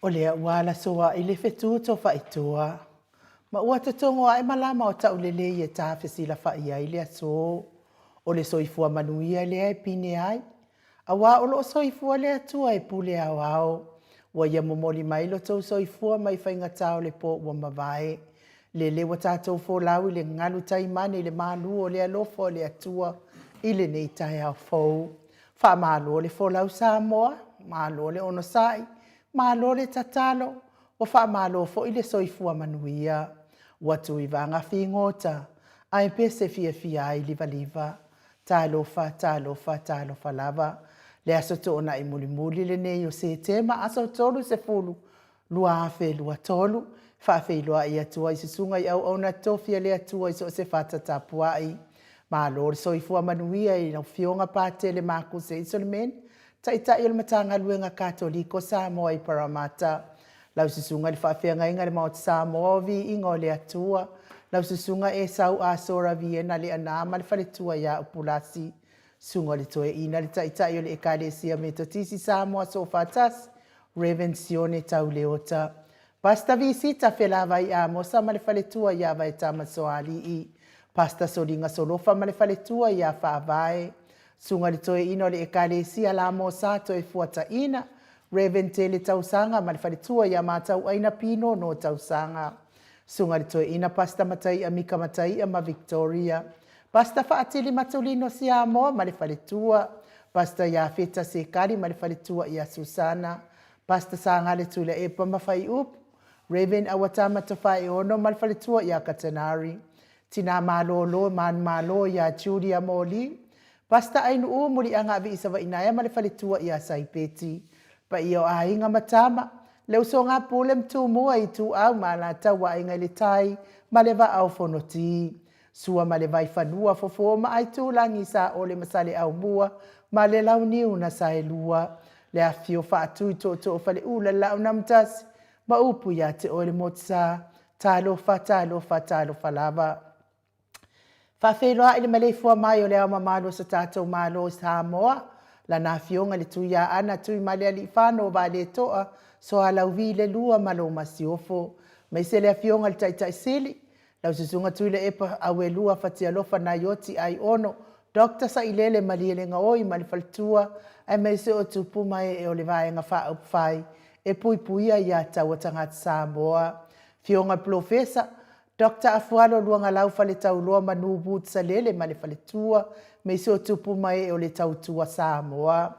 O lea wala soa i le whetu to whaitua. Ma ua te tongo ai malama o tau lele i e tāwhesi la whai ai lea so. O le soifua manuia lea e pine ai. A wā o lo soifua lea tua e pule au au. Ua ia momoli mai lo tau soifua mai whainga tau le po ua mawai. Lele wa tātou fō lau i le ngalu taimane i le malu o lea lofo o lea tua i le nei tai au fōu. Wha malo le fō lau Samoa, malo le ono sai. Malo le tatalo, o wha malo fo i le soifua manuia. Watu i vanga whingota, ai pese fia fia i liva liva. Talofa lava. Le aso tōna i muli muli le nei o se tema aso tolu se fulu. Lua afe lua tolu, whaafe lua i atua i se sunga i au ona tofia le atua i so se whata tapuai. Malo le soifua manuia i nau fionga pāte le māku se iso le meni. Taita i le matanga luenga katoliko Samoa i Parramatta. Lau sisunga le whaafeanga inga le maot Samoa vi ingo le atua. Lau sisunga e sau a sora viena le anama le whaletua ia upulasi. Sunga le toe ina le taita i le ekadesia me totisi Samoa so fatas. Revensione tau leota. Pasta visita whelava i amosa ma le whaletua ia vai tamasoali i. Pasta soringa solofa ma le whaletua ia whaavae. Sunga le toe ino le ekalesia la mo sato e fuata ina. Reven te le tausanga ma le whaletua ia mātau aina pino no tausanga. Sunga le toe ina pasta matai a mika matai a ma Victoria. Pasta whaatili matulino si amo ma le whaletua. Pasta ia feta se kari ma le whaletua ia Susana. Pasta sanga le tula e pa mawhai up. Reven awatama tawhai ono ma le whaletua ia Katanari. Tina malolo man malo ia Julia Moli. Pasta ainu u muri anga avi isawa inaya ma le whaletua ia Saipeti. Pa iyo a inga matama. Leu so ngā pule mtu mua i tu au ma la tawa inga le tai ma le va au fonoti. Sua ma le vai whanua fofo ma ai tu langi sa o le masale au mua ma le lau niu na sa e lua. Le a fio whaatu i to whale ula lau namtas ma upu ia te o le motsa. Talofa lava. Whawheroa ili malefua mai o lea mamalo sa tātou malo Samoa. La nā fionga le tuia ana tui malea li whāno wa le toa so a lau vi le lua malo masiofo. Mai se lea fionga le taitai sili. Lau susunga tui le epa awe lua whatia lofa na yoti ai ono. Dokta sa ilele malie le ngaoi mali faltua. Ai mai se o tupu mai e o le vaenga wha upwhai. E pui puia ia taua tangata Samoa. Fionga profesa. Dr. Afualo luanga lau fale tau loa manu but sa lele ma le fale tua, me so tupu mai o le tau tua Samoa.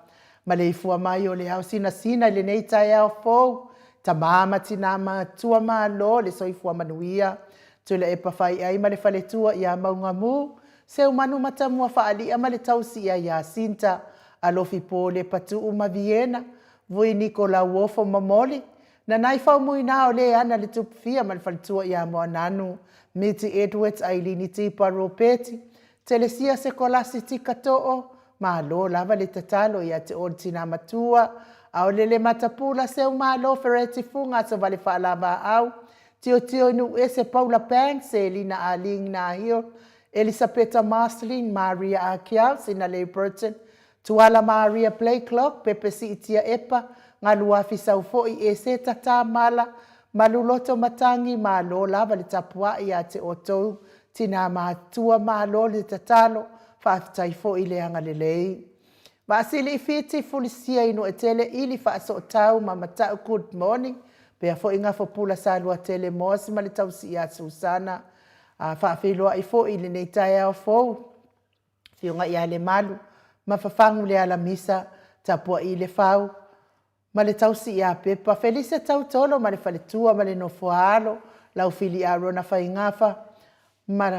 Ma le ifua mai o le au sina le nei tai au fau, ta mama tina ma tua ma lo le so ifua manuia, tu le epa fai ai ma le fale tua ia maunga mu, se umanu matamua faali ama le tau si ia sinta, alofi po le patu uma Viena, vui Nikola Wofo mamoli, na nai whau mui nā o le ana le tupu fia ma le whalitua i a moa nanu. Miti Edwards ai lini tipa ropeti. Telesia se kolasi tika to'o. Ma lo lava le tatalo i a te ori tina matua. Au lele matapula se uma lo fereti funga sa vale whaalava au. Tio nu e se Paula Pang se lina a ling na hio. Elisabetta Marceline, Maria Akiao, sina le Burton. Tuala Maria Playclock, pepe si itia epa. Ngā lua fisau foi e se tata mala, maluloto matangi ma lo lava le tapua i a te otou, tina mātua ma lo le tatalo, whaafitai foi le anga le lei. Vasili i fiti fulisia ino e tele ili whaaso tau ma matau good morning, pea foi ngā whapula sa lua tele mosi ma le tausi i a Susana, whaafiloa i foi le nei tai au fou, fionga i a le malu, ma whafangu le ala misa, tapua i le fau, ma le tausi i a pepa, Felicia tau tolo ma le whaletua ma le nofoalo, lau fili a rona whaingafa, ma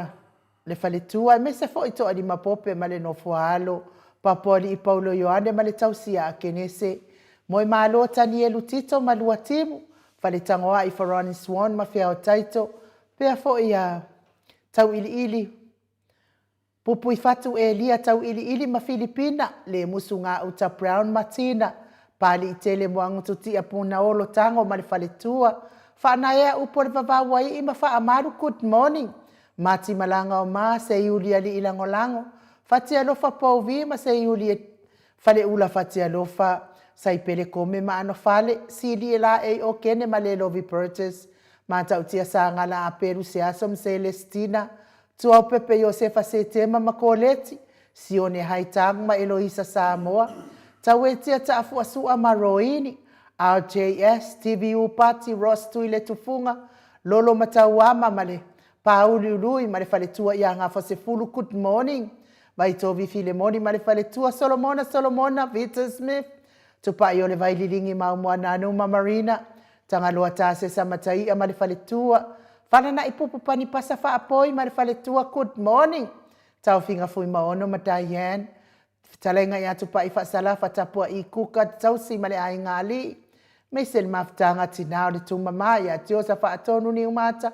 le whaletua, e mese fo i toa di mapope ma le nofoalo, papori i Paulo Ioane ma le tausi a kenese, moi malo tani e lutito ma lua timu, whaletangoa i Faroni Swan ma fia o taito, pea fo i a tau ili, pupu i fatu e lia tau ili ma Filipina, le musu ngā uta Brown Martina, pali i tele moangu tuti a puna olo tango ma le whaletua. Whaanaea upo le wawawai i ma wha amaru good morning. Mati malanga o ma se iulia li ilango lango. Fatia lofa pauvi ma se iulia Fale ula fatia lofa. sai pele kome maano fale sili e la e o kene ma le lovi purchase ma tau tia sa ngala a peru se asom Celestina tua pepe Josefa se tema ma koleti si one haitang ma Eloisa Samoa tau e tia ta afu asu a maroini RJS TVU Party Ross Tuile Tufunga Lolo Matawama male Pauli Ului male fale tua ia ngafa se fulu good morning vai tovi Filemoni male fale tua Solomona Vita Smith tupa i ole vai lilingi mau moana anu ma Marina tanga loa tase sa matai a male fale tua fana na ipupu pani pasa fa apoi male fale tua good morning tau finga fui maono ma Diane talenga ya tupa i fa sala fa tapua i kuka tau si male ai ngali me sel maftanga tinao le tuma mai a tio sa fa atonu ni umata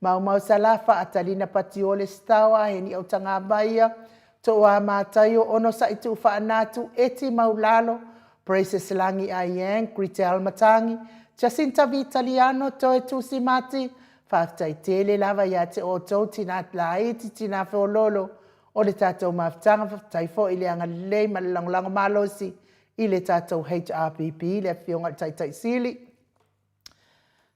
mau sala fa atalina patiole stawa heni au tanga baia to wa matayo ono sa itu fa anatu eti maulalo Praises Langi Ayeng, Critel Matangi, Jacinta Vitaliano, Toe Tusi Mati, Faftai Tele Lava Yate Oto, Tinat Laiti, Tina Feololo, o le tatou maftanga, taifo ile anga lei malangolango malosi, ile tatou HRPP, le fionga taitai sili.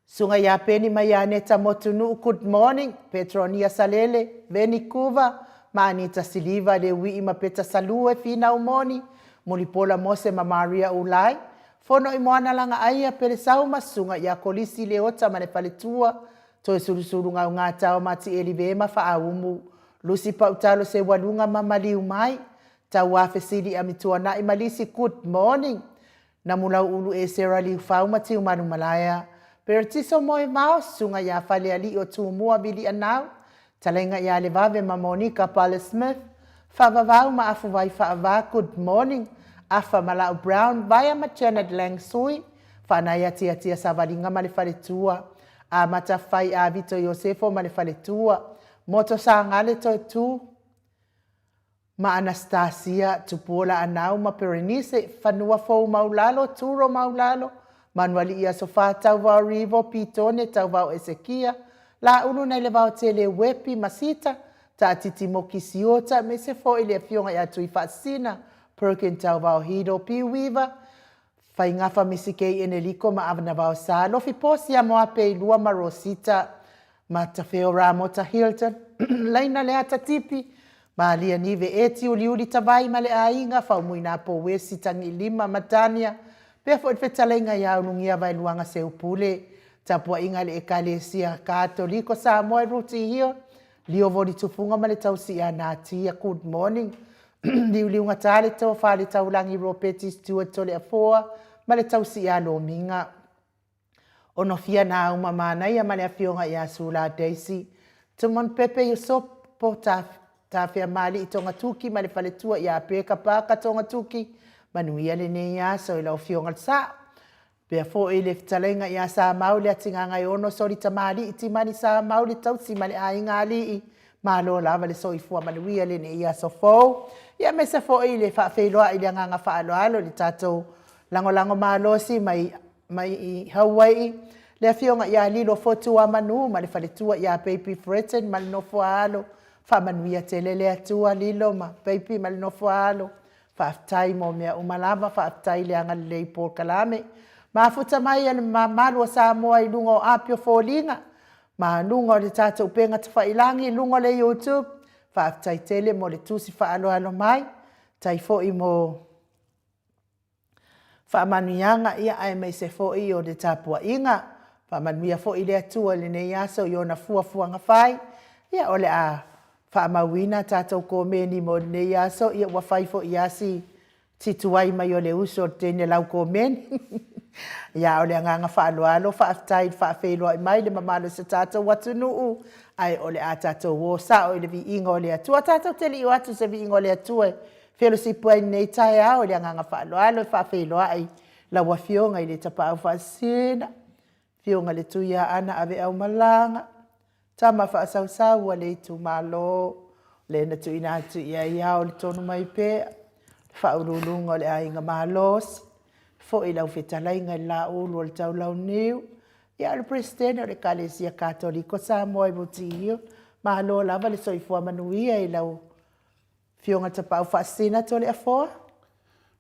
Sunga ya peni mayane tamotunu, good morning, Petronia Salele, Vancouver, Manita Siliva, le wii mapeta salue, fina umoni, Molipola Mose ma Maria Ulai. Fono i moana langa aia pere sau masunga ya kolisi leota mane paletua. Toe surusuru ngau ngata o mati elivema fa aumu. Lusi pautalo se walunga mamali umai. Tau wafe sili amitua na imalisi good morning. Na mulau ulu e sera li ufau mati umanu malaya. Pere tiso moe mao sunga ya fale ali o tu mua bili anau. Talenga ya levave ma Monica Pale Smith. Favavau ma afu vai faava good morning afa Malau Brown via ma Janet Lang Sui fanaya tia savalinga ma le faletua a mata fai a Vito Josefo ma le faletua moto sangale to tu ma Anastasia tupola anau ma Perenise fanua fo maulalo turo maulalo manuali ia sofa tau va rivo pitone tau va Ezekia la unu na le va tele wepi masita ta titi mokisiota me se fo ile fionga ya tui fasina perkin tau vau hido pi weaver fai ngafa misike eneliko ma avna vau sa lo fi posi a moa pe lua ma Rosita ma tafeo ramo ta Hilton laina le ata tipi ma lia nive eti uliuli tavai ma le ainga fau muina po wesi tangi lima matania pe fo fetalenga ya unungia vai luanga se upule tapua inga le ekalesia katoliko sa moe ruti hiyo Lio voli tufunga ma le tausi a natia, good morning. Liu ngatale tau whale tau langi ropeti Stuart tole a foa, ma le tausi a lo minga. Ono fia na uma mana ia ma le a fionga ia sula Daisy. Tumon pepe yu sopo ta fia mali i tonga tuki, ma le fale tua ia peka paka tonga tuki, manuia le ne ia so ila o fionga sa. Pea fo e le fitalenga ia sa maule atinga ngai ono sori tamali iti mani sa maule tausi mali a inga li i malo lava le soi fua manuia le ne ia so fo. Ia mesa fo e le whaafeiloa i le nganga whaaloalo le tatou lango malosi mai i Hawaii. Le fionga ia lilo fotua manu ma le faletua ia Baby Fretten ma le nofo alo. Wha manuia te lele atua lilo ma Baby ma le nofo alo. Whaaftai mo mea umalava whaaftai le anga le Paul Kalame. Ma futa mai ana ma malua sa moa i lungo apio fōlinga. Ma lungo le tata upenga te whailangi, lungo le YouTube. Whaaftai tele mo le tusi whaaloalo mai. Tai fo i mo whaamanuianga ia ai mei se fo i o le tapua inga. Whaamanuia fo i le atua le nei aso i ona fuafuanga whai. Ia ole a whaamawina tata ukomeni mo le nei aso ia wafai fo i asi tituai mai o le uso tene lau komeni. Ia ole nganga whaaloalo, whaaftai, whaafeiloa i mai le mamalo sa tātou watu nuu. Ai ole a tātou wo sa o le vi ingo le atua. Tātou teli i watu se vi ingo le atua. Whilo si puai nei tae a ole nganga whaaloalo, whaafeiloa ai la wafionga i le tapau whaasina. Fionga le tuia ana ave au malanga. Tama whaasau wa le tu malo. Le na tu ina tu ia ia o le tonu mai pe. Whaurulunga le a inga malos. Fo i lau whetalai ngai la ulu o le tau lau niu. Ia le presidente o le Kalesia Katoliko sa moe mutihio. Mahalo lava le soifua manuia i lau fionga tapau whaasina to le afoa.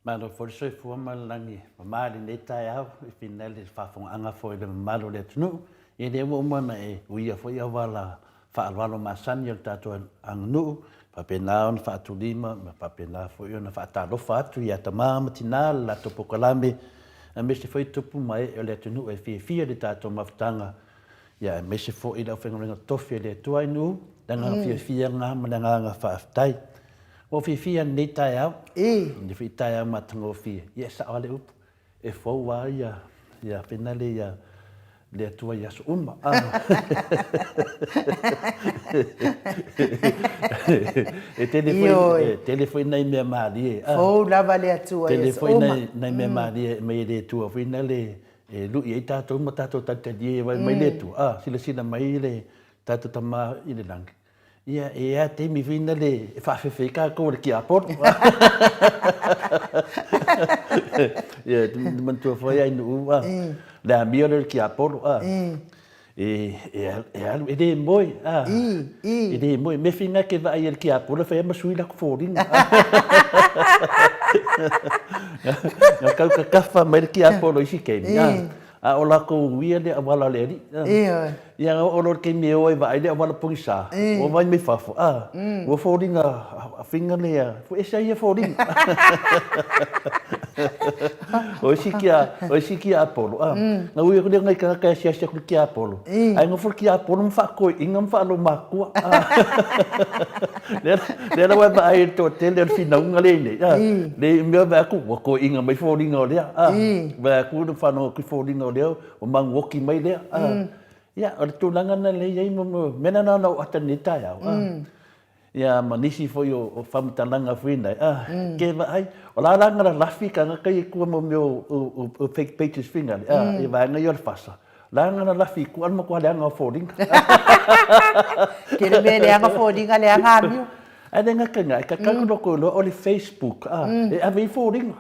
Malo for so fu malangi mali nei tai au I finale whafonga foi le malo le tunu e le mo mana e uia foi a wala whaalwalo masani o tato ang nu papena on whaatulima ma papena foi ona whaatalofa atu ia tamama tina la topokalame a mese foi tupu mai o le tunu e fia le tato maftanga ia mese foi la whenga tofi le tuai nu danga fia ngā mananga whaaftai o fia nei tai au ni fi tai au matango fia ia sa ale up e fo wa ia finale ia le tua ia so uma e telefone nei me mali fo lava le tua telefone nei me mali me le tua finale e lu ia tato matato tatadi mai le tua sila mai le tato tama I le lang ia te mi vina le whawhiwhika ko le ki apor. Ia, mantua whai ai nu ua. Le a mio le ki apor. E de moi. E de moi. Me whina ke vai le ki apor, whai masui la ko whoringa. Nga kau ka kawha mai le ki apor o isi keimi. A o lako uia le awala le ri. Ia o lor ke me oi vai le awala pungisa. O vai me fafo. O whoringa a whinga lea. Fu esa ia whoringa. O isi ki a Apollo. Nga ui kule ngai kaka sia kule ki Apollo. Ai ngofur ki Apollo mwhakoi. Inga mwhalo makua. Lera wai ba ai to te lera whinaunga le nei. Le mea vai aku wako inga mai whoringa o lea. Vai aku na whanau ki whoringa o lea. O mangoki mai lea. Ia, o le tūlanga na le iei mo mena na o ata ni tai au. Ia, manisi foi o whamutalanga whina. Ke vai, o la ranga la lafi ka ngaka I kua mo meo o fake pages whina. E vai ngai o le whasa. Ranga na lafi kua mo kua leanga o whoringa. Ke le me leanga whoringa leanga amio. Ai le ngaka ngai, ka kakuroko o le Facebook. E ave I whoringa.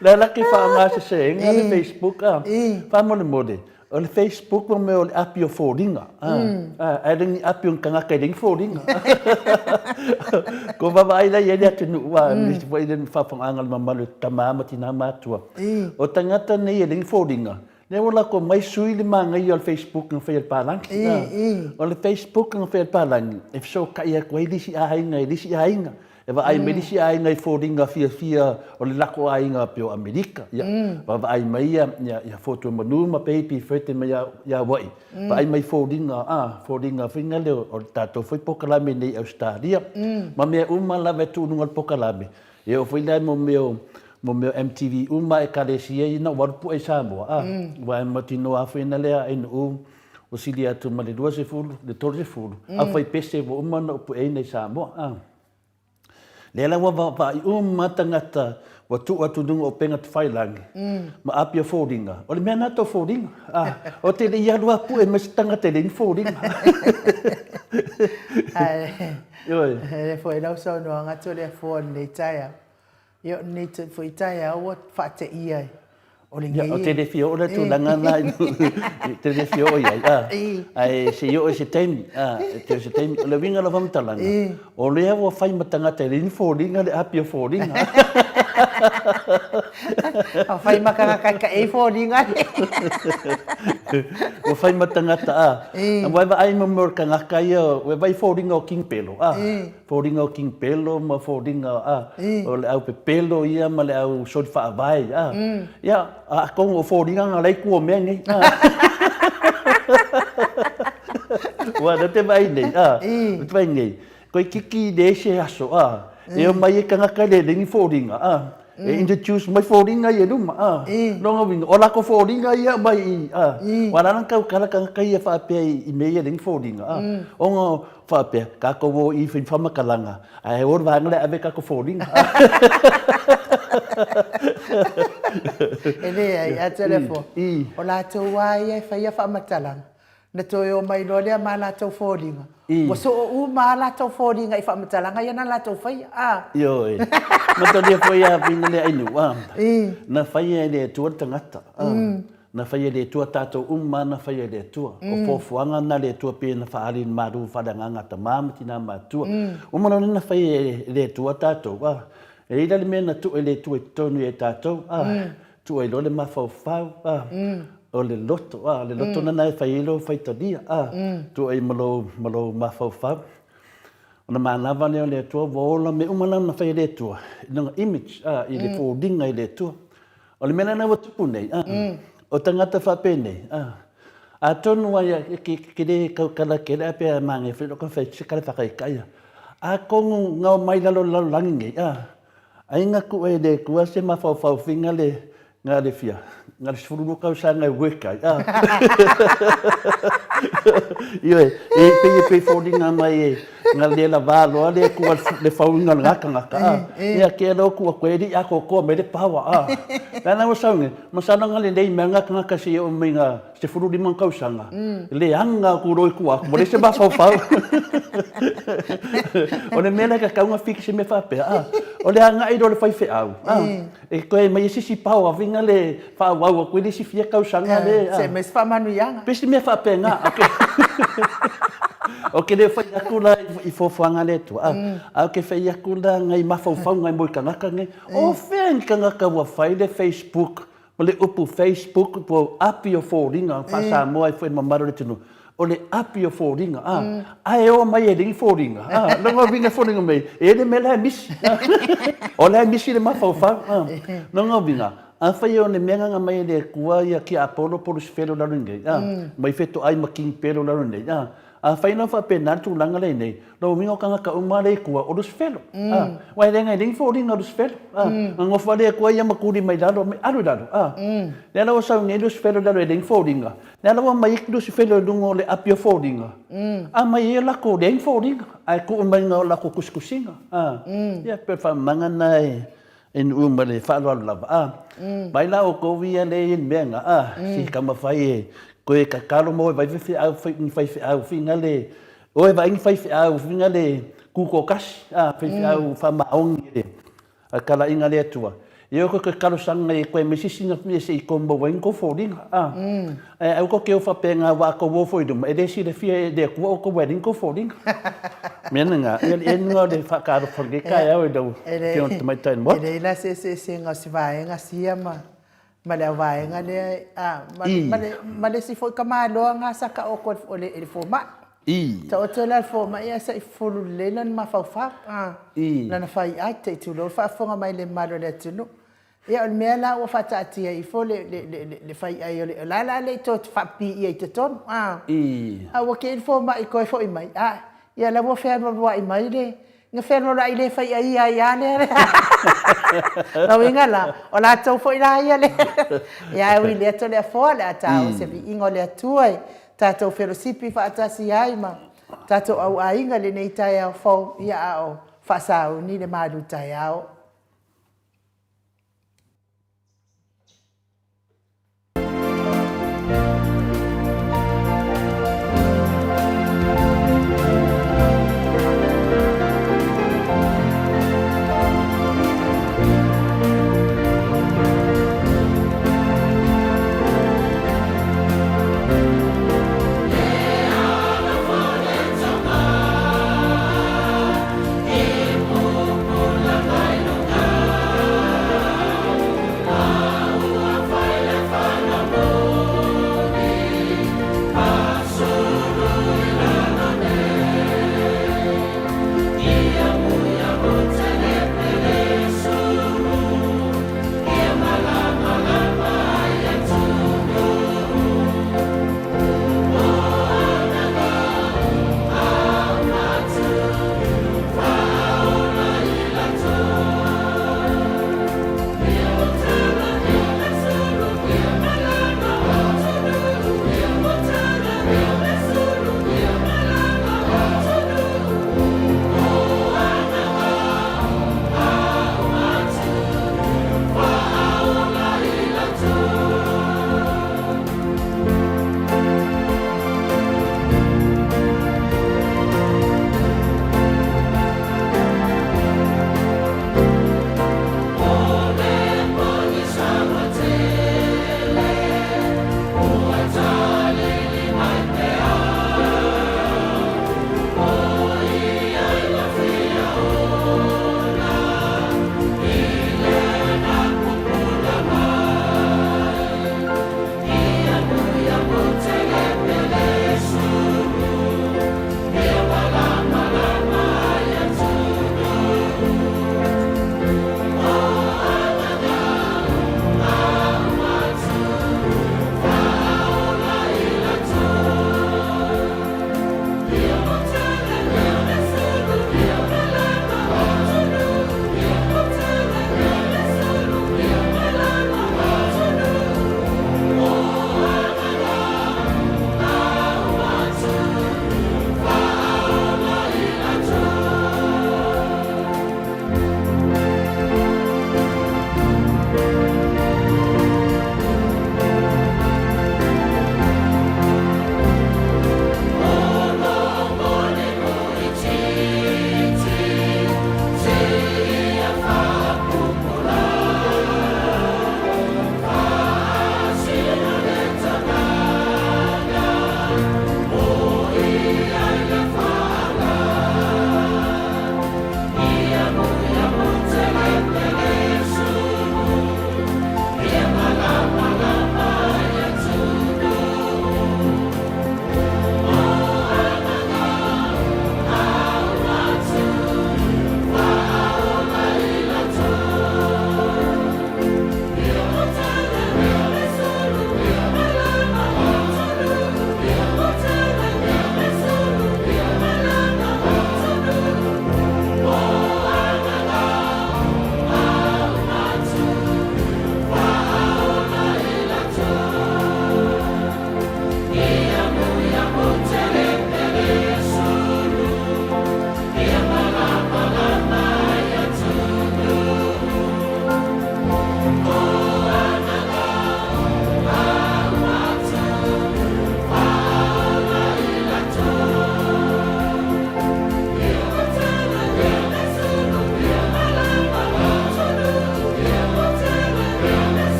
Le laki whaangasa se inga le Facebook. Whamole mode. O le Facebook mo me o le api o whoringa. Ai ringi api o kangaka I ringi whoringa. Ko wawai la ieri atu nua. Nisi wai rin whawhangangal mamalu tamama tina matua. O tangata nei ringi whoringa. Ne wala ko mai sui le manga I o le Facebook ng whaia palangi. O le Facebook ng whaia palangi. E so ka ia koe lisi ainga. E wa ai melisi ai ngai whoringa fia o le lako ai ngā pio Amerika. Wa ai mai ia foto manu ma peipi whete mai ia wai. Wa ai mai whoringa whinga leo o tātou whai pokalame nei Australia. Ma mea lawe tūnunga pokalame. E o whainai mo meo MTV e karesia ina warupu ai Samoa. Wa ai matino a whaina lea inu o sili atu ma le 2 le 3 a whai pese wo na upu ei nei Samoa. Lela wa I tangata wa tu dunga o penga te whailangi. Ma apia whoringa. O le mea nato whoringa. O te le iaru apu e mesi tangata le ni whoringa. Le fwoi lau sau noa ngatu le fwoi nei taia. Io nei te fwoi taia o whate iai. O te le fio o le tūlanga nai. Te le fio o iai. Ai se io se teimi. Te se teimi. O le winga la whamtalanga. O lea wa whai matangata le ni whoringa le apia whoringa. O whai makakaka e whoringa. O whai matangata Wai wa ai mamor ka ngaka ia. Wai whoringa o King Pelo. Whoringa o King Pelo ma whoringa o le au pe pelo ia ma le au sori whaavai. Ia. Kong o whoringa ngā leiku o mea nei. Wā, te vai nei. Te vai nei. Koe kiki de se aso. E o mai e kangaka le ringi whoringa. E introduce mai whoringa i e ruma. Ronga winga. O lako whoringa ia mai i. Warana kau kara kangaka ia whaapea I mea ringi whoringa. O ngā whaapea. Kako wo I whamakalanga. Ai ora wangale ave kako whoringa. E lea I a telefo. O lātou wai e whaia whamatalanga. Na toi o mai lo lea mā lātou whoringa. Wa so o mā lātou whoringa I whamatalanga ia na lātou whaia. Yo e. Mato lea whaia pina lea inu. Na whaia lea tua tangata. Na whaia lea tua tātou na whaia lea tua. O whofuanga na lea tua pēna whaari maru whadanganga ta māmati nā mātua. Umana na whaia lea tua tātou. E ila le mena tu ele tu e tonu e tātou, tu e lole mawhauwhau, o le loto, le loto nana e whailo whaitadia, tu e malo mawhauwhau. Ona manawa leo le tua, wola me umana na whai le tua, nanga image, i le fōringa i le tua. O le mena na watupu nei, o tangata whape nei, a tonu ai ki re kaukala ke rea pia mange whiro ka whai chikare whakaikaia. A kongu ngau mai lalo langi ngei, ai ngā ku e le kua se mawhauwhau whinga le ngā le fia. Ngā le sifururu kau sa ngai wekai. Iwe, e pei whoringa mai e ngā le la wāloa le kua le whaunga ngaka. Ia ke alo kua koe ri ako koa me le pawa. Tēnā wa saunge, masana ngā le nei mea ngaka si o mei ngā sifururu man kau sanga. Le anga ku roi kua, mo le se mawhauwhau. O le mea ka kaunga whiki se me whapea. O le anga i rore whaiwhi au. E koe mai sisi pau a winga le whawau a koe le si fia kausanga le. Se mes whamanu ianga. Pesi mea whapea ngā. O ke le whai akula i whawhanga le tu. A ke whai akula ngai mawhauwhau ngai moi kangaka ngai. O when kangaka wa whai le Facebook. O le upu Facebook po api o whōringa. Whasa moa i whai mamaro le tunu. O le api o whōringa. Ai o mai e ringi whōringa. Nonga winga whōringa mei. E le me lai misi. O lai misi le mawhauwhau. Nonga winga. A whai o le meanga mai le kua ia ki Apollo Polus Fero larunge. Mai wheto ai ma King Pero larunge. A whai na whape nantu langa le nei. Rau mingo kanga ka umare kua o lus Fero. Wai renga i ringi whōringa o lus Fero. Ngofa le kua ia makuri mai lalo mai aru lalo. Nela o sau ngai lus Fero lalo e ringi whōringa. Nela o mai ik lus Fero lungo le api o whōringa. A mai e lako ringi whōringa. Ai ku umai ngā lako kuskusinga. Ia pe whamanga nai. En umare whaalua lava. Mai la o kovia le in meanga. Si kamawhai e. Koe ka karo mo e vai whiwhi au whiwhi au whinga le. O e vai whiwhi au whinga le kuko kasi. Whiwhi au whamaongi le. A kala inga le atua. E o koe karo sanga e koe me sisina me se i kombo wain ko whoringa. Au ko keo whapenga wa ko wofoidum. E resi le fia e le kua o ko wain ko whoringa. Mena ngā. E ngā le whakaro whange kai au e dau. Ke on tamai tain mo. E reila se ngā si vaenga sia ma. Ma le vaenga le. Ma le si foi kamaloa ngā saka o ko o le fōma. Ta o tōla fōma ia sa i fulu le lan mawhauwhau. Lana whai ai te i tūlo. Whaafonga mai le malo le tunu. Ia o le mea la o whataatia i fō le whai ai o le. La le tō te whapi i te tonu. A wake i fōma i koe fo i mai. Ia la mua whenua i mai le. Nga whenua i le whai ai ai ale. Nau inga la. O la tau fo i la ai ale. Ia ui le ato le a fōa le a tau. Se vi ingo le atuai. Tātou wherosipi whaatasi ai ma. Tātou au a inga le nei tai au whau ia au whasau ni le māru tai au. Pai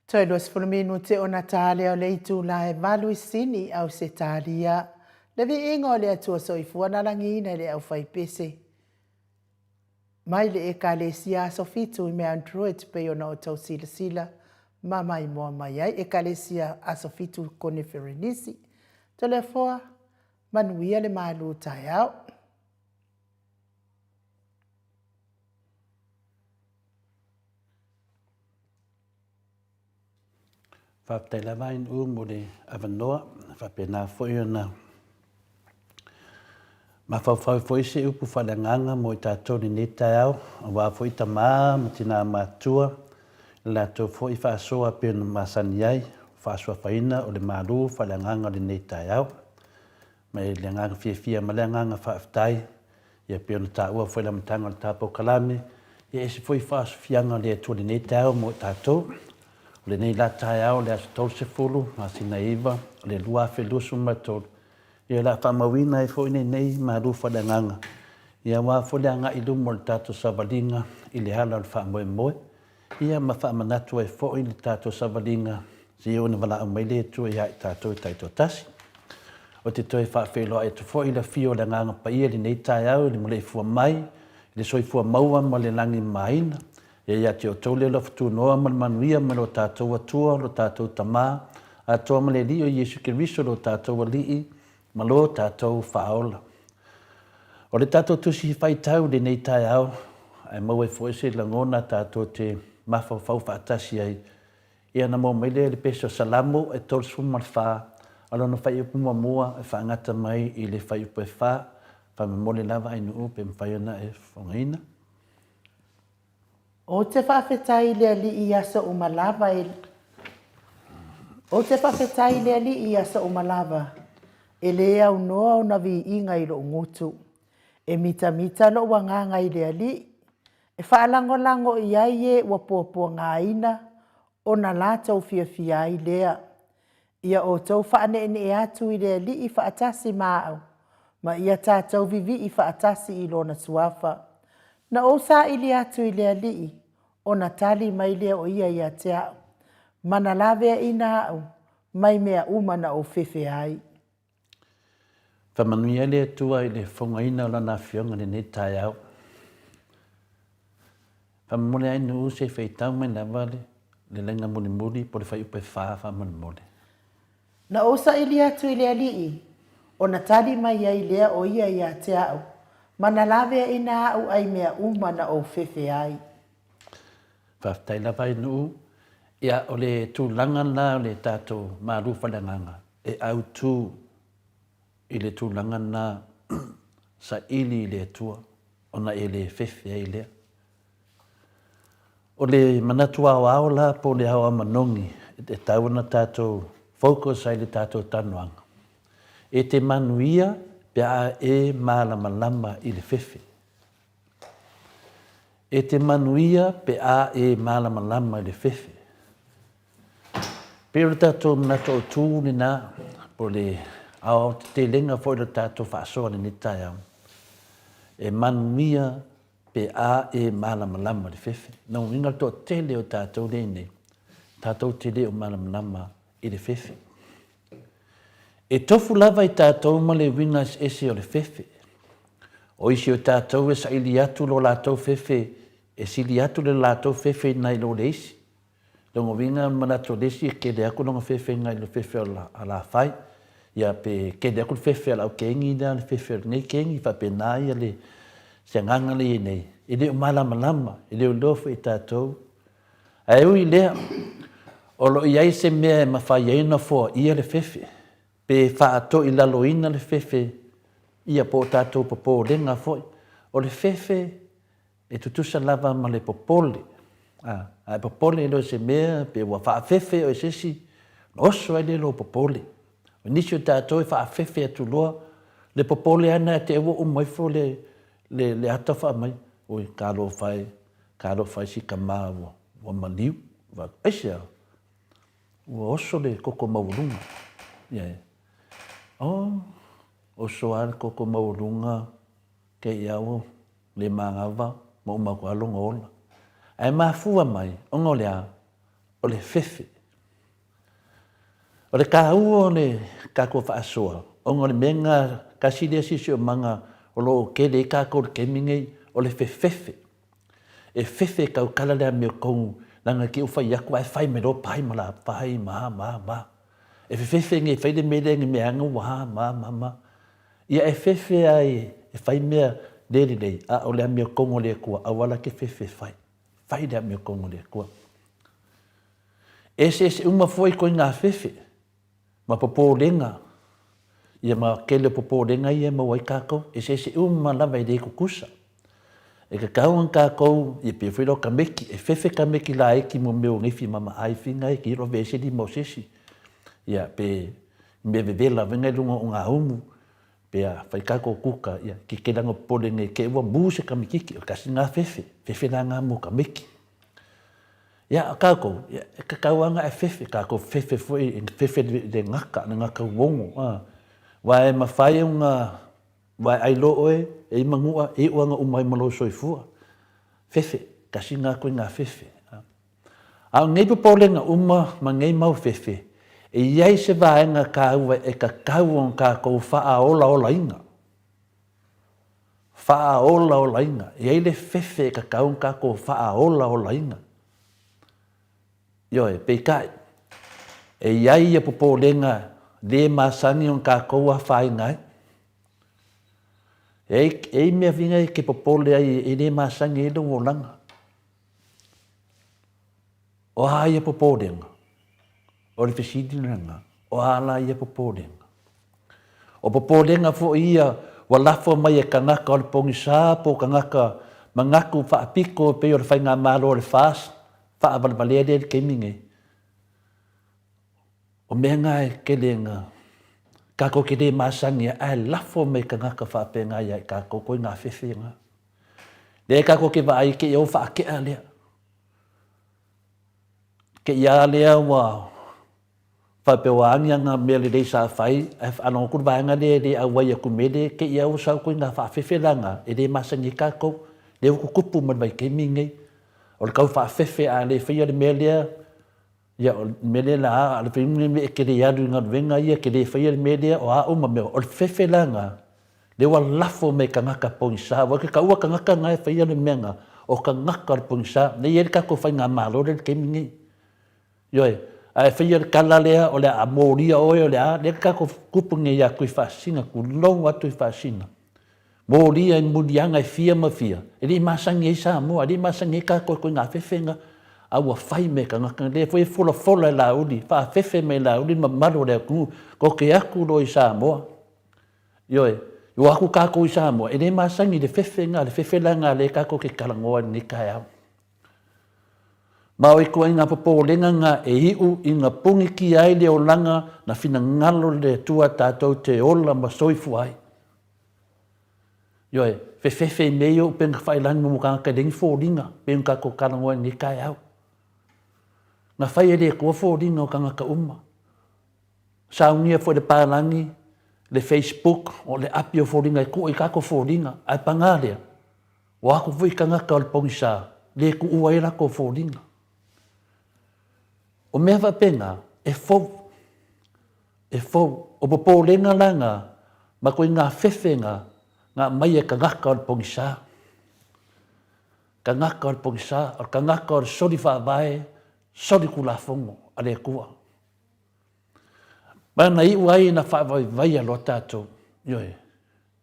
Toi los minute o Natalia o le itu la e valu sini au se talia. Le vi ingo le atua soifua na langina le au fai pese. Mai le e ka le sia sofitu I me Android pe o na o tau sila sila. Mama I moa mai ai e ka le sia a sofitu kone ferenisi. Tole foa manuia le malu tai au. Whaptai lava in mo le avanoa, whapena foi ona. Ma whawhau foi se upu whalanganga mo I tātou ni netai au, a wā foi ta mā, ma tina mātua, la tō foi whaasoa pēna māsani ai, whaasoa whaina o le mālu whalanganga le netai au. Ma e le nganga fia ma le nganga whaaftai, ia pēna tā ua foi la matanga le tāpau kalame, ia esi foi whaasofianga le atua le netai au mo tātou, le nei la tai au le aso tolu se fulu, ma sina iwa, le lua felusu matolu. Ia la whamawina e fo nei ma rufa le nganga. Ia wā fo le anga I lumo le tātou savalinga I le hala le whamoe moe. Ia ma whamanatu e fo I le tātou savalinga si o na wala au meile tu ia I tātou I taito tasi. O te toi whawheloa e tu fo I le fio le nganga pa ia le nei tai au, le mule fua mai, le soi fua maua ma le langi maina. Ia te o tole la futu noa ma le manuia ma lo tātou atua, lo tātou tamā, atua ma le li o Yesu Kiriso lo tātou alii, ma lo tātou whaola. O le tātou tusi whai tau le nei tai au, ai mau e fwese la ngona tātou te mawhau whaatasi ai. Ia na mo meile le peso salamo e tol suma le wha, alo na whai upu mua e whaangata mai I le whai upu e wha, whamamole lava ai nuu pe mwhaiona e whangaina. O te whawhetai lea li I asa o malava e... O te whawhetai lea li I asa o malava e lea au noa o na vi inga I lo ngutu. E mita lo wanganga I lea li. E whaalango I ai e wapopua ngā ina o na lātou fia I lea. Ia o tau whaane e atu I lea li I whaatasi māau. Ma ia tātou vivi I whaatasi I lona suafa. Na o sa ili atu I lea lii, o na tali mai lea o ia ia te au. Mana lawea ina au, mai mea umana o fefe ai. Whamanuia lea tua I le whongaina o lana whionga le ne tai au. Whamamole ai nuu se whaitau mai lawale, le lenga muli po le whai upe whaa whamamole. Na o sa ili atu I lea lii, o na tali mai ai lea o ia ia te au. Mana lawea ina au ai mea umana o fefe ai. Whaftai la vai nuu, ia o le tūlanga la o le tātou maru whalanganga, e au tū I le tūlanga na sa ili I le atua, o na e le fefe ai lea. O le manatua o ao la po le hawa manongi, e tau na tātou focus ai le tātou tanuanga. E te manuia, pea e malamalama I le fefe. E te manuia pe a e malamalama I le fefe. Pero tātou manato o tūni nā, po le ao te lenga fo I le tātou whaasoa le nitai au. E manuia pe a e malamalama le fefe. Nau inga tō tele o tātou lene, tātou tele o malamalama I le fefe. E tofu lava I tātou ma le winga ese o le fefe. O isi o tātou e sa ili atu lo lātou fefe, e sili atu le lātou fefe nai lo le isi. Longo winga manato lesi e kele aku longa fefe ngai lo fefe a la fai. Ia pe kele aku le fefe a la kengi na le fefe nei kengi fa pe nai le se nganga le nei. E le o malama, e le o lofu I tātou. A ui lea, o lo iai se mea e mawhai eina fua ia le fefe. Pe whaato I laloina le fefe, ia po tātou popo lenga foi. O le fefe, e tutusa lava ma le popole. A popole e lo se mea, pe wa whaafefe o sesi, oso ai le lo popole. O nisi o tātou e whaafefe atu loa, le popole ana te ewa o maifo le atafa mai. Oi, kālo whai si ka maa wa maliu, wa esia, wa oso le koko maurunga. Yeah. O soal koko maurunga ke iau le mangava mo makualonga ola. Ai mafua mai, ongo lea, o le fefe, O le kāua o le kākua whaasua. O ngā le menga kasilia sisi o manga o lo ke le kākua le kemingei o le whewhewhe. E whewhe kau kala lea mea kou nanga ki uwhai aku ai whai me ro pai ma la pai ma. E whewhewhe nge whai le mele nge meanga wa ma. Ia e whewhe ai e whai mea lei a o lea mea kongo lea kua awala ke whewhe whai. Whai lea mea kongo lea kua. E se uma foi ko ngā whewhe. Ma popo lenga. Ia ma kele popo lenga ia ma wai kākou. E se uma lava i rei kukusa. E ka kauan kākou ia pia whiro ka meki. E whewhe ka meki la eki mo meo ngifi mama ai whinga e ki ro vese di mo sesi. Ia pe me vevela venga lunga o ngā umu. Pea whai kākou kuka ia ki ke langa pole nge ke ua mūse ka mikiki. O kasi ngā whewhe. Whewhe la ngā mo ka meki. Ia kākou, e ka kauanga e whewhe, kākou whewhe fwoi, e whewhe le ngaka, na ngaka wongo. Wai ma whai unga, wai ai lo oe, e mangua, e uanga umai malo soifua. Whewhe, kasi ngā koe ngā whewhe. A ngei popolenga ma ngei mau whewhe, e iai se vaenga kāua e ka kauang kākou wha ola inga. Wha ola inga, e iai le whewhe e ka kauang kākou wha ola inga. Ioe, pei kai. E iai ia popo lenga le masangi on kākou a whai ngai. E mea vinga ke popo lea e le masangi e lungo langa. O ha ia popo lenga. O le whisidi langa. O ala ia popo lenga. O popo lenga fo ia wa lafo mai e kangaka o le pongi sāpo kangaka mangaku whaapiko pe o le whai ngā malo o le fast. Whaabalbalea le keminge. O mea ngai ke le ngā. Kako ke le masangi ai lafo me ka ngaka whaapenga ia kako koe ngā whewhe ngā. Le kako ke waai ke iau whaakea lea. Ke ia lea wa whapewaangia ngā mea le sa whai. Ano kur vaenga le awai aku mele ke iau sau koe ngā whaafefe la ngā. E le masangi kako. Le ukukupu manwai keminge. O le kau whaafefe a le whaia le melea, ia o melea la a le whaimune me e kere iadu ngā ruenga ia ke le whaia le melea o a uma mea. O le whewhe la ngā, le wa lafo me ka ngaka pongisa, wa ke kaua ka ngaka ngai whaia le menga o ka ngaka le pongisa, ne ia le kako whai ngā malo le kemingi. Ioe, a e whaia le kala lea o le a moria oe o le a, le kako kupunge ia kui whaasinga, ku long atu i whaasinga. Moria in mulianga e fia ma fia. E li masangi e sa moa, li masangi e ka koe koe ngā whewhenga. A ua whai me ka ngaka. Le fwe fola la uli, wha whewhe me la uli ma maro lea ku. Ko ke aku ro i sa moa. Ioe, io aku ka koe i sa moa. E li masangi le whewhenga, le whewhelanga le ka koe ke karangoa ni kai au. Mao i kua inga popo lenga ngā e iu i ngā pungi ki ai le o langa na whina ngalo le tua tātou te ola ma soifu ai. Ioe, whewhewhe meo penga whailangi mo ka ka lengi fōringa, penga ko karangoa ni kai au. Ngā whai e le kua fōringa o ka ngaka uma. Saungia fo le pārangi, le Facebook, o le api o fōringa, e kua i kako fōringa, ai pangārea. O ako vui ka ngaka o le pongisa, le ku ua e rako fōringa. O mea wapenga, e fōu, o popo lenga langa, ma koe ngā whewhenga, ngā mai e ka ngaka o le pongisa. Ka ngaka o le pongisa, o ka ngaka o le sori whaavae, sori kulafongo, a le kua. Mana i uai na whaavai alo tātou. Ioe,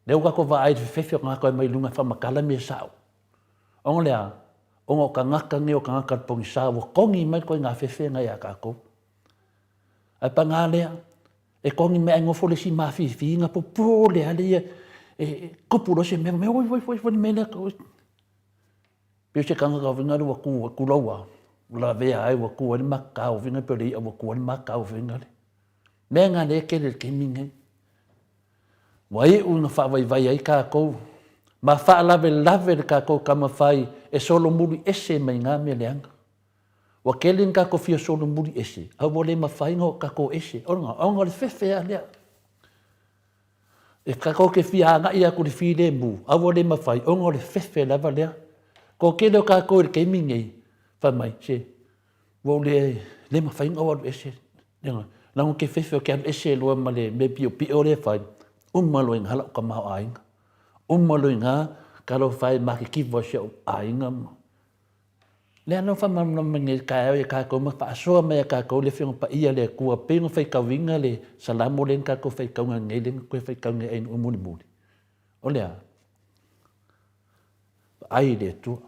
leo kako vaai te whewhe o ngaka o mai lunga whamakala me sao. Ongo lea, ongo ka ngaka nge o ka ngaka o le pongisa, wa kongi mai koe ngā whewhe ngai a kako. Ai pa ngā lea, e kongi mea ngofo le si mawhiwhi, ngā popo lea lea, e kupu rose mea, oi, mea ka oi. Pio se kanga ka winga wa kulaua, la vea ai wa kua ni makau winga, pio le ia wa kua ni makau winga le. Mea ngā le ke le kemingai. Wa i unga whaavai ai kākou, ma whaalave lave le kākou kama whai, e solo muri ese mai ngā mea leanga. Wa kele kākou fia solo muri ese, au wale ma whai ngā kākou ese, onga le whewhea lea. E kako ke fia nga ia ko le fi le mu, awo le mawhai, ongo le whewhe lava lea. Ko ke leo kako le keimingei, whamai, se, wo le mawhai ngawa lu ese, Lango ke fefe o ke anu ese loa ma le me pio pio le whai. Umalo inga hala o ka maho ainga. Umalo inga kalo whai maki kiwa se o ainga. Le anō whamamna mangi kai e kako ma whaasoa mai kako le whionga pa ia le kua pengo whai kawinga le salamo le kako whai kaunga ngai le koe whai kaunga ein umuni muni. O lea. Ai le tua.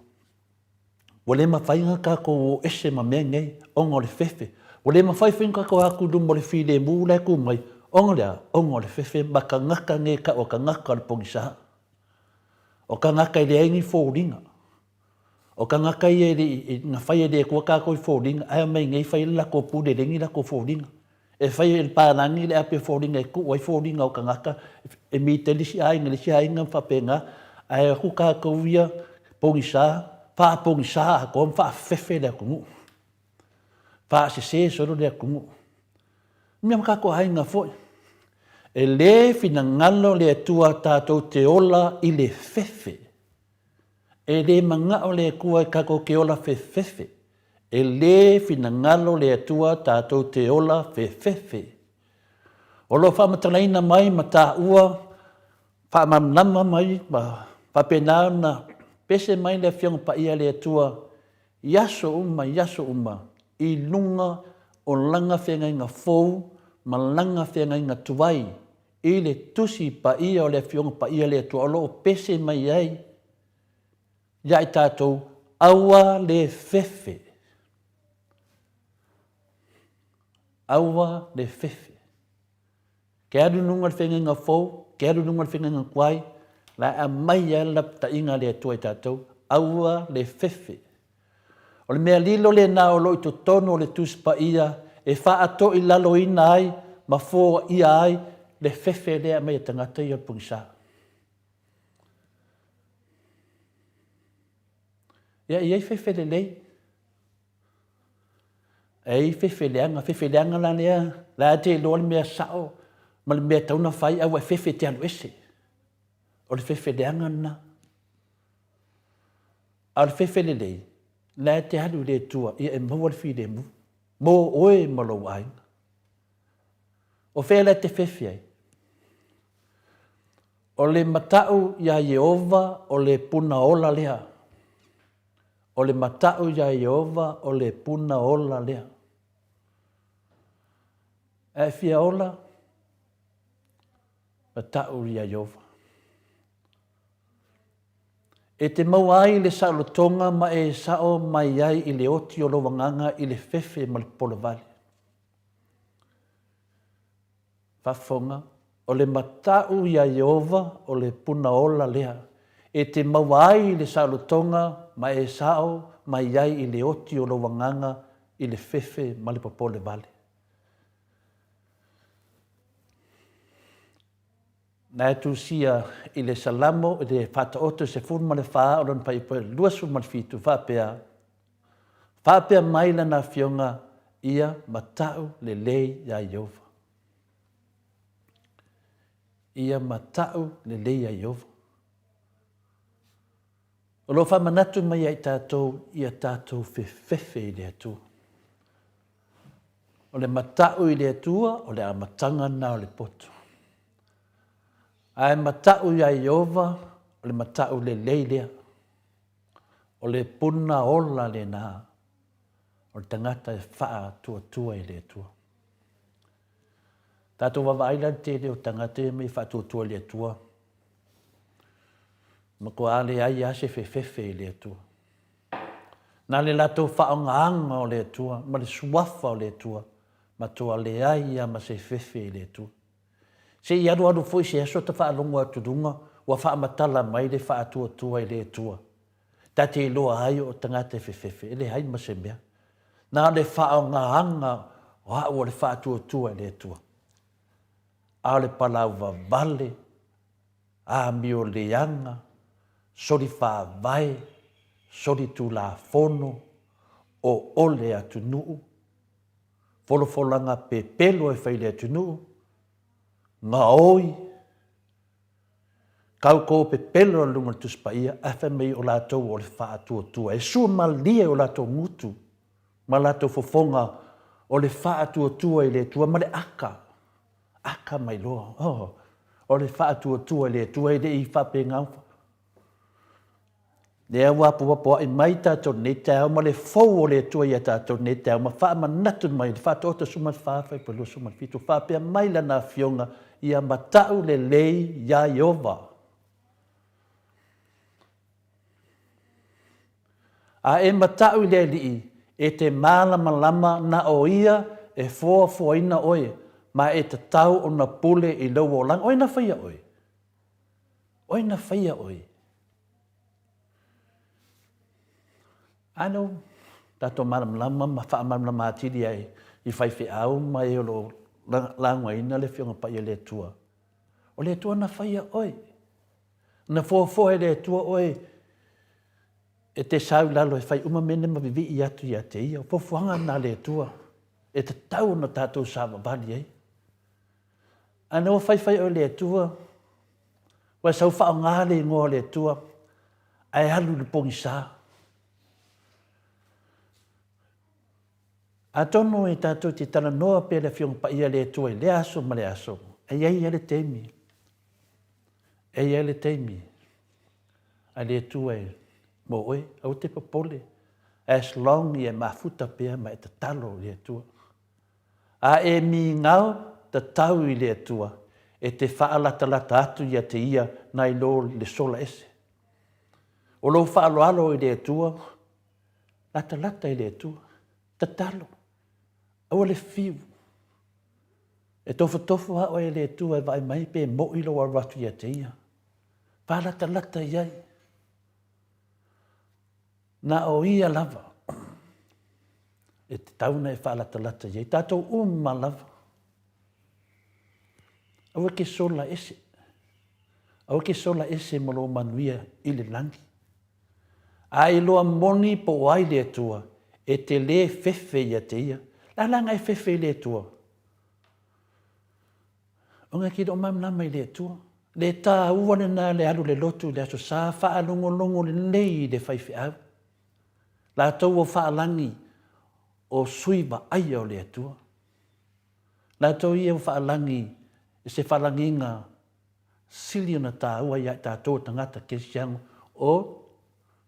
Wale ma whainga kako o ese ma mea ngai ongo le fefe. Wale ma whai whinga kako aku dumo le while mu le ku mai. Ongo lea, ongo le fefe ma ka ngaka nge ka o ka ngaka le pongisaha. O ka ngaka i le aingi fōringa. O ka ngaka i ngā whai e kua kako i fōringa. Ai mai ngai whai lako pūre rengi lako fōringa. E whai e pārangi le ape fōringa e kua i fōringa o ka ngaka. E mi te lisi ainga whapenga. Ai hu kako ia pongisaha. Wha pongisaha hako wha fefe le kungu. Wha se soro le kungu. Mia kako ainga fōi. E le fina ngalo le tua tātou te ola i le fefe. E le mangao le kua i kako ke ola fefe. E le fina ngalo le tua tātou te ola fefe. O lo whamatalaina mai ma tā ua, whamamnama mai, whapenao na pese mai le whionga pa ia le tua, yaso uma, i lunga o langa whenga inga fōu, ma langa whenga inga tuwai, i le tusi pa ia o le whionga pa ia le tua, o lo pese mai ai, ia i tātou aua le fefe. Aua le fefe. Ke aru nunga le whenga inga fōu, ke aru nunga le whenga inga kuai, la a mai a lapta inga le tua i tātou, aua le fefe. O le mea lilo le nā o lo i to tono o le tusi pa ia, e wha ato i lalo ina ai, ma fōa ia ai, le fefe lea mai a tangata i o pungisa. Ia i fefe le lei. Ei fefe leanga la lea, la te lo le mea sao, ma le mea tauna whai au e fefe te anu ese. O le fefe leanga na. A le fefe le lei, la te halu le tua, ia e maua le fi le mu. Mo oe malo ainga. O whea la te fefe ai. O le matau ia Jehova o le puna ola lea. O le matau ia Jehova o le puna ola lea. E fia ola, matau ia Jehova. E te mau ai le saulotonga ma e sao mai ai i le oti o lo wanganga i le fefe ma le polo vale. Fafonga, o le matau ia Jehova o le puna ola lea. E te mau ai le saulotonga ma e sao mai ai i le oti o lo wanganga i le fefe ma le popole vale. Na tu sia i le salamo i le fata oto se furma le faa o lon pai poe luasu mal fitu whapea. Whapea maila na fionga ia matau le lei ia Jehova. Ia matau le lei ia Jehova. O lo whamanatu mai ai tātou ia tātou fefe i le atua. O le matau i le atua o le amatanga na o le poto. Ai matau ia Jehova, o le matau le leilea, o le puna ola le nā, o le tangata e whaa tua i le tua. Tātou wawaila te leo tangata e mei whaa tua le tua. Ma ko ale ai ase fefe i le tua. Nā le latou whaongaanga o le tua, ma le suafa o le tua, ma toa le ai a ma se fefe i le tua. Se i anu foi se aso ta whaalongo atu dunga, wa whaamatala mai le whaatua i le tua. Ta te loa ai o tangata fefe, ele hai ma se mea. Nā le whaongaanga o hao le whaatua i le tua. A le palauwa vale, a mio leanga, sori whaavai, sori tu la fono, o ole atu nuu. Folofolanga pe pelo e whaile atu nuu. Ngā oi, kau ko pe pelo a lunga tuspa ia, awha mei o lātou o le whaatua. E sua malia o lātou ngutu, ma lātou fofonga o le whaatua i le tua ma le aka mai loa. O le whaatua i le tua i le i whape ngau. Lea wapu i mai tātou nei tau ma le fau o le tua i a tātou nei tau ma wha manatu mai le whaatota suman whawhai palo suman fitu whapea mai lana fionga i a matau le lei ia Iova. A e matau i le li e te malama na o ia e fua ina oe ma e te tau o na pule i lau o lang. Oi na whaia oe. Oi na whaia oe. Ano, tato malama ma wha malama atiri ai i whaiwhi au ma e olo langwa ina le fionga pa i le tua. O le tua na whaia oe. Na fua e le tua oe. E te sau lalo e whai umamene ma vivi i atu i a te ia. O fuanga na le tua. E te tau na tātou sāma bali ei. Ana o whai o le tua. Wa sau wha o ngāle i ngō le tua. Ai halu le pongi sā. A tono e tātou te tana noa pe le fionga pa ia le tua i le aso ma le aso. E iei ele teimi. E iei ele teimi. A le tua e mo oe, au te papole. As long i e mafuta pea ma e te talo le tua. A e mi ngau te tau i le tua. E te whaalata atu i a te ia nai lo le sola ese. O lo whaaloalo i le tua. Lata i le tua. Te talo. Au le fiu. E tofu hao e le tua e vai mai pe mo ilo wa ratu i a te ia. Whaalata iai. Na o ia lava. E te tauna e whaalata iai. Tātou ma lava. Au ke sola ese. Au ke sola ese mo lo manuia i le langi. A i loa moni po ai le tua. E te le fefe i a te ia. La langa e fefe i le tua. Onga ki do mamnama i le tua. Le tā uane na le alu le lotu le aso sā whaalongo le nei le whaifi au. La tau o whaalangi o suiva aia o le tua. La tau ia o whaalangi e se whaalanginga sili ona tā ua ia tā tō tangata kesiango o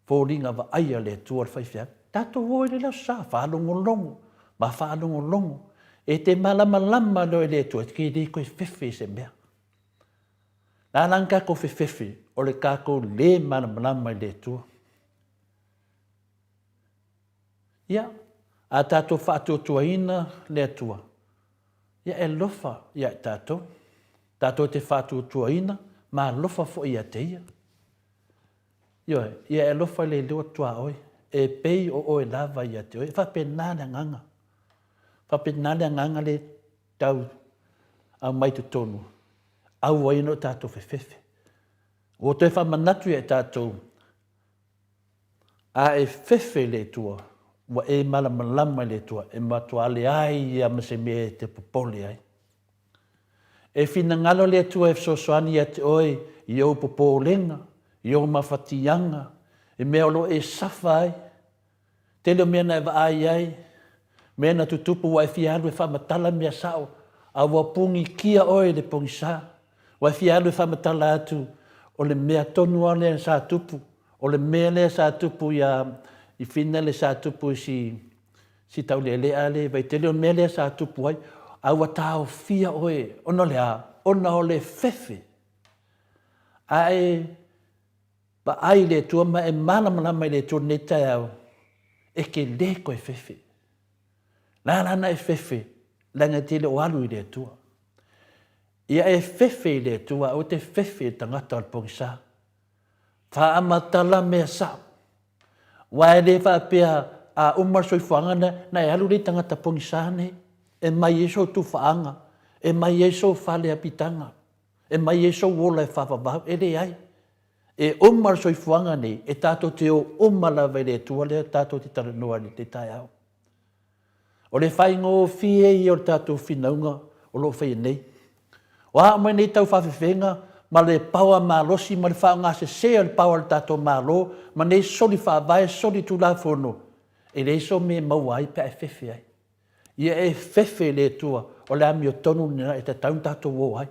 fōringa wa aia le tua le whaifi au. Tātou hoi le lau sā, whaalongo, ma whaalongo. E te malama loi le tua, ki rei koe fefe se mea. Nā langka ko fefe, o le kako le malama le tua. Ia, a tātou whātua ina le tua. Ia e lofa ia tātou. Tātou te whātua ina, ma lofa fo ia te ia. Ia e lofa le lua tua oi. E pei o oe lava i ate oe. Whapenale nganga. Whapenale nganga le tau au mai tu tonu. Au waino tātou whewhewe. O te whamanatu e tātou. A e whewhe le tua. Wa e malama le tua. E matua ale ai a mase me te popole ai. E whina ngalo le tua e sosoani ate oe. I au popolenga. I au mawhatianga. E mea olo e sawhai, te leo mea na e ai ai, mea na tutupu wa e whialu e whamatala mea sao, a wapungi kia oe le pongi sa, wa e whialu e whamatala atu, o le mea tonu ale sa tupu, o le mea le sa tupu i whina le sa tupu si tau le ale, vai te leo mea le sa tupu ai, a watao fia oe, ona le a, ona o le fefe, a e, pa ai le tua ma e malama le tua ne tau e ke le koe fefe. Lana e fefe, langa te le oalu i le tua. Ia e fefe i le tua, o te fefe tangata al pongisa. Wha amatala mea sa. Wae le wha pia a umar soifuanga na e alu le tangata pongisa ne. E mai e so tu whaanga. E mai e so whale apitanga. E mai e so wola e whawabau. E le ai. E umar soifuanga nei, e tātou te o umala vai le tua lea, tātou te tara noa ni te tai au. O le whai ngō fie i o tātou whinaunga, o lo whai nei. O haa mai nei tau whawhiwhenga, ma le paua mālosi, ma le whaunga se sea le paua le tātou mālo, ma nei soli whawai, soli tu la whono. E le so me mauai pe e whewhi ai. ia e fefe le tua o le ami o tonu nina e te taun tatou o ai.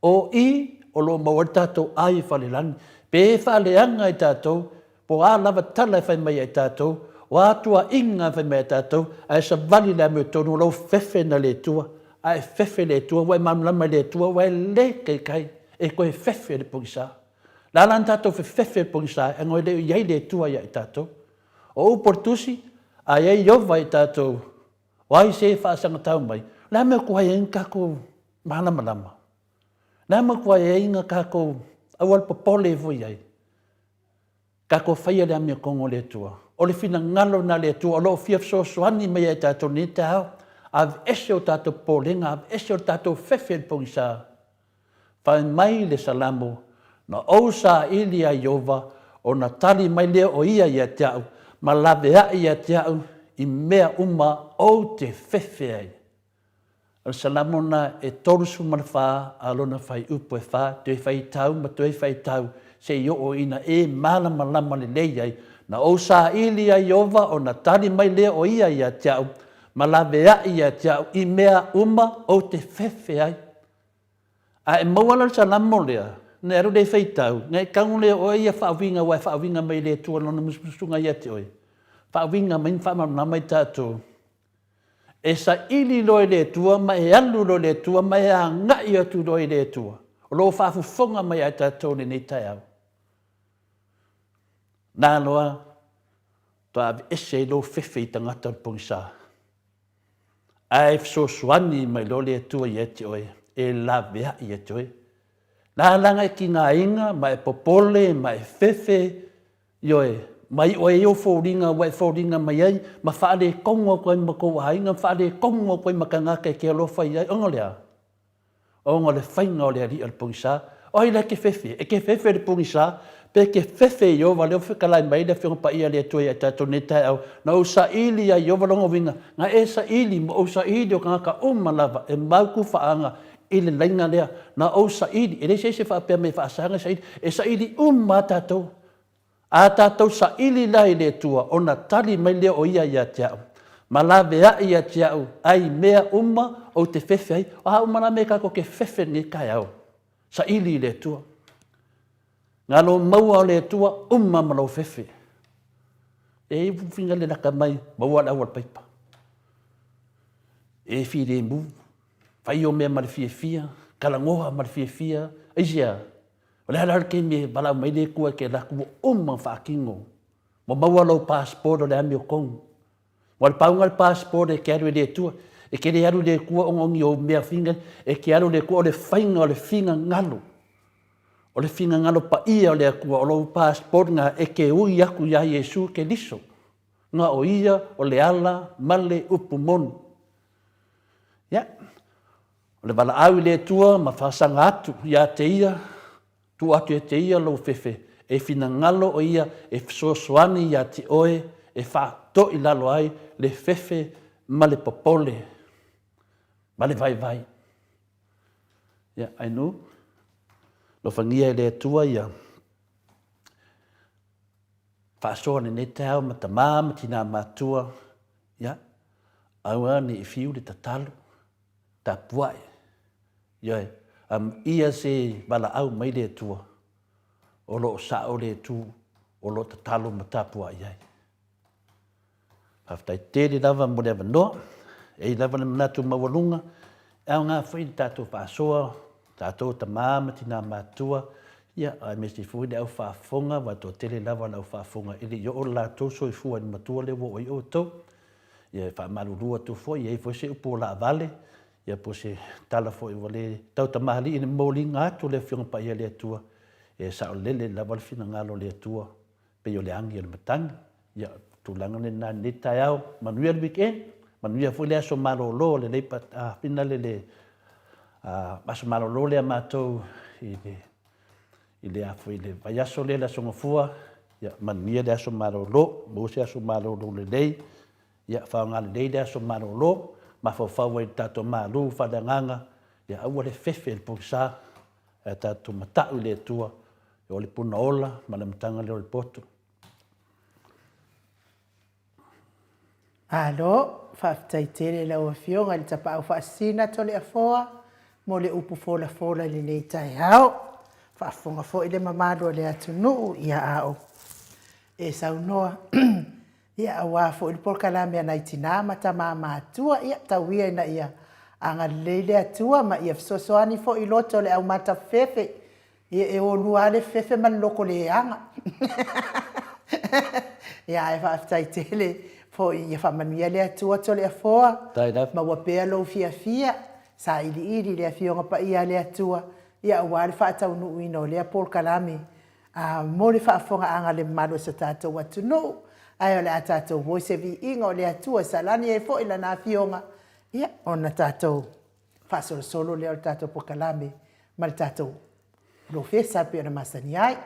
O I o lo mawar tatou ai whalelani. Pe whaleanga i tatou, po a lava tala e whai mai i tatou, o atua inga whai mai i tatou, a e sa vali le ami o tonu o lo fefe na le tua, a e fefe le tua, wai mamlama le tua, wai le kei kai, e koe fefe le pungisa. La lan tatou fefe le pungisa, e ngoi le iai le tua i tatou. O uportusi, a iai iova i tatou, wai se whaasanga tau mai, la me kua e inga kako malama. La me kua e inga kako awal popole e voi ai. Kako whaia le amia kongo le tua. O le fina ngalo na le tua, o lo fia soani mai e tatou ni te hao, av ese o tatou polenga, av ese o tatou fefe le pongisa. Whai mai le salamo, na ousa ili a Iova, o na tali mai leo o ia i a te au, ma lawe a i a te au, i mea uma o te fefe ai. O salamona e torusu manawha, alona whai upo e wha, te whai tau, ma te whai tau, se i o ina e malama lama le lei ai, na o sa ili a Iova, o na tali mai leo o ia i a te au, ma lawe a i a te au, i mea uma o te fefe ai. A e mawala salamo lea, ne aru le whai tau, ngai kaungu leo o ia whaawinga, wai whaawinga mai le tua lona musmusunga i a te oi. Whaawinga mai whaamana mai tātou. E sa ili loe le tua, ma e alu loe le tua, ma e a ngai atu loe le tua. O loo whaafufonga mai a tātou ni tai au. Nā loa, toa avi ese lo fefe i tangata o pongisa. Ai so suani mai lo le tua i eti oe, e la vea i eti oe. Nā langa e ki ngā inga, ma e popole, ma e fefe, i oe. Mai o e o fōringa, wai fōringa mai ai, ma whaare kongo koe ma kou hainga, whaare kongo koe ma ka ngaka e ke alofa i ai, ongo lea. Ongo le whainga o lea ri al pungisa, oi le ke fefe, e ke fefe le pungisa, pe ke fefe i ova leo whikalai mai le whiunga pa ia le tue e tato ne tai au, na o sa ili a i ova longo winga, nga e sa ili, mo o sa ili o ka ngaka lava, e mauku whaanga, i le lainga lea, na o sa ili, e le se se whaapea me whaasanga sa ili, e sa ili tatou. A tātou sa ili lai le tua, o na tali mai leo o ia i a te au. Ma la vea i a te au, ai mea o te fefe ai, o ha umana me kako ke fefe ni kai au. Sa ili le tua. Ngā lo maua o le tua, malo fefe. E whinga le naka mai, maua la awal paipa. E fi le mu, whai o mea marifia fia, kalangoha marifia fia, eisia. O le halar ke me bala mai le kua ke la ku whaakingo. Mo maua lau passport o le ami o kongu. Mo le paunga le passport e ke aru le tua. E ke le aru le kua ongongi o mea finga. E ke aru le kua o le whainga o le finga ngalo. O le finga ngalo pa ia o le kua o lau passport nga e ke ui aku ia Yesu ke liso. Nga o ia o le ala male upumon. Ya. O le bala au le tua ma whasanga atu ia te ia. Tu atu e te ia lo fefe, e fina ngalo o ia, e sosoani ia te oe, e whaato i lalo ai, le fefe ma le popole, ma le vai. Ia, ainu, lo whangia e le tua ia, whaasoane ne te hao ma ta māma tina mātua, ia, aua ni i fiu le tatalu, ta puai, ia ia se bala au mai le tua, o lo sa o le tu, o lo ta talo ma tapua iai. Haftai tere lava mo le avanoa, e lava le manatu mawalunga, au ngā whai tātou whaasoa, tātou ta māma tina mātua, ia ai me si fui le au whaafonga, wa tō tere lava le au whaafonga, ili yo o la tō soi fua ni matua le wo oi o tō, ia whaamarurua tō fo, ia i fo se upo la vale, ia po se tala fo i wale tau ta mahali ina mōli ngā tu le whionga pa ia le atua e sa o lele la wale fina ngalo le atua pe o le angi o le matangi ia tu langa le nā ne tai au manuia le weekend manuia fo le aso malolo le leipa pina le aso malolo le amatou i le afo i le vai aso le aso ngofua ia manuia le aso malolo mo se aso malolo le lei ia whaonga le lei le aso malolo ma fau e tato malu whadanganga, ia aua le fefe le pokisa, e tato matau le tua, e o le puna ola, ma le matanga le o le poto. Alo, whaftaitele lau a fionga le tapa au whaasina tole a foa, mo le upu fola fola le nei tai hao, whaafonga fo ile mamado le atu nuu ia au. E saunoa, ia awa fo ili por kalame a naitina mata maa atua, ia tauia ina ia anga leile atua, ma ia fsosoani fo iloto le au mata fefe, ia e o luale fefe man loko le anga. Ia e whaftaitele, fo ia whamanuia lea tua tole a foa, ma wapea lo fia, sa ili lea fionga pa ia lea tua, ia wale whaatau nuu ino lea Paul Kalame, mo le whaafonga anga le malo sa tātou atu nuu, ai o le a tātou voice vi inga o lea tua, sa lani e fo ila nā fionga, ia ona tātou whaasolo lea o le tātou Paul Kalame, ma le tātou lo fesa pe ona masani ai.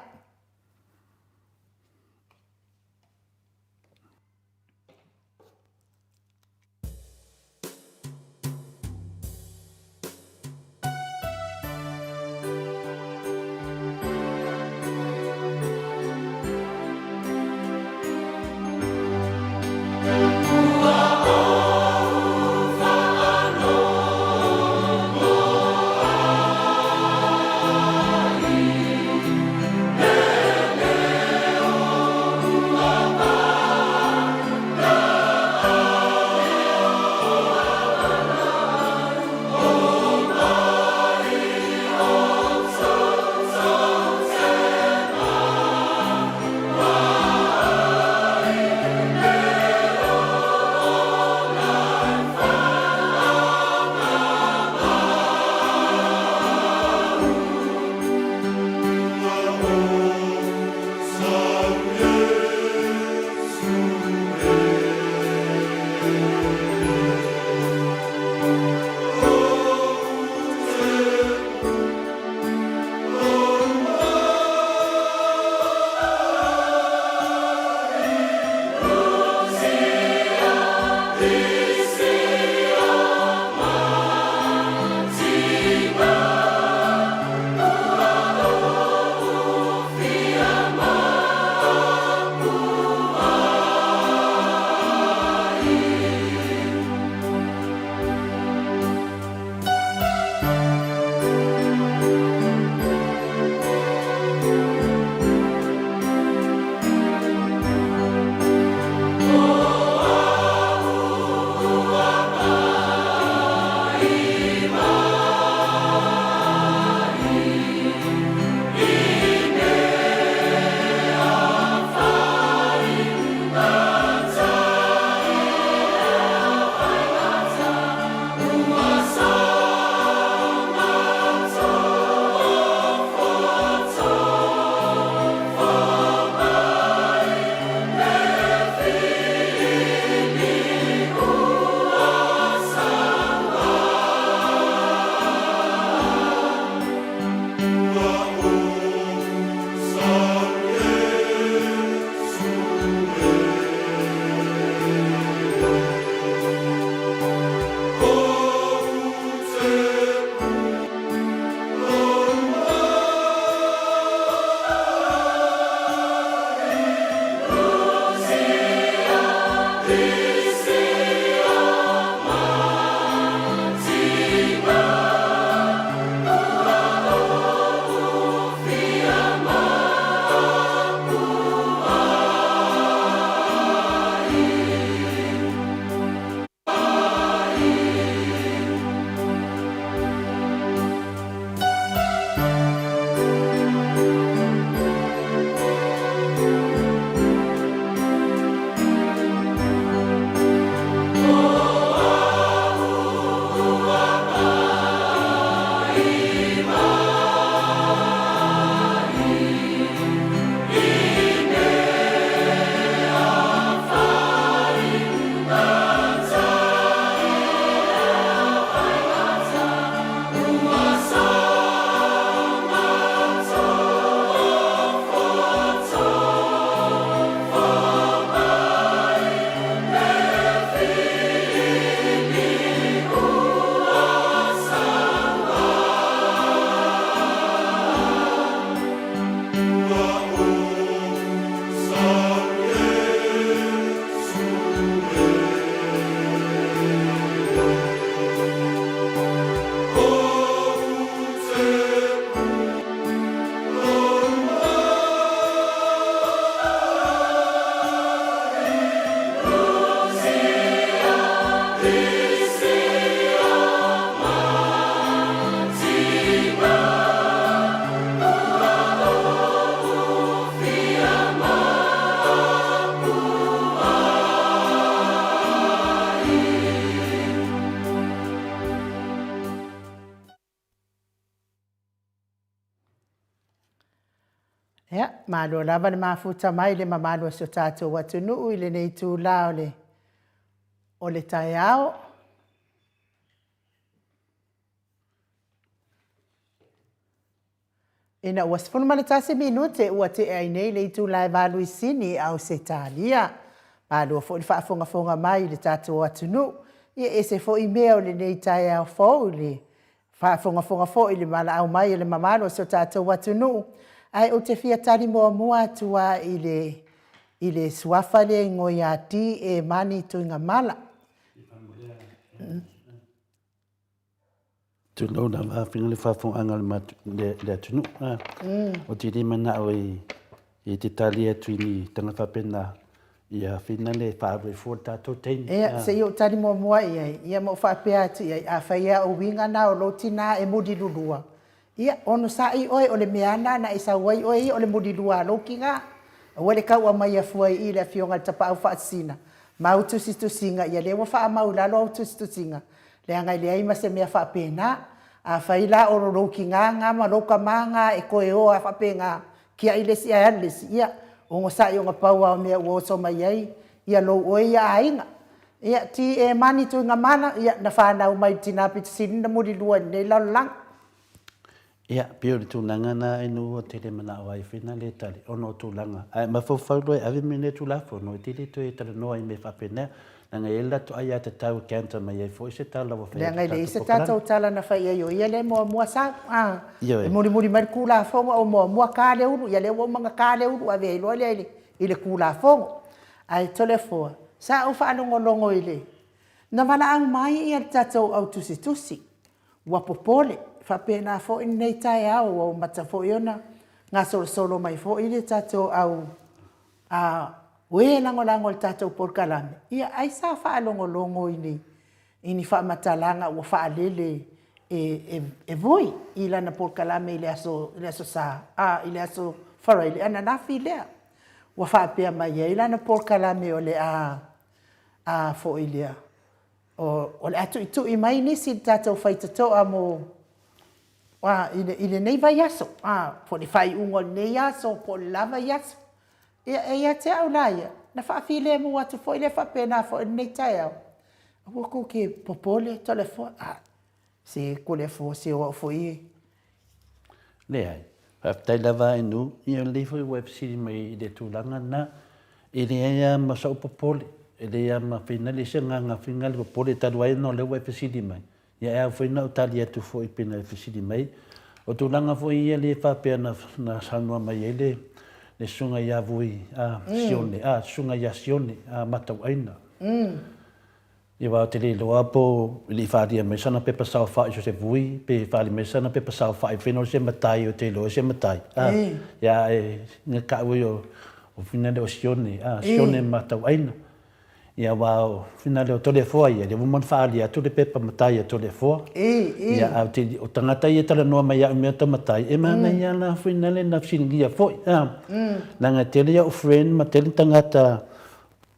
Ia, malo lava le mafuta mai le mamalo so tātou watunuu i le nei tūlā o le tai ao. Ina ua sifunu ma le tasi minute ua te ai nei le tūlā e valu i sini au se tālia. Malo fo i whaafonga mai le tātou watunuu. Ia ese fo i mea o le nei tai ao fo le whaafonga fo i le mala au mai le mamalo so tātou watunuu. Ai o te fia tari mua atua i le suafa le ngoi a ti e mani tuinga mala. Tūnau na whawhinga le whawhonga le atunu. O te rima na o i te tali atu ni tanga whapena i a whina le whawe fōr tātou teini. Ea, se i o tari mua iai, ia mo whapea atu iai, a whaia o winga na o lotina e mudi lulua. Ia, ono sa i oe o le meana na isa wai oe o le mudi lua loki ngā. Wale kau a mai a fuai i le fionga tapa au whaatsina. Mau tusinga, ia lewa wha mau lalo au tusinga. Le angai le aima se mea whapena. A whaila o loki ngā ma loka manga e koe o a whapena. Kia i lesi a lesi, ia. Ongo sa i o ngā paua o mea uoso mai ai. Ia lo oe ia ainga. Ia, ti e mani tu ngā mana, ia na whanau mai tina pitisini na mudi lua nei lalang. Ia, pio le tūlanga na inu o te le mana o ai whina le tali, ono o tūlanga. Ai, ma whauwhauroi, awe mene tūlafo, no i tili tu e tala noa i me whapena, na ngai ela tu ai a te tau kanta mai ai fo i se tala wa whaia. Le ngai le i se tātou tala na whaia yo, ia le mua sa, e muri mai kūla whonga o mua kāle uru, ia le o manga kāle uru, a vei loa le i le kūla whonga. Ai tole fōa, sa au whaanongo i le. Na wala ang mai i a tātou au tusi, wapopole. Whapena fo i nei tai au o mata fo i ona. Ngā solo mai fo i le tātou au ue lango le tātou porkalame. Ia ai sa whaalongo i nei. I ni whaamatalanga ua whaalele e voi i lana porkalame i le aso sa. I le aso wharai le ananafi lea. Ua whaapea mai i lana porkalame o le fo i lea. O le atu i tu i mai nisi tātou whaitatoa mo ile nei vai aso po le fai ungo nei aso po lava aso ia te au laia na fa file mo atu fo ile fa pena fo nei tai au o ko ke popole telefone se ko le fo se o fo i le ai tai lava inu ia le fo web city mai de tūlanga na ile ia ma so popole ile ia ma fina le senga nga finga le popole taduai no le web city mai ia foi na tali atu foi pena fisidi mai o tūlanga foi ia le whapea na sanua mai le sunga ia vui sione sunga ia sione matau aina ia wa te le loa po li wharia mai sana pepa sao whai so se vui pe whali mai sana pepa sao whai whenor se matai o te loa se matai ia nga kaui o finale o sione sione matau aina ia wao finale o tole foa ia le mon faali atu le pepa matai tole foa ia au te o tangata ia tala noa mai me ta matai e mana ia la finale na singia foi langa tele ia o friend ma tele tangata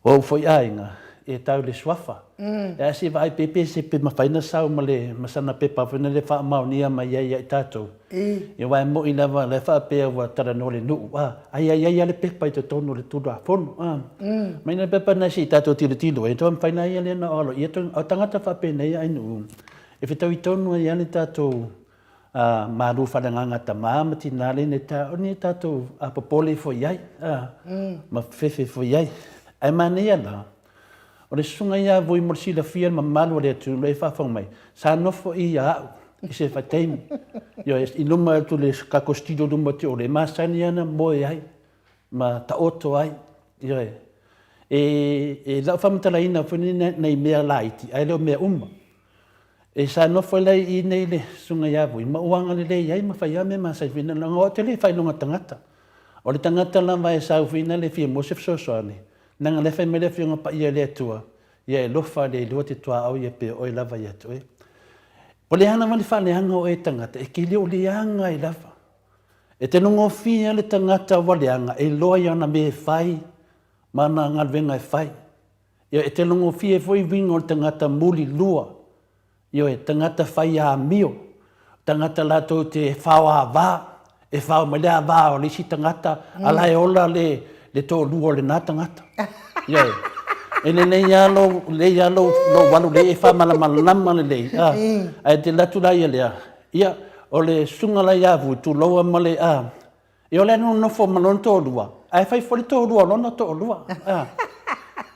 o foi ainga e tau le swafa e si vai pepe se pe ma faina sau ma le masana pepa finale fa mau nia mai ia tato e wa mo ina va le fa pe wa tala no le nu ai le pepa i te tono le tudo a fono mai na pepa na si tato tilo e to faina ia le na olo ia to tangata fa pe nei ai nu e fitau i tono ia le tato maru fa le nganga ta mama tinale ne ta oni tato a popole fo iai ma fefe fo iai ai mania na o le sunga ia voi morsila fia ma malu le tu le fa fong mai sa no fo ia i se fa tem yo i luma tu le ka costido do mate o le masania na mo ai ma ta oto ai yo e la fa mtala ina fo ni nei mea laiti ai le mea e sa no fo le i nei le sunga ia voi ma uanga le ai ma fa ia me ma sa fina na o te le fa longa tangata o le tangata la vai sa fina le fia mo se so ne nanga le fai mele fionga pa ia le tua ia e lofa le lua te tua au ia pe oi lava ia tu o le hana mali fa le hanga o e tangata e ki leo le hanga i lava e te nungo fia le tangata wa le hanga e loa ia na me fai mana ngalvenga e fai ia e te nungo fia e foi vingo le tangata muli lua ia e tangata fai a mio tangata lato te whawa va e whao mai lea vā o le si tangata, ala e ola le tō lua le nā tangata. Iai. E nei alo lo walu le e wha malamalama le lei. Ai te latu lai lea. Ia, o le sunga lai avu, tu loa ma le a. E o le anu nofo malon tō lua. Ai whai foli tō lua, lona tō lua.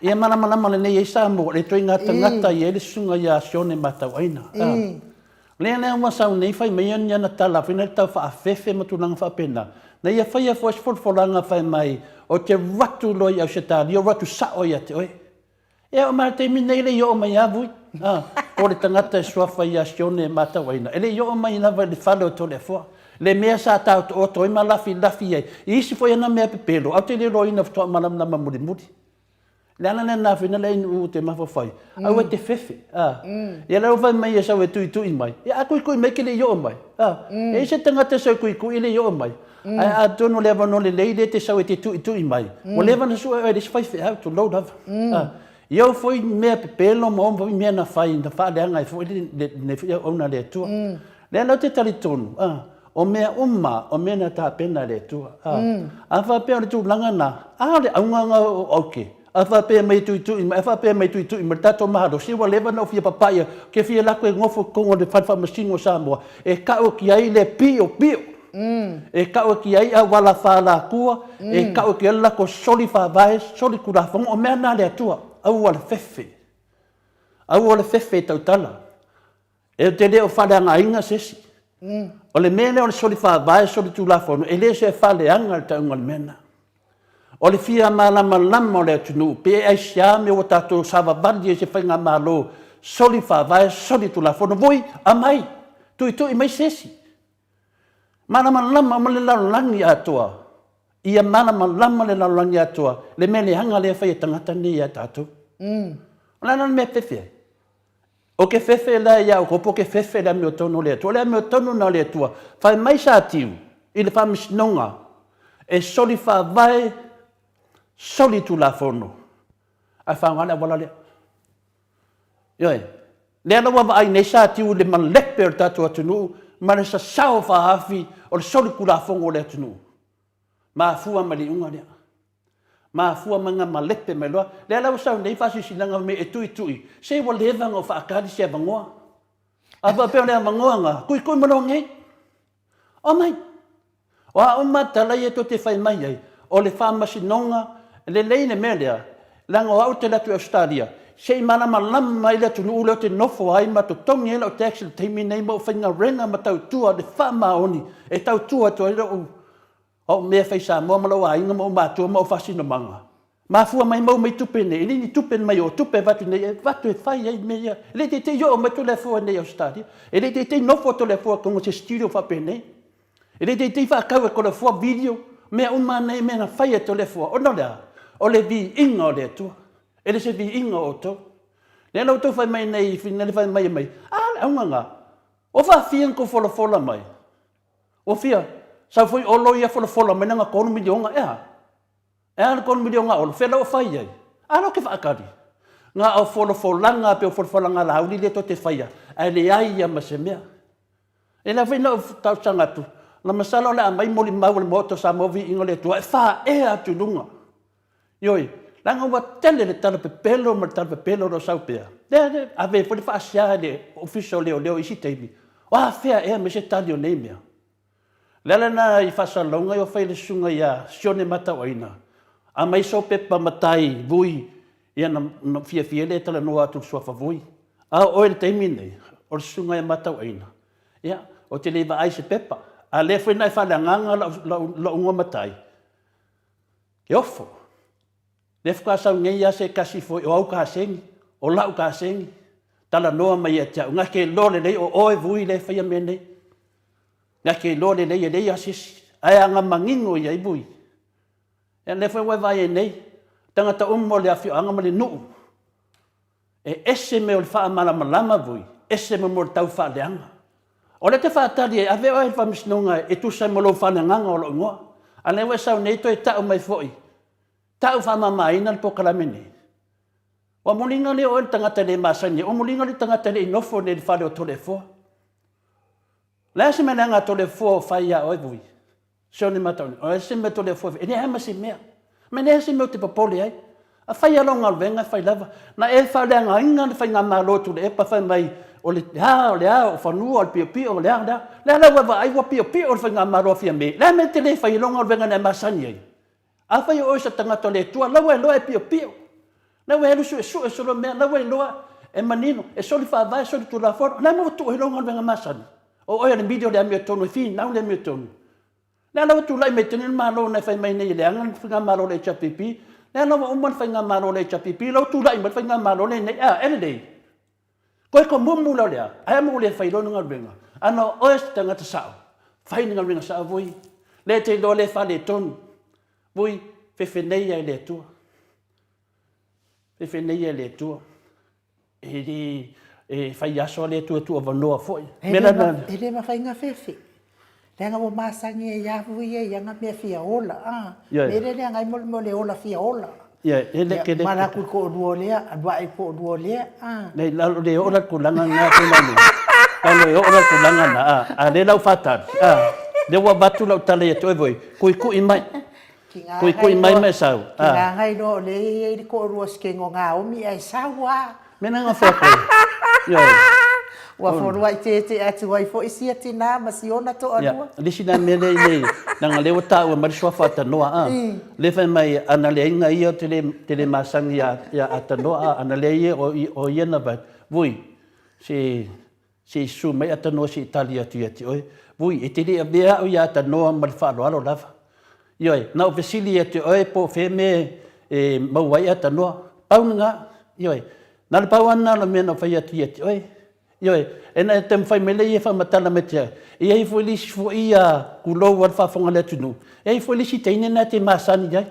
Ia malamalama le nei e Samoa, le toi ngā tangata i e le sunga ia sione matau aina. Lea lea wasau nei whai mai ania na tala, whina tau wha a whewhe matulanga wha pena. Nei a whai a fwais wholwholanga whai mai, o te ratu loi au se tāli, o ratu sao ia te oe. E o mara te minei le i o mai avui. O le tangata e suafa ia sione matau aina. E le i o mai nawa le whale o tole fua. Le mea sa tau to o toi ma lafi ai. I isi fwai ana mea pepelo, au te le roi na ftoa malam na mamuri muri. Le ana le na whina le inu te mawhawhai. Au e te whewhe. Ia lau vai mai e sau e tui mai. Ia a kui mai ke le i o mai. E se tangata sau kui le i o mai. Ai a tono le avano le leile te sau e te tui mai. O le avana sua e le swhaife au to load of. Iau foi mea pepelo ma omwa mea na whai na whaaleanga e foi ne whia ona le atua. Le anau te tali tonu. O mea umma, o mea na tā pena le atua. A whapea le tū langa na. A le aunganga o auke. A whapea mai tui mai, a whapea mai tui mai tato mahalo. Siwa lewa na o fia papaya, ke fia lako e ngofo kongo le whanwha masino Samoa. E kao ki ai le pio. E kao ki ai a wala whala kua. E kao ki ai lako soli whawai, soli kurafongo. O mea na le atua. Au ala whewhe. Au ala whewhe tau tala. E te leo whaleanga inga sesi. O le mene o le soli whawai, soli tūlafono. E le se whaleanga le taunga le mena. O le fia malama lama o le atunu. Pe ai siame o tato sawa bandi e se whainga malo. Soli whawai, soli tūlafono. Voi, amai. Tui mai sesi. Malama lama o le laulangi atoa. Ia malama lama le laulangi atoa. Le mele hanga le whai e tangata ni a tātou. Lana me whewhe. O ke whewhe la ia o kopo ke whewhe la me o tono le atua. Le me o tono na le atua. Whai mai sa tiu. I le whamisinonga. E soli whawai. Soli tu la fono. Ai whangana wala lea. Ioi. Le ana wawa ai nei sa tiu le malekpe o tātou atunu. Mane sa sao whahafi o le soli kula fongo le atunu. Ma fua mali unga lea. Ma fua manga malepe mai loa. Le ala usau nei whasi sinanga me e tui. Se wa levanga o whaakari se abangoa. A whapeo lea mangoanga. Kui mano ngei. O mai. O a umata lai e to te whai mai ai. O le whamasinonga. Le leine mea lea. Langa o au te latu Australia. Se malama lama mai le tunu ule o te nofo ai ma to tongi ele o te axel teimi nei mo whainga renga ma tau tua le whamaoni. E tau tua to ele o mea whaisa mua malawa inga mo mātua mo whasino manga. Ma fua mai mau mai tupe nei. Ili ni tupe mai o tupe vatu nei. Vatu e whai ai mea. Ele te yo mai to le fua nei Australia. Ele te nofo to le fua kongo se studio whape nei. Ele te whakau e ko le fua video. Mea uma nei mea na whai e to le fua. O no lea. O le vi inga o le tua. Ele se vi inga o to. Le lau tau whai mai nei. Fina le whai mai mai. Le aunganga. O wha fian ko fola mai. O fia. Sa foi o loia fola mai nga konu milionga ea. Ea konu milionga o fela o whai ai. Ano ke whaakari. Nga o folanga pe o folanga la hauli le to te whaia. Ai le ai ia ma se mea. E la whaina o tau sangatu. Na masala o le amai moli mau le moto sa movi ingo le tua. E wha ea tu lunga. Ioi. Langa ua tele le tala pepelo ma tala pepelo ro sau pea. Le ave fo le wha asia le official leo isi teimi. Wa fea ea me se tali o nei mea. Lele na I whasalonga I o whaile sunga ia sione matawaina. A mai so pepa matai vui ia na fia le tala noa atu suafa vui. A oe le teimi nei, o le sunga ia matawaina. Ia, o te leiva ai se pepa. A le whaina I whale anganga la unga matai. Ke ofo. Le whakasau ngei ia se kasi foi o au kasengi, o lau kasengi. Tala noa mai ia tia. Nga ke lole nei o oe vui le whaia me nei. Nga ke lole nei e nei asisi. Ai anga mangingo I ai bui. E le whai vai e nei. Tangata umo le awhio anga mali nuu. E ese me o le wha malama bui. Ese me mo le tau wha leanga. O le te wha atari e ave oe wha misnonga e tusai mo lo wha nganga o lo ingoa. A le wai sau nei to e tau mai foi. Tau wha mamaina le pokalamene. Wa mulinga le o le tangata le masani. O mulinga le tangata le inofo le wha le o tole foa. Lea se menanga to le fo fai a oi vui. So ni matau. O se me tole fo. E ha masi mea. Me ne se me te papole ai. A fai alonga venga fai lava. Na e fa le nga inga fai nga malo tu e pa fai mai o le o fanu o pio pio o le wa ai wa pio pio o fai nga malo fia me. La me te le fai alonga venga na masani ai. A fai o sa tanga tole tua la wa lo e pio pio. Na wa lu su lo me na wa lo e manino e soli fa vai soli tu la for. Na mo tu alonga venga masani. O le video le mi tonu fi na le mi tonu. Na la tu lai me tenu malo na fai mai nei le anga fai nga malo le chapipi. Nē no o man fai ngā maro le chapipi, lau tu lai man fai ngā maro le nei, ene dei. Koe ko mumu lau lea, ai mo le fai lonu ngā ringa. Ano oes tangata sao, fai ngā ringa sao vui. Le te lo le fa le tonu, vui, whewhenei ai le tua. Whewhenei ai le tua. E fai aso le tua vanoa foi. E le ma fai ngā whewhe. Lenga mo masangi e yafu ye yanga me fia ola mere le ngai mo le ola fia ola ele ke le mara ku ko duolea adwa ai ko duolea le la le ola ku langa nga ku langa kana le ola ku langa na le lau fatar le wa batu lau tale to voi ku i mai ku i mai sau nga ngai no le ko ruas ke nga o mi ai sawa mena nga fa ko wa forwa te atu wai fo isia tina masiona to anua lisina mele nei nanga le wata wa mariswa fata noa le fa mai ana le inga ia tele masangi ya atanoa ana le ia o iena ba vui si su mai atanoa si italia ti oi vui e tele bea o ya atanoa mal fa lo lava yoi na ofisili te oi po feme e mawai atanoa paunga yoi na le pawana na mena fa ya ti oi Yoi, ena tem fai mele ia fa matala metia. Ia i foi lisi fo ia kulo war fa fonga le tunu. Ia i foi lisi teine na te masani jai.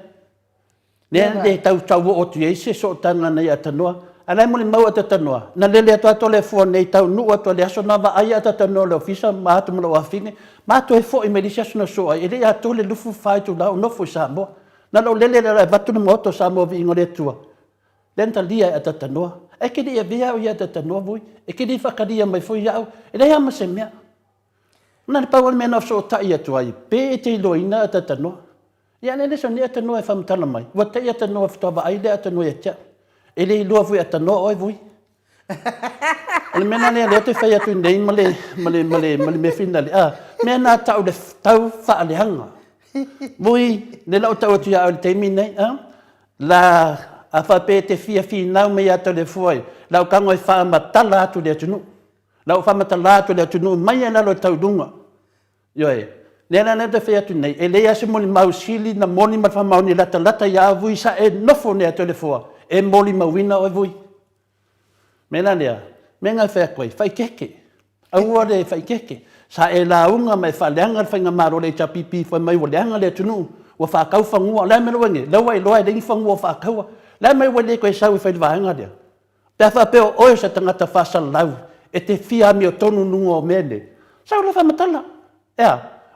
Ne de tau o tu ia se so tanga na ia tanoa. Ana mo le mau ata tanoa. Na lele atu le fo nei tau nu atu le aso na va ai ata tanoa le ofisa ma atu mo afine. Ma atu e fo i melisia so so ai. Ele atu le lufu fai tu la no fo sa mo. Na lo lele le vatu mo to sa mo vi ngole tua. Denta lia ata tanoa. E ke dia vea o ia tata noa vui. E ke dia whakaria mai fui iau. E rei ama se mea. Nā ni pawal mea nafso o tai atu ai. Pē e te iloina a tata noa. Ia nene so ni ata noa e whamatala mai. Wa te ata noa whatawa ai le ata noa e tia. E le iloa vui ata noa oi vui. Ole mena lea leo te whai atu nei male me whina le. Mea nā tau le tau whaaleanga. Vui, le lau tau atu ia au le teimi nei. La... a fa pe te fia nau me ata le foi lau kango e fa matala atu le tunu lau fa matala atu le tunu mai ana lo tau dunga yoi le na te fia tu nei e le ase moni mausili na moni ma fa mauni lata ya vui sa e nofo ne atu le foi e moni mawina o vui mena lea menga fa koi fai keke au le fai keke sa e la unga mai fa leanga fa nga maro le chapipi fa mai wo leanga le tunu wa fa kau fa ngua le melo nge lau ai lo ai ding fa ngua fa kau la mai wale ko sau fai vaanga dia ta fa pe o sa tangata fa lau e te fia mi o tonu nungo mele sau la fa matala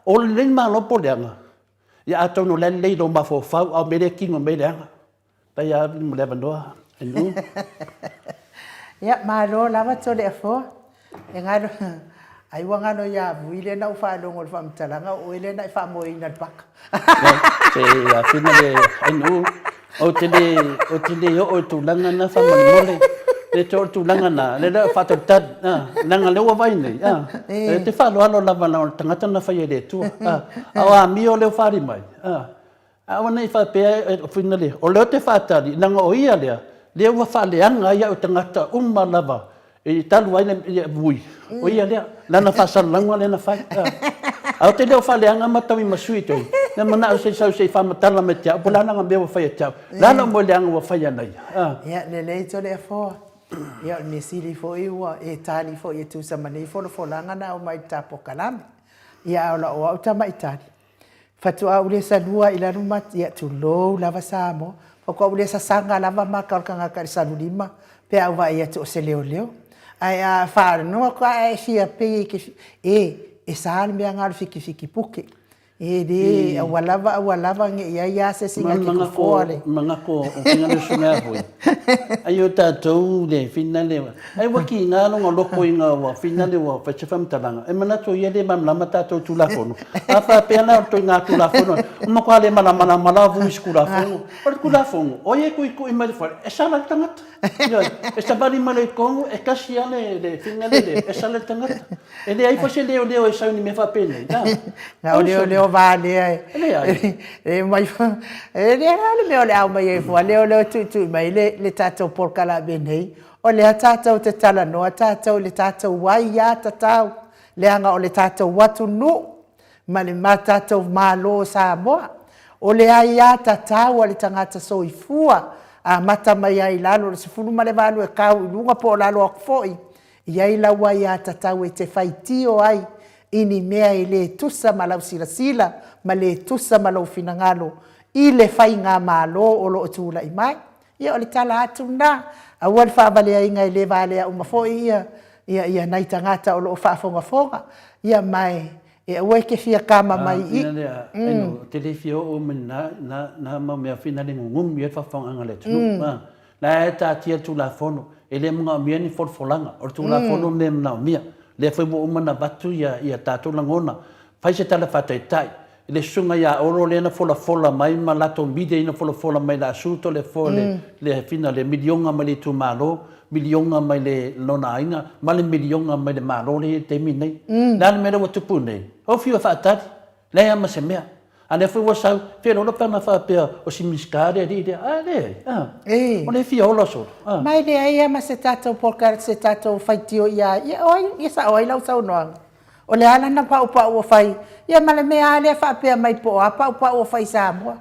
o le ma lo poleanga ya atonu le le do ma fo fa o mele kingo mele anga pa ya mo le vandoa enu ya ma lo lava to le fo e ngaro ai wanga no ya buile na fa lo ngol fa mtalanga o ile na fa mo ina pak se ya finale enu o te o tu langa na fa mole le tu langa na le fa to tad nanga le wa vai nei te fa lo lava na tangata na fa ye tu a mi o le fa ri mai a ona fa pe finale o le te fa tali nanga o ia le wa fa le anga ia o tangata lava e talu ai le vui o ia le lana fa salanga le na fa au te leo fa le anga matawi masui toi na mana se se fa matala me tia polana nga be fa tia lana mo le anga wa fa ya nai ya le to le fo ya ni sili fo iwa e tali fo e tu sa mani fo langa na o mai tapo kalam ya ola o ta mai tali fatu au le sa lua ila ruma ya tu lo lava samo fo ko le sa sanga lava makal kanga ka sa lima pe au va ya tu se leo ai a fa no ko ai sia pe ke e sa me anga fiki puke Ede awalava nge ia se singa ki kufole. Mangako o kinga le sunga hoi. Ayo tātou le whina lewa. Ai waki ngā ronga loko i ngā wa whina lewa wha chefam talanga. E mana tō ia le mamlama tātou tūlafono. A wha peana tō ngā tūlafono. Umako hale mana malavu i skulafono. Ora kulafono. O ie kui mai whare. E sala tangata. E sabari ma le kongo. E kasi ane le whina le. E sala tangata. E le ai fose leo e sauni me wha pene. Ngā leo vale ai. E mai le meo le au mai e fua. Leo tu mai le tātou porkala benei. O le tātou te tala noa tātou le tātou wai ia tātou. Le anga o le tātou watu nu. Ma le tātou mālo sa moa. O le ai ia tātou a le tangata soifua. A mata mai ai lalo le sifunu ma le valu e kau i lunga po lalo ak foi. Iai la wai ia tātou e te whaitio ai. Ini mea i le tusa malau sila ma le tusa malau finangalo i le whai ngā mālo o lo tūla i mai. Ia o le tala atu nā, a wale whaabalea i ngai le vale a umafoi ia nai tangata o lo whaafonga. Ia mai, e ue ke fia kama mai i. Te le fio o mina na ma mea whina le ngum i e whaafonga le tunu. Na e tā tia tūla fono, e le mga mea ni folfolanga, o tūla fono le mna o mea. Le foi mo umana batu ia tātou langona. Fai se tala whataitai. Le sunga ia oro le na fola mai ma lato mide ina fola mai la suto le le fina le milionga mai le tu malo, milionga mai le lona ainga, ma le milionga mai le malo le te minei. Nana mera wa tupu nei. O fiwa whaatari. Le ama se mea. Ane foi wasau, whia ora pana whaapea o si miskare ri le. O le fia ola so. Mai le aia ma se tātou porkara se tātou whaitio ia sa oi lau sau noanga. O le ala na pau o whai. Ia ma le mea le whaapea mai po a pau o whai sa mua.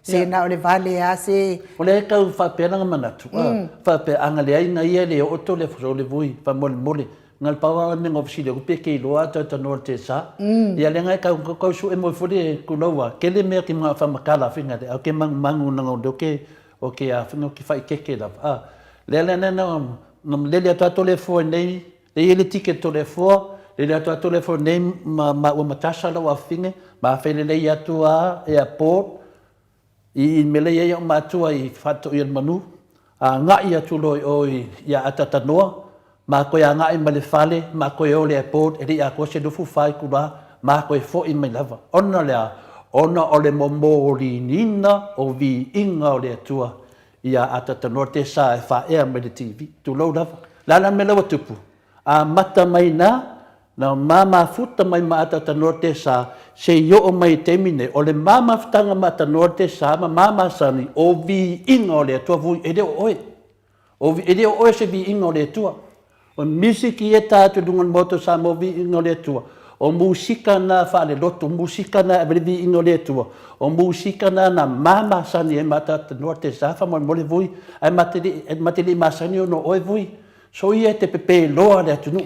Se na o le vale a se. O le kau whaapea nanga manatu. Whaapea anga le aina ia le oto le furo le vui, wha mole. Ngal pawa me ngofisi le kupe ke loa ta no te sa. Ia le ngai kau su e mo furi kuloa. Ke le mea ki mga whamakala whinga te. Au ke mangu nanga o ke a whinga ki whai keke la. Le le atua tole fua nei. Le ele tike tole fua. Le atua tole fua nei ma ua matasa la wa whinge. Ma whele le atua e a port. I mele ia ma atua i whato i manu. Ngai atu loi ia atatanoa. Ma koe a ngai ma le whale, ma koe o le airport, eri a koe se nufu whai kura, ma koe fo i mai lava. Ona lea, ona o le momori nina o vi inga o le atua, ia atatanoa te sa e wha ea mai le TV, tu lau lava. Lala me lawa tupu, a mata mai na mama futa mai ma atatanoa te sa, se yo o mai temine, o le mama futanga ma atatanoa te sa, ma mama sani, o vi inga o le atua vui, ere o oe. Ere o oe se vi inga o le atua. O misiki e tātou dungan moto sa mo vi ingo le tua. O musika na whaale loto, musika na vi ingo le tua. O musika na mama sani e mata noa te safa mo mole vui. Ai mateli masani o no oe vui. So ia te pepe loa le atunu.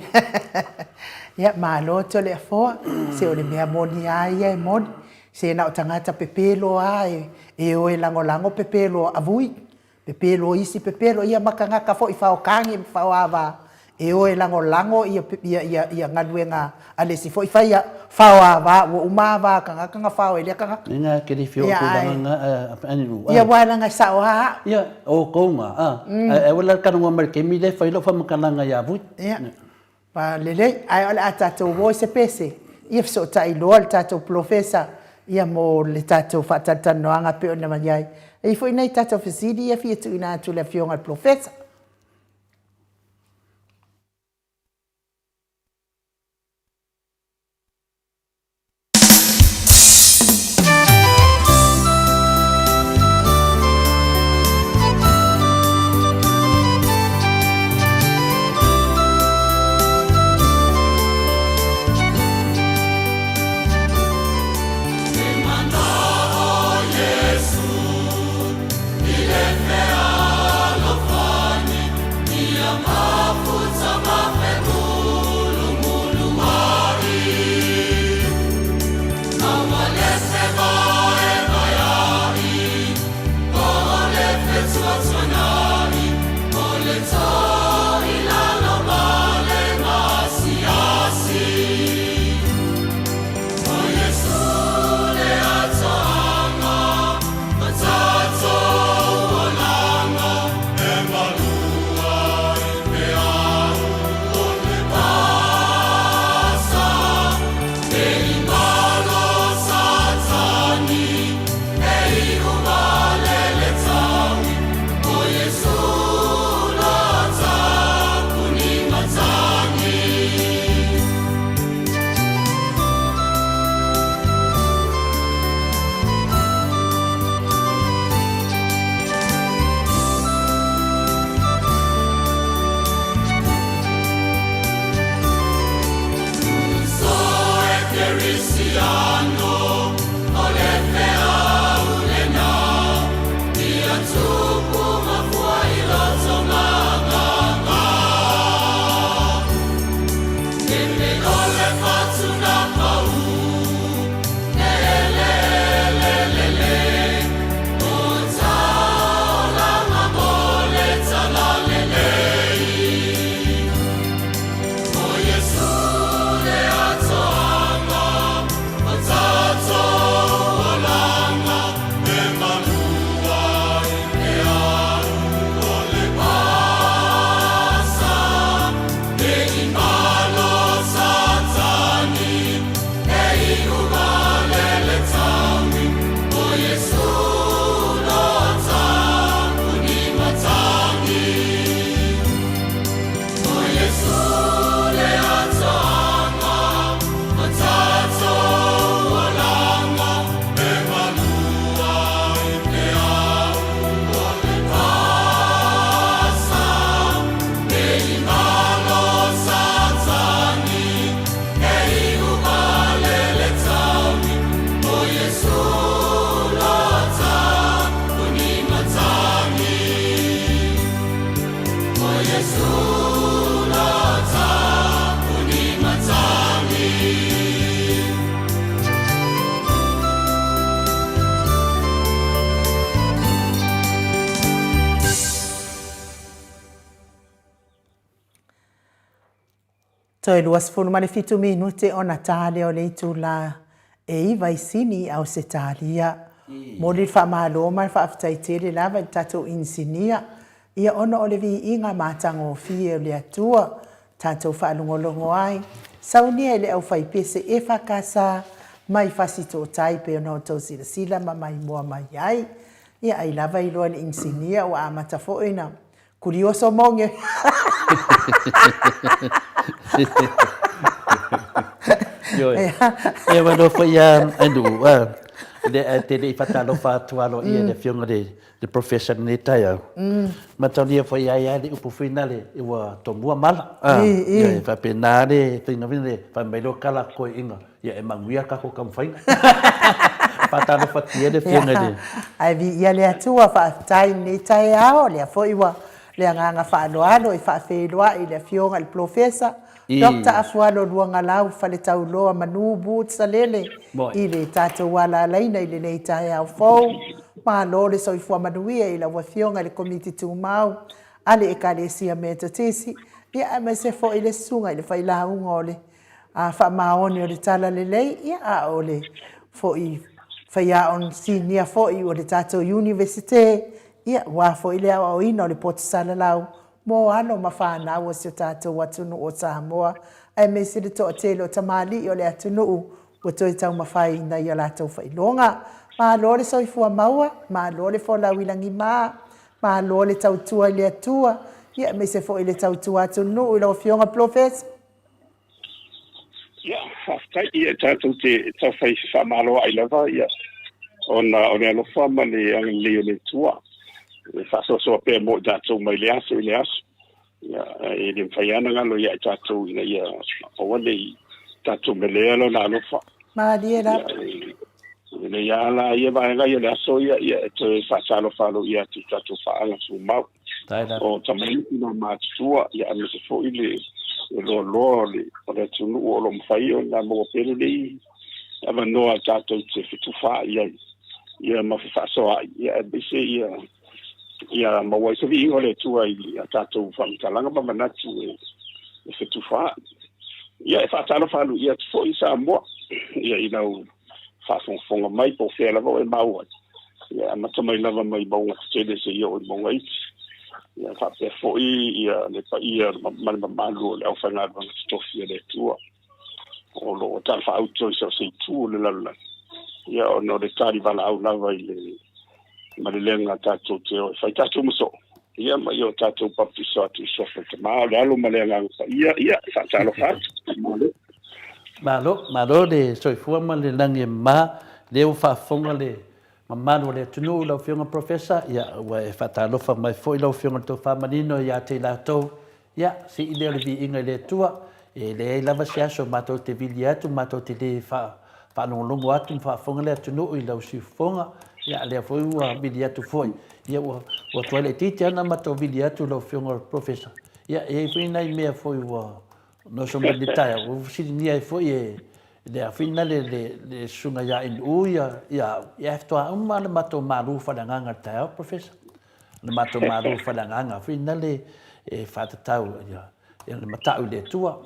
Ia ma loto le afoa. Se o le mea moni ai e moni. Se na o tangata pepe loa e oe lango pepe loa a vui. Pepe loa isi pepe loa ia makangaka fo i whao kangi whao awa. E oe lango ia ngaluenga ale si foi fai fawa va o umava kanga fawa ele kanga ina ke di fio ko danga anu ia wala nga sa wa ia o konga e wala kanunga mer ke mi le fai lo fa makanga ya vu ia pa lele ai ala atato wo se pese ia so tai lo tato professor ia mo le tato fatata no anga pe ona mai e foi nei tato fisidi ia fi tu ina tu le fionga professor Ile fea lo fa Toi luas fulu male fitu minute o Natale o leitu la e iwa isini au se talia. Moli wha malo mai wha aftaitele lava tato insinia. Ia ono o le vi inga mātango fie o le atua. Tato wha alungolongo ai. Saunia ele au whai pese e whakasa mai fasito tai pe o no tau sila sila ma mai mua mai ai. Ia ai lava iloa le insinia o amata foina. Kurioso monge. E wano foi andu de te fatalo fatualo ia de fionga de profession ni taia. Matoni foi ai de upu finale e wa tomua mala. Ia fa penale tinga vine fa melo kala ko inga. Ia e manguia ka ko kam fai. Fatalo fatia de fionga de. Ai vi ia le atua fa tai ni taia o le foi wa le nganga fa loalo e fa feloa i le fionga il professor. Dr. Afualo luanga lau fale tau loa manubu tsalele i le tātou wala laina i le nei tae au fau. Ma lo le soifua manuia i la wafionga le komiti tūmau ale e kare sia me tatesi ia a me se fo i le sunga i le whaila unga o le wha maoni o le tala le lei ia a o le fo i whaia on sinia fo i o le tātou universite ia wa fo i le au au ina o le potisala lau. Mo ano mawhanau o si o tātou atunu o Samoa. Ai me si le toa tele o tamali o le atunu o toi tau mawhai na i o lātou whailonga. Ma lore soifua maua, ma lore fo lauilangi ma lore tau tua i le atua. Ia me se fo i le tau tua atunu i lau fionga profes. Ia, haftai ia tātou te tau whai whamaloa i lava ia. O le alofa ma le leo le tua. Faso pe mo tātou mai le aso i le aso. Ia, e le mwhaiana ngalo ia tātou ina ia awale i tātou melea lo na alofa. Ma lia la. Ina ia ala ia vaenga ia le aso ia te whaatalo whalo ia tu tātou whaanga su mau. O tamai ina mātua ia ame se fo i le lo le o le tunu o lo mwhai o na mo pere le i. Ava noa tātou te fitu wha ia. Ia mawhifasoa ia bise ia. Ia mawai se vi ole tua i tātou whamitalanga pa manatu e whetufā. Ia e whātalo whalu ia tfo i Samoa. Ia i nau whāwhonga mai po whea lava o e maua. Ia matamai lava mai maunga tele se ia o i maunga iti. Ia whapea fo ia le pa ia malu o le au whangarwanga titofi le tua. O lo o tal whaauto i sa se tu le lala. Ia o no le tari vala au lava i le Marilenga tātou te o whai tātou muso. Ia ma i o tātou papiso atu i sofa te maa. Le alo malenga ia whaatalo whaat. Malo le soifua ma le langi ma leo whaafonga le mamano le tunu lau fionga professor. Ia ua e whaatalofa mai fo i lau fionga tō whamanino ia te lātou. Ia si i leo le vi inga le tua. E le e lava si aso mātou te vili atu, mātou te le whaanongolongo atu, whaafonga le tunu i lau siufonga. Ia le foi ua vili atu foi. Ia ua toile titi ana matou vili atu lau fionga professor. Ia e foi nai mea foi ua no so me detail o si ni ai foi le afina le sunga ya in uia ya to uma le mato maru fa da nganga ta professor le mato maru fa da nganga fina le e fa tau ya le matau le tua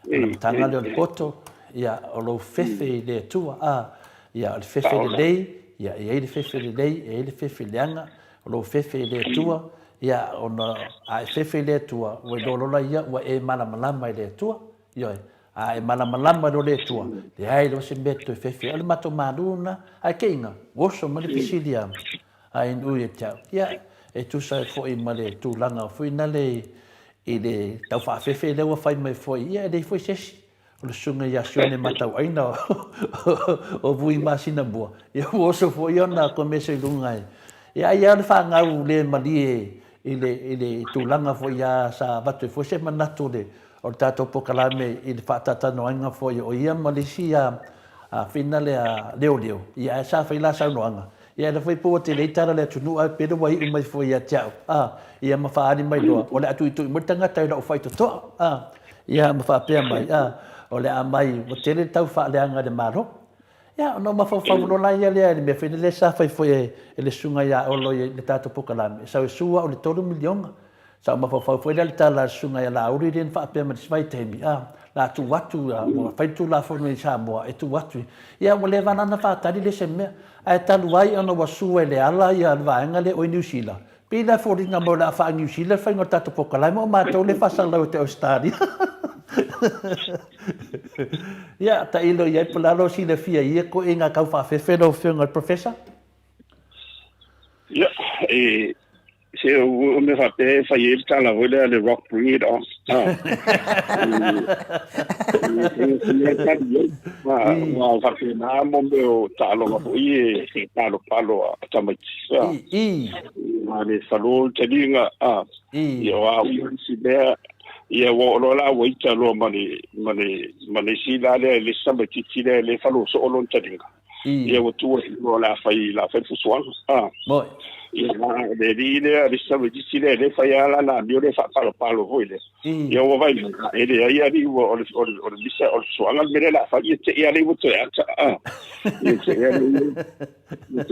le matanga le poto ya o lo fefe le tua ya le fefe le lei ya le fefe le lei e le fefe le anga o lo fefe le tua ya ona a fefe le tua we do lo la ya wa e malama le tua yo ai malama do le tua le ai lo se metto fefe al mato maduna ai kinga woso ma le fisilia ai nu e tau ya e tu sai foi male tu langa foi na le ile tau fa fefe le wa fai mai foi ya dei foi sesi o sunga ya sione matau aina o vui masina bua ya woso foi ona comece lungai ya ya fa ngau le mali ile tulanga fo ya sa batu fo se manato de o tato pokalame il fatata no anga fo o ia Malaysia a finale a leo ya sa fa la sa no anga ya le foi po te le tara le tunu a pedo wai mai fo ya tau ia ma fa ani mai do o le atu tu mutanga tai do fai to ia ma fa pe mai o le amai o te le tau fa le anga de maro ya no ma fa no la ya le me fene le sa fa foi le sunga ya o lo le tato pokalame sa sua o le 3 milion sa ma fa foi le tala sunga ya la uri den fa pe ma svai temi la tu watu mo fa tu la fo no sa mo e tu watu ya mo le vana na fa tali le semme ai talu ai ono wa sua le ala ya va ngale o New Zealand pila fo ringa mo la fa New Zealand fa ngota tato pokalame o ma to le fa sa la te Australia ya ta ilo ia polalo si le fia ia ko inga kau fa fefe no fianga professor ya se o me fa pe fa ia ta la vola le rock breed on ma fa fe na mo me o ta lo ma i se ta lo palo ta ma ma le salo te dinga ia wa si be ia wo lo la wo ita lo mani si la le samba titi le falo so lo tadinga ia wo tu lo la fai fu suan boy ia le le samba titi le fai ala na dio le fa palo ho ile ia wo vai ele ia di wo o bisa o suan al mere la fai te ia le wo te ia te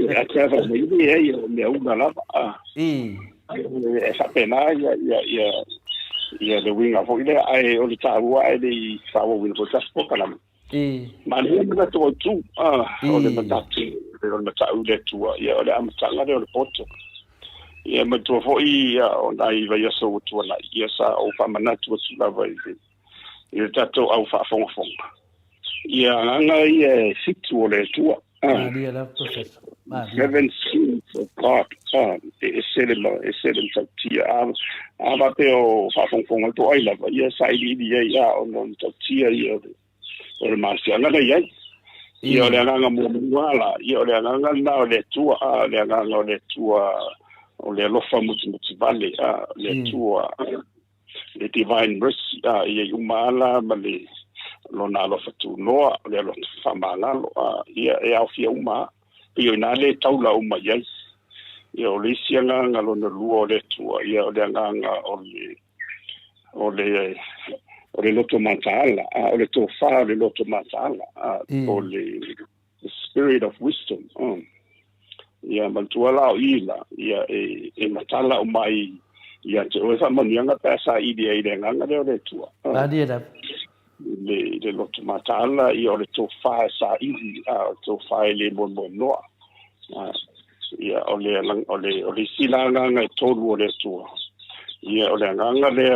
ia te fa me ia me una la esa pena ia le winga fo ile ai o le taua ai le sawa win fo tas po kala ma le na to tu o le matati le matau le tu ia o le amatanga le poto ia ma to fo ia o nai va ia so tu la ia sa o fa manatu tu la va ia tato au fa fong ia nga ia situ o le tu dia la professor seven scenes of God eselem tautia ava pe o whawhongwhonga to ai lava ia sairi ia o non tautia ia o le marsianga na iai ia o le anganga muala ia o le anganga na o le tua le anganga o le tua o le alofa muti vale le tua le divine mercy ia umala ma le lona alofa tu noa le alofa whamalalo ia e au fia uma ia na le taula uma iai ia o le sianga ngalona lua o le tua ia o le anganga o le loto matala o le tofa le loto matala o le spirit of wisdom ia mantuala o ila ia e matala o mai ia te o fa manianga pesa idea ile nganga le tua le loto matala ia o le tofa sa iwi tofa le bon noa ia o le silanga ngai tolu o le tua ia o le nganga le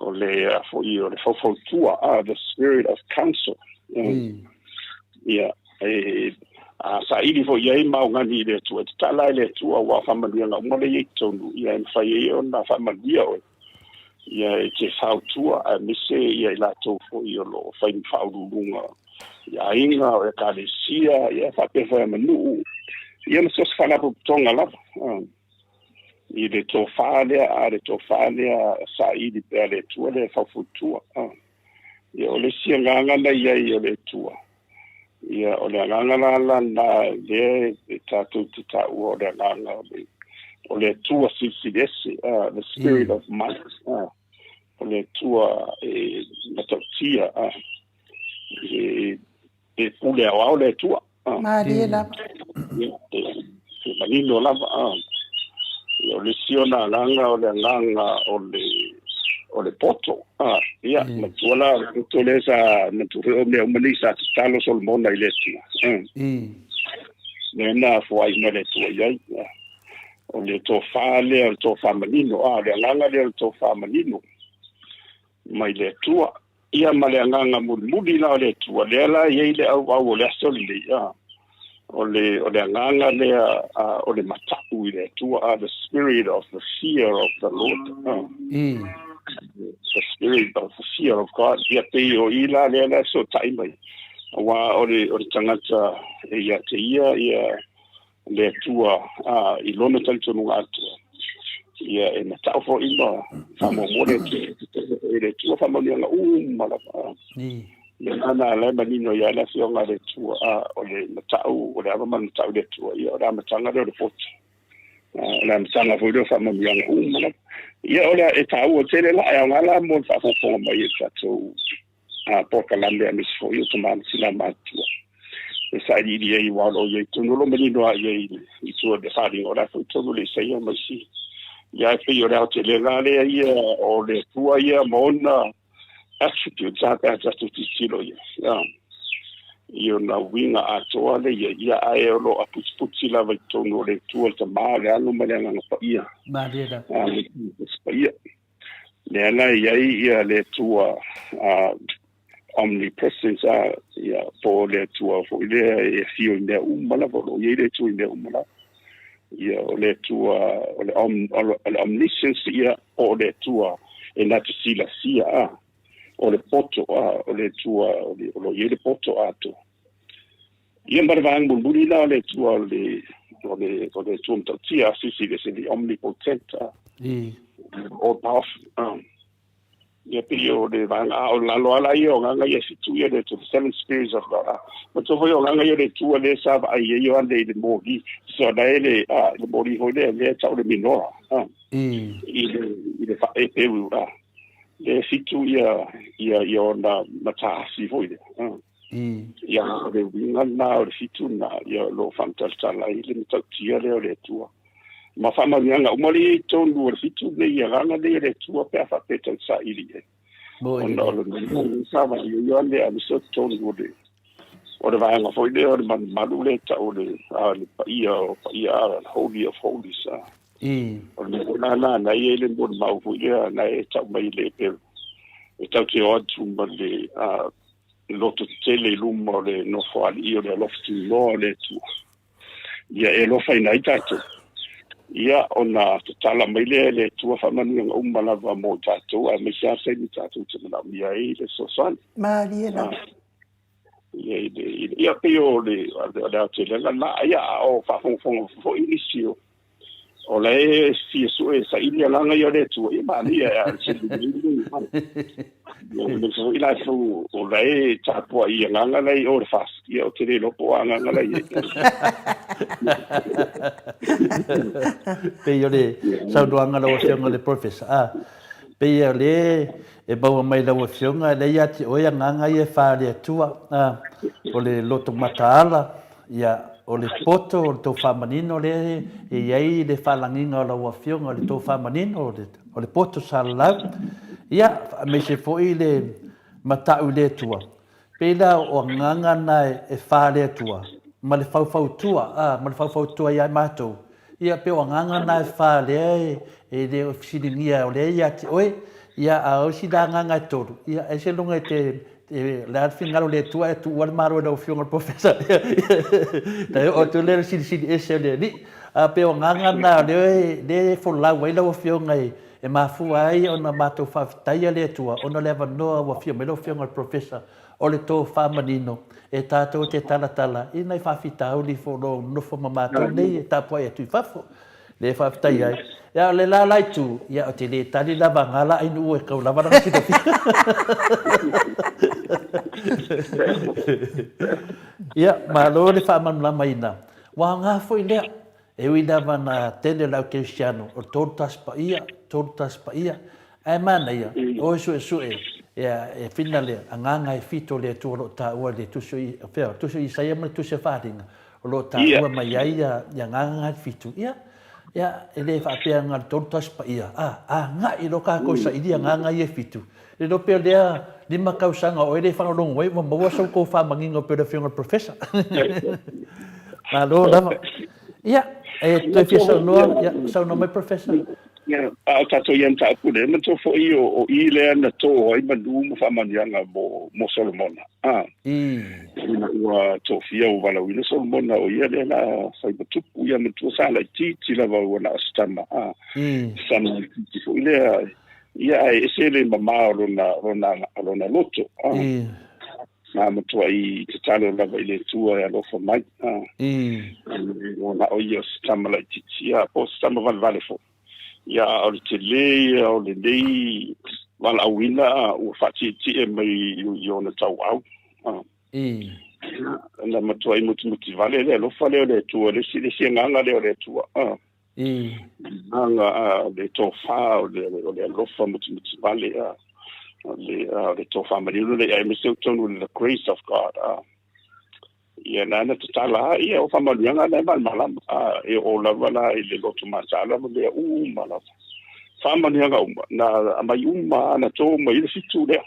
o le fofo tua the spirit of counsel ia sa ili fo ia ma ngani le tua tala le tua wa family nga mo le tonu ia fa ia ona family o ia ke fautua a mise ia la tofo ia lo fa in faulunga ia inga o ka le sia ia fa pe fa manu ia no se fala po tonga la ia le tofale sa ili pe le tua le fa futua ia o le sia nganga na ia le tua ia o le nganga la na le tatu tita o le nganga o le tua the spirit of might o le tua matautia pule au le tua Maria la. manino lava o le siona langa o le langa o le poto ia matuala tole sa maturo me umalisa talo solmona ile tua nena foi mele tua ia o le tofa le tofa manino le langa le tofa manino mai le tua ia maleanga mudi la le tua le la ia le au le soli o le nganga le o le matapu le tua the spirit of the fear of the Lord the spirit of the fear of God ia te o ila le so taimai wa o le tangata ia te ia le tua I lona talitonu atu ia e matau fo ina famo mole le tua famo ni nga mala le ana le manino ia la sio nga le tua o le matau o le ava matau le tua ia o le matanga le pot la matanga fo le famo ni nga mala ia o le e tau o tele la ia ngala mo fa fo mai sa to porka lande mis fo io tomani sila matua sa di ai walo ye tunulo manino ai I tua de fadi ora fo tunulo le sei ma si ia pe io le te le ngale ia o le tua ia mona attribute ta tutti silo ia io na winga atoa le ia ai lo aputi la va tono le tua te male anu male nga pa ia Maria ia le ana ia le tua omnipresence ia po le tua fo le fio ne umala vo ia le tua ne umala ia le tua le omniscience ia o le tua e na te sila sia o le poto o le tua o le le poto ato ia marvang bulbuli la le tua le tua mtatia sisi le se omnipotent all powerful ia pio de vanga o la lo ala io nganga ia situ ia de seven spirits of God but so yo nganga ia de tu le sa ai io ande de mogi so da ele le mori ho le tau de minora ile fa e pe le situ ia na mata si foi ia de winga na o situ na ia lo fantastic la ile mtatia le tua ma fa ma nga umali tonu o fitu le ia ranga le tua pe fa petal sa ili no sa va io ande a so tonu o de va nga foi de o man madule ta o de pa ia holy of holies o na ile bon ma fu ia na e ta mai le pe e ta ke o tu ma le loto tele lumo le no fo ali o le loftu no le tu ia e lo fa ina itato ia ona tala mai le tua famani nga umala va mo tato a me sa se ni tato te na mi ai le sosan Maria la. ia pio le te le la ia o fa fo inicio o le si su e sa ilia langa ia le tua ia mani ia se ni le so ila so o le tapo ia langa nei o fast ia o te le lopo anga nei pe yo le sa do anga lo se le professor pe yo le e ba mai la opción le ya ti o ya nganga ia fa le tua o le loto matala ia o le poto o to famanino le e ai le falanginga o la opción o le to famanino o le poto sala ia me se foi le mata u le tua pe la o nganga na e fa le tua ma le fau tua ia matou ia pe o nganga na fa le e le ofisinia o le ia oi ia a o si da nganga todo ia e se longa te la finalo le tua tu o maro da ofisiona professor da o tu le si ese le ni a pe o nganga na le fo la wai la ofisiona e mafu ai ona matou fa taia le tua ona leva no o ofisiona professor o le tō whamanino e tātou te talatala i nei whawhitau li whono nofo mamātou nei e tāpua e tui whafo le whawhitai ai ia o le la lai tū ia o te le tali lava ngala i nu e kau lava ranga si tofi ia malo le whamanu lama ina wā ngā fwoi lea e ui lava na tele lau Cristiano o tōru taspa ia ai mana ia o su ya finale anganga e fito le tu lo ta o le tu i sai ma tu se fadinga lo ta o mai ia nganga fito ia ele fa pe ngal tortas pa ia nga i lo ka ko sa ia nganga ia fito le do pe dia di makausanga o ele fa long way mo mo so ko fa mangingo pe de finger professor malo lava ia tu fisa no ia so no my professor tato ian taapule ma to fo o i le na to ai mandu mo fa manianga mo Solomona wa to fia o wala wile Solomona o ia le na sai tupu ia me to sala ti lava wala stama sana ti fo ile ia ese le mama rona loto na mo to ai talo lava ile tua ya lo fa mai ona o ia stama la ti ia po stama vale fo ya o te le o le dei wala wina o fati ti e mai yo na tau au na matua i mutu vale le lo fale le tu le si nganga le tu nganga le to fa le lo fa mutu vale le to fa mai le ai me se tonu the grace of God ia na tala ia o fama nyanga na malam e o la wala ile lo tu masala mo le mala fama nyanga na mai na to mai le fitu le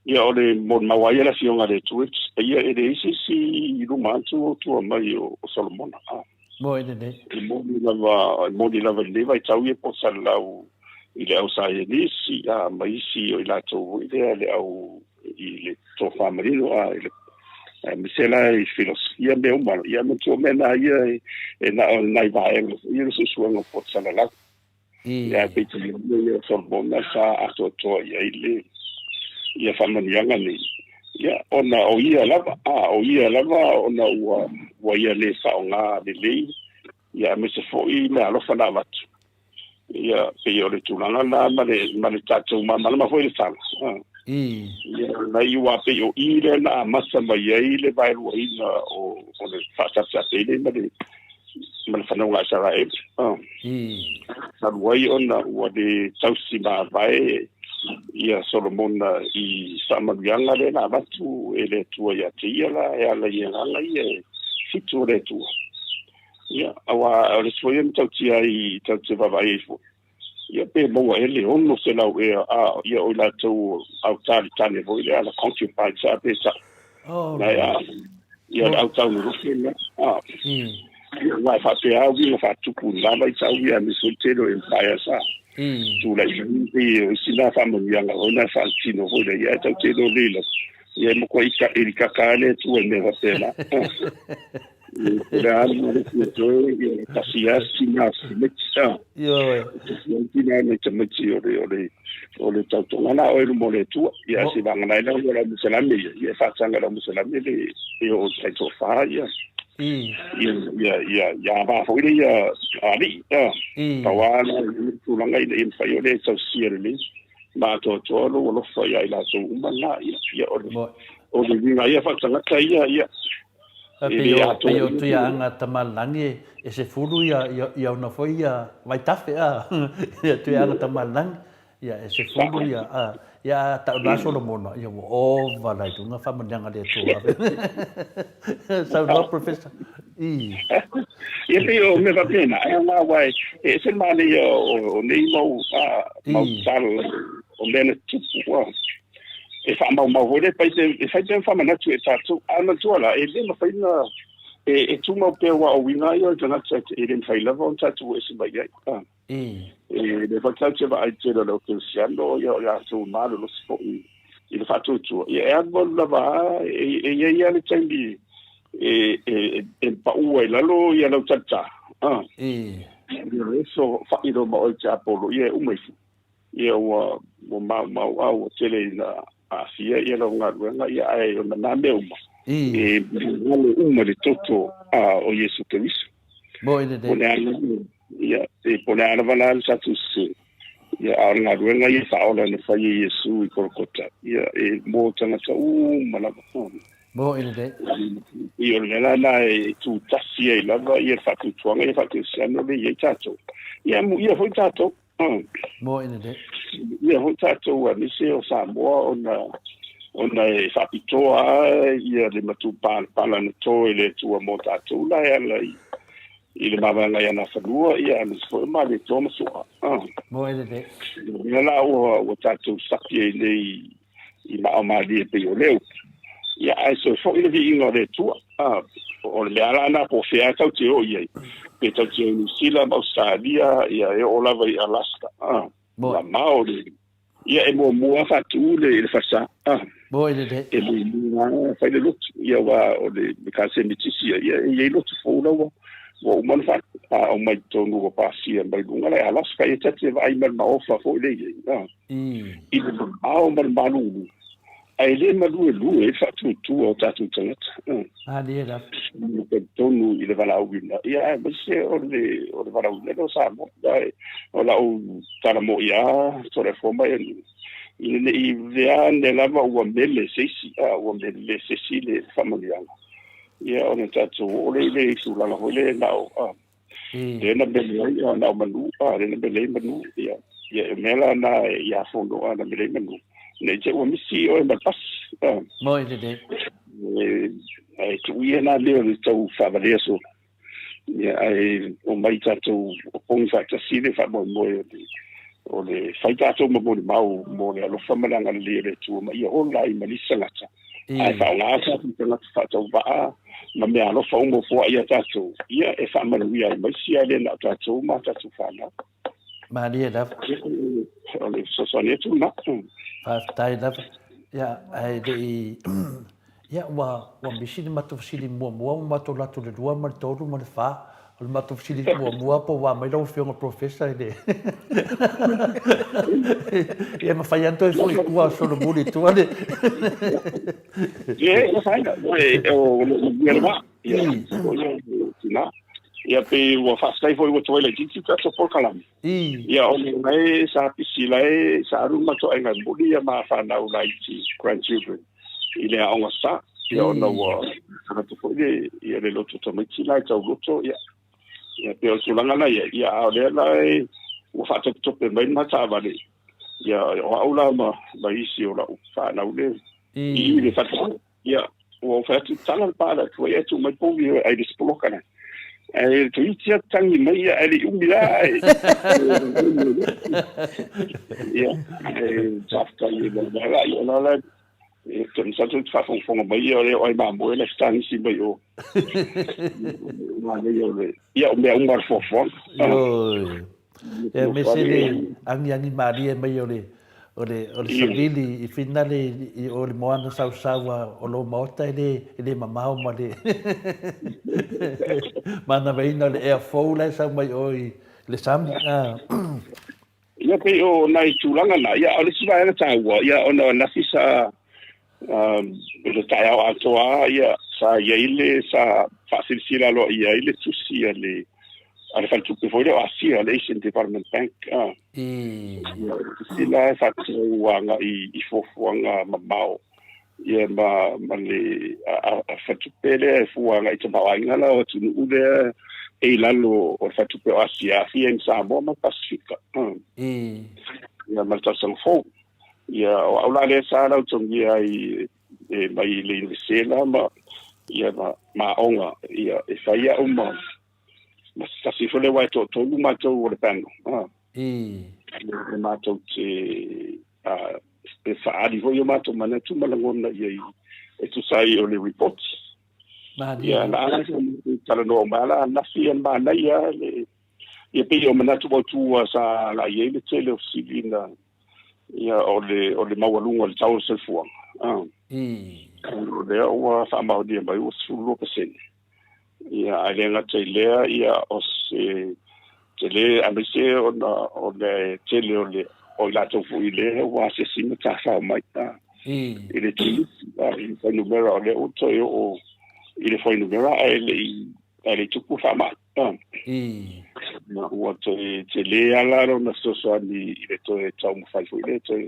ia o le mon mawai la fionga le tu ia e de si lu mantu tu mai o Solomon mo ide mo di la le vai tau e po salau ile au sai ni si mai si o ila to ile le au ile to fama ile misela i filosofia me umano ia me to mena ia na nai vai ia so suanga pot sala la ia pe te ia so bona sa ato to ia ile ia famanianga ni ia ona o ia lava ona wa ia le saunga de le ia me se foi me alo fana vat ia pe yo le tulanga na male tato mama foi le sala na iwa pe o ile na masa mai ile vai ruina o le fata sa ile ma fana wa sara sa wai ona wa de tausi ma vai ia Solomon i samaganga le na batu ele tua ya tiela ya la yanga ia fitu le tua ia awa le soyem tauti ai tauti vai fo ia pe mo ele ono se la ia o la tu au tani vo ile ala concubine sa pe sa na ia au tau no fina vai fa pe au vi fa tu ku la vai sa ia mi soltero en paia sa tu la i sina fa mo yanga ona fa tino vo le ia tau te do lilo ia mo ko ika erika kale tu e me va pela la tasia sina metsa yo sina metsa ole tauto ngana o le mole tu ia si banga na ile o la musalami ia fa tsanga la musalami le o sai to fa ia ia ba fo ile ia ali tawana tu langa ile in fa yo le so sierli ma to lo fa ia la so umana ia o le vinga ia fa tsanga ia Peo tu ia anga tamalangi e se furu ia una foi ia vai tafe tu ia anga tamalangi ia e se furu ia ta la Solomon ia o vai tu nga fa mandanga le tu so no professor ia peo me va pena ai ma vai e se mali o nei mo sal o mena tu e fa ma vole pa e fa te fa mana tu e tatu ana tu ala e le ma fa ina e tu ma pe wa o winga yo tana chat e le fa lava on tatu e se ba ya le fa tatu ba ai te lo que siando yo ya tu malo lo spo il fa tu e agbo lava e ya le tangi e pa u e lalo ya lo tata so fa iro ma o chapo ye u mai ye wa ma o tele na asia ia lo ngaruenga ia ai o na meuma e uma le toto o Yesu Cristo mo ide ia e pole ana vala sa tu ia a ngaruenga ia sa ola na fa Yesu i korkota ia e mo tanga sa mala mo ide ia na e tu tasia ia lava ia fa tu tuanga ia fa tu siano le ia tato ia foi tato Mo ina de. Ia ho tātou ni se o Samoa ona e whapitoa ia le matu pala na tō e le tua mo tātou la e ala I le mawanga ia na whanua ia ana se ma le tō masua. Mo ina de. Ia la o tātou saki e nei I mao mali e pe o leo. Ia ai so fo I le vi ingo le tua. O le ala na po fea tau te o ia. Pe tau te o New Zealand, Australia, ia e o lava I Alaska. La mao le. Ia e mua fatu le fasa. Mo ina de. E mua fai le lotu. Ia wa o le kase mitisi ia e lotu fo lawa. Wa umana fa o mai tonu o pasia mai lunga le Alaska e tate vai mal maofa fo le ia. I le mao mal malu. Ai le malu e fatu tu o tatu tangata. Ali era. Tonu I le valau ina. Ia ma se o le valau ina sa mo. O la o tala mo ia so le forma I vea ne lava ua mele sesi le famalianga. Ia ona tatu o le sulanga hole nao. Rena bele ia nao manu. Rena bele manu. Ia mela na ia fondo ana bele manu. Ne te ua misi o e matas. Mo ina de. E tu ia na leo le tau whavalea so. Ia o mai tatu o pongi whaktasile whamoe o le fai tātou mo le mau mo le alofa malanga le tua ma ia hola I malisa ngata. Ai whaongasa te ngata whatau waa ma mea alofa ungo fua ia tātou. Ia e whamanuia I maisia le na tātou ma tātou whana. Ma lia lava. O le sosane tu na. Tai lava. Ia ai de ia wa misi ni matu fsili mua matu latu le rua ma le toru ma le wha. O le matu fsili mua po wa mai lau whionga professor ele. Ia ma whai anto e fui kua solo muli tua le. Ia e whaina. O mierwa. Ia pe ua whastai foi ua toile jiti kato polkalami. Ia o le mai sa pisi lai sa aruma to enga muli ia ma whanau lai ti grandchildren. I le aonga sa. Ia ona ua kato foi ia le loto tamiti lai tau loto ia. Ia pe o sulanga na ia ao lea lai ua whaatope mai mata avale. Ia o aula ma isi o lau whanau le. I le whatau. Ia ua whaatu tala pala tua ia tu mai pogi ai le spolokana. E tu itia tangi mai ai le umila ai. Ia tafta i le mara ia la Ten satu whawhongwhonga mai o le oi mamoe le stangi si mai o. Ia o mea umar fofon. E me se le angi maria mai o le savili I whina le o le moana sausaua o lo maota le mamau ma le mana veina le ea fou le sau mai o le sami. Ia pe o nai tūlanga na, ia o le siwa ena tāua, ia o na nafisa le tai au atoa ia sa iaile sa whasirisira lo iaile tusi ale whatupe foi leo asia le Asian Development Bank sila whatuanga I fofuanga mamao ia ma le whatupe le fuanga I te mawaingala o tunu ule e lalo o whatupe o asia fia in Samoa ma Pasifika ia ma tasang fau ia o aula le sa lau tongi ai mai le invesela ma ia ma onga ia e faia uma ma sasi fole wai to ma to o le pano ma to te e faadi vo yo ma to mana tu malangona ia e tu sai o le reports ia na ala tala no mala na fia ma na ia le ia pe yo mana tu sa la ia le tele of civina ia o le mawalunga le tau se fuang o le o fa ma dia mai o sulo pesen ia ale nga tele ia o se tele amese o le tele o la to fu ile o se sima ta fa mai ta ile tele fa numero le o to o ile fa numero ele tupu fa ma na o tele ala na so ni ile to tau mo fa ile to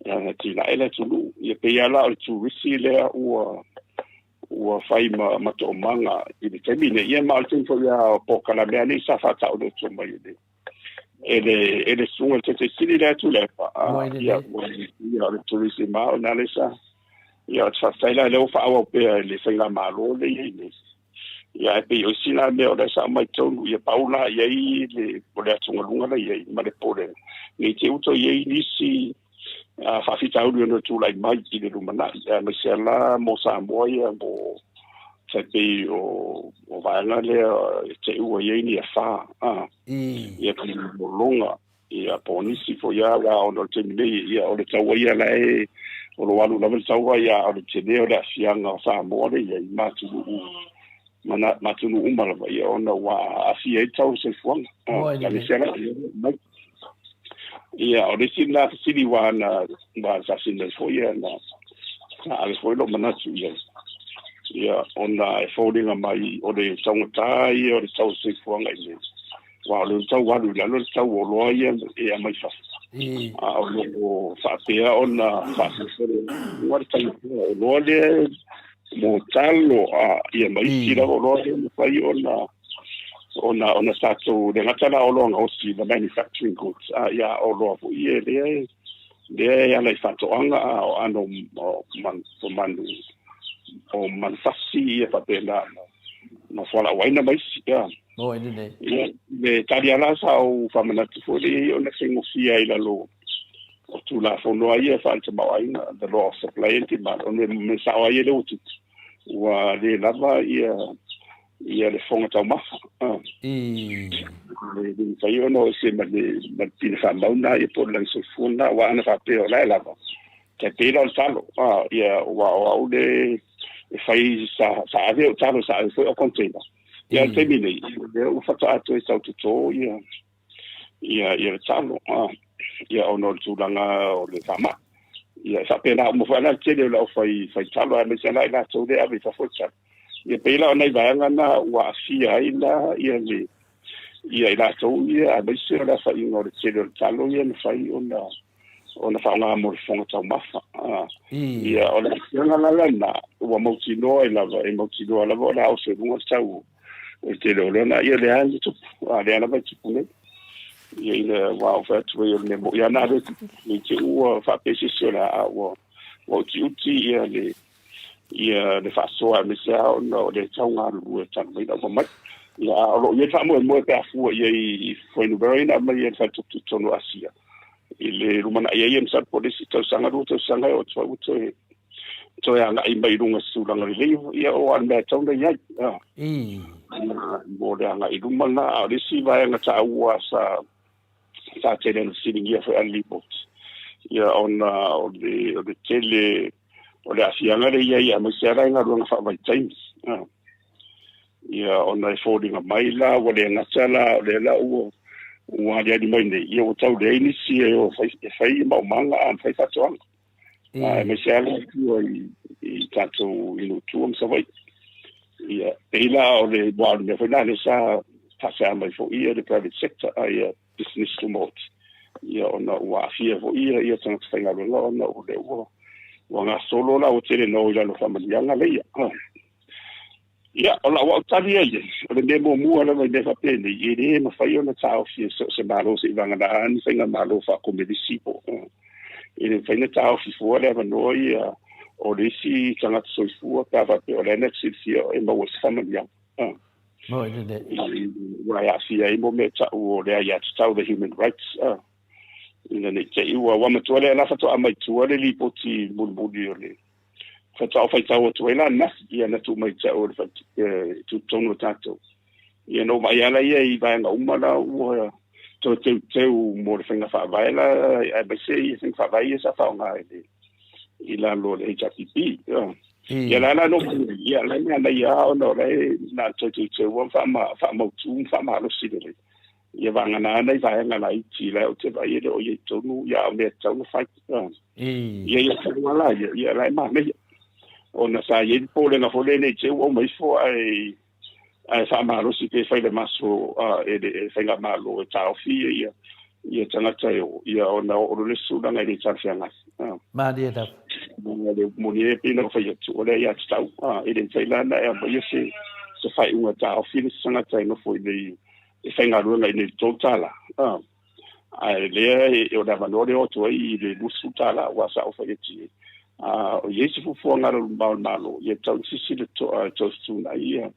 ya ti la ele tu ye pe ala tu risi le o fai ma to manga I te mine ye ma tu fo ya po kala me ani sa fa ta o to mai de ele sunga te sili le tu le pa ia le turisi ma na le sa ia fa faila le fa o pe le faila malo le ni ia pe o sina me o sa mai tonu ia paula ia le pole tunga lunga le ia ma le pole ni te uto ia ni si fa fita o no tu lai mai ki le lumana ia me se la mo sa mo ia mo se pe o vaina le te u ia ni fa ia ka mo longa ia ponisi fo ia la o no te ni ia o le tau ia la o lo alu la tau ia o le te ne o le fianga sa mo le ia ma tu mana tunu umala ia ona wa afia tau se fuanga ia le sela ia o le sina sili wa na ba sa sina fo ia na ale fo lo mana tu ia ona e folding mai o le tangata ia o le tau se fuanga ia wa le tau wa le tau o lo ia e mai fa o lo fa pea ona fa se wa tau o lo le mo talo ia mai tira o lo le fai ona stato de natala o lo ngosi the manufacturing goods ia o lo fu ia le ia le fatto anga o ano man fasi ia pa pena no fala waina mai ia mo ene le taliala sa o famana tu fo le ona singo fia ila lo o tu la fo no ia fa te mawaina the law of supply and demand on me sa o ia le utu wa le lava ia le fonga tau mafa le sai ono se ma pina fa mauna ia po lang so funa wa ana fa pe o la lava te pe lo talo ia wa o le fai sa ave o talo sa foi o container ia te mini o fa ato e sa to ia talo ia ono tulanga o le fama ia sa pena mo fa na tele lo fai talo a me se na to de ave fa focha ia pela nei vanga na wa fia ina ia ila to ia a me se la fa ino le tele talo ia me fai ona fa nga mo fonga tau mafa ia ona la na wa mo tino ila e mo tino la o se mo tau o tele lo na ia le ani tu ale ana ba tu ne ia ina wa fa tu ia le mo ia na le ni te u fa pesi sola o ti ia le fa so a me se no le tau nga lu ta me da mo ia o ia ta mo pe fu ia foi no berina ma ia fa tu no asia ile rumana ia ia sa polisi tau sanga o to ia nga i mai runga sulanga le ia o an me tau ia mo le nga i rumana o le si vai nga ta ua sa tele no sitting ia for ali bot ia ona o le tele o le asianga le ia mo se ra nga runga fa vai times ia ona folding a maila o le nga sala o le la o wa dia di mai nei ia o tau le ni si e o fai ma manga am fai fatso me se ala i tato inu tuam sa vai ia pela o le boa me foi na sa pasa mai fo ia the private sector ia business remote ia ona wa fia fo ia tanga fai nga lo ona o le wa nga solo la o tele no ia no familia nga le ia ola wa tali ia o le demo mua la vai defa pene i le ma fai ona tau fi se malo se vanga da ani fai nga malo fa come disipo i le fai na tau fi fo le va no ia o le si tanga so fu ka va pe o le net si e ma was familia mo ene wa ya si ai mo me ta o le ya tau the human rights ina ne te iwa wa ma tole la fa to amai tuale li poti bulbuli ole fa fai tau tu ela na ia na tu mai tau fa tu tono tato ia no mai ala ia I vai nga umala o to te mo finga fa vai la ai ba se I fa vai sa fa nga I la lo le HTTP ia la no ia la na ia no le na to wo fa mo tu fa ma lo si le ia va nga na vai nga la I la o te vai o ia tonu ia me tau fa ia wala ia la ma me ona sa ye pole na fole ne che o mai fo ai fa malo si te fai le maso e fai la malo ta ofi ia tanga tayo ia ona o le suda ngai le tsafianga ma dia da mo ni pe na fai tu ole ia tau e le fai la na e ia se fai una ta ofi le sanga tayo no foi le e fai nga runga I le totala ai le o da valore o to i le lusuta la wa sa o fa ti o yesi fu fu ngaro ba malo ye tau sisi le to stuna ia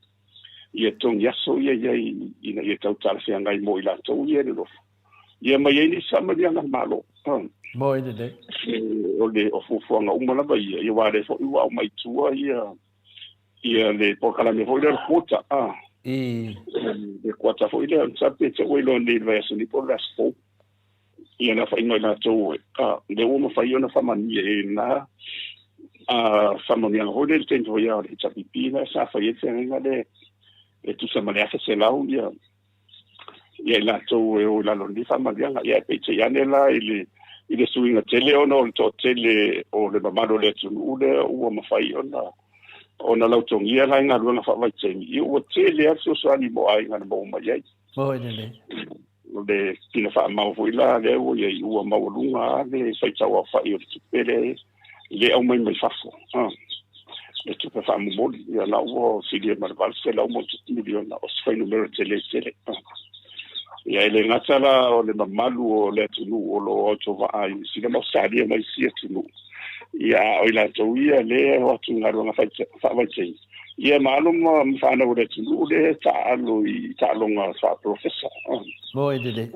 tong yaso ia ina ia tau tala se ngai mo ila to ia le lo ia mai ni sama dia ngal malo mo ide de o le o fu fu nga umala ba ia wa le fo wa mai tua ia le po kala me foi le kota de quatro foi le sabe se o lo ni vai se ni por las fo ia na fai na to de uma fai ona fa mani na fa mani ho le tento ia le chapipina sa fai se nga de e tu sa mani se lau ia la to o la lo ni fa mani ia pe che ia la ile suinga tele ono to tele o le mamalo le tu ule o ma fai ona lautongia la nga luanga fa vai temi i o tele aso so ani mo ai nga mo mai ai mo ide de kina fa mau foi la le o ye o mau lunga le sai tau fa i o tupele le au mai fafo le tu fa mo mo ya la o si le marval se la o mo miliona o sai numero tele ya ele ngatala o le mamalu o le tunu o lo to va ai si le mo sali mai si tunu ya o ila to ia le o tu ngaro nga fa vai tei ia malum fa na o le tunu le ta lo nga fa professor mo ide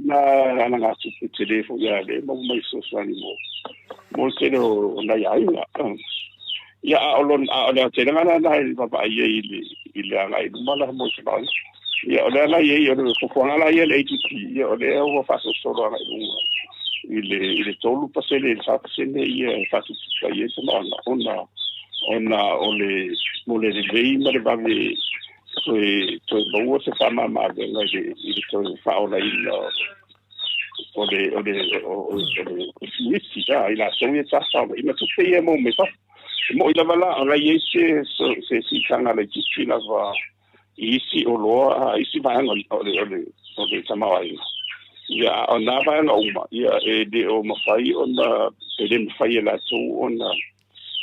na ana nga tu telefo ya le mo mai so swani mo se no na ya ya olon ala te nga na ba ia ile nga i mala mo se ba ya ole la ye yo ko la ye le ATP ya ole o fa so solo nga ile tolu pasele sa pasele ye fa tu sa ye so ona ole mo le vei ma le ba ve to bo se fa ma de nga ile to fa ola ole si da ila so ye sa sa ma tu pe mo me fa mo ila bala ala ye se si kanga le ki la va isi o loa isi va ole tamawa ya ona va na uma ya de o mafai ona de mafai la so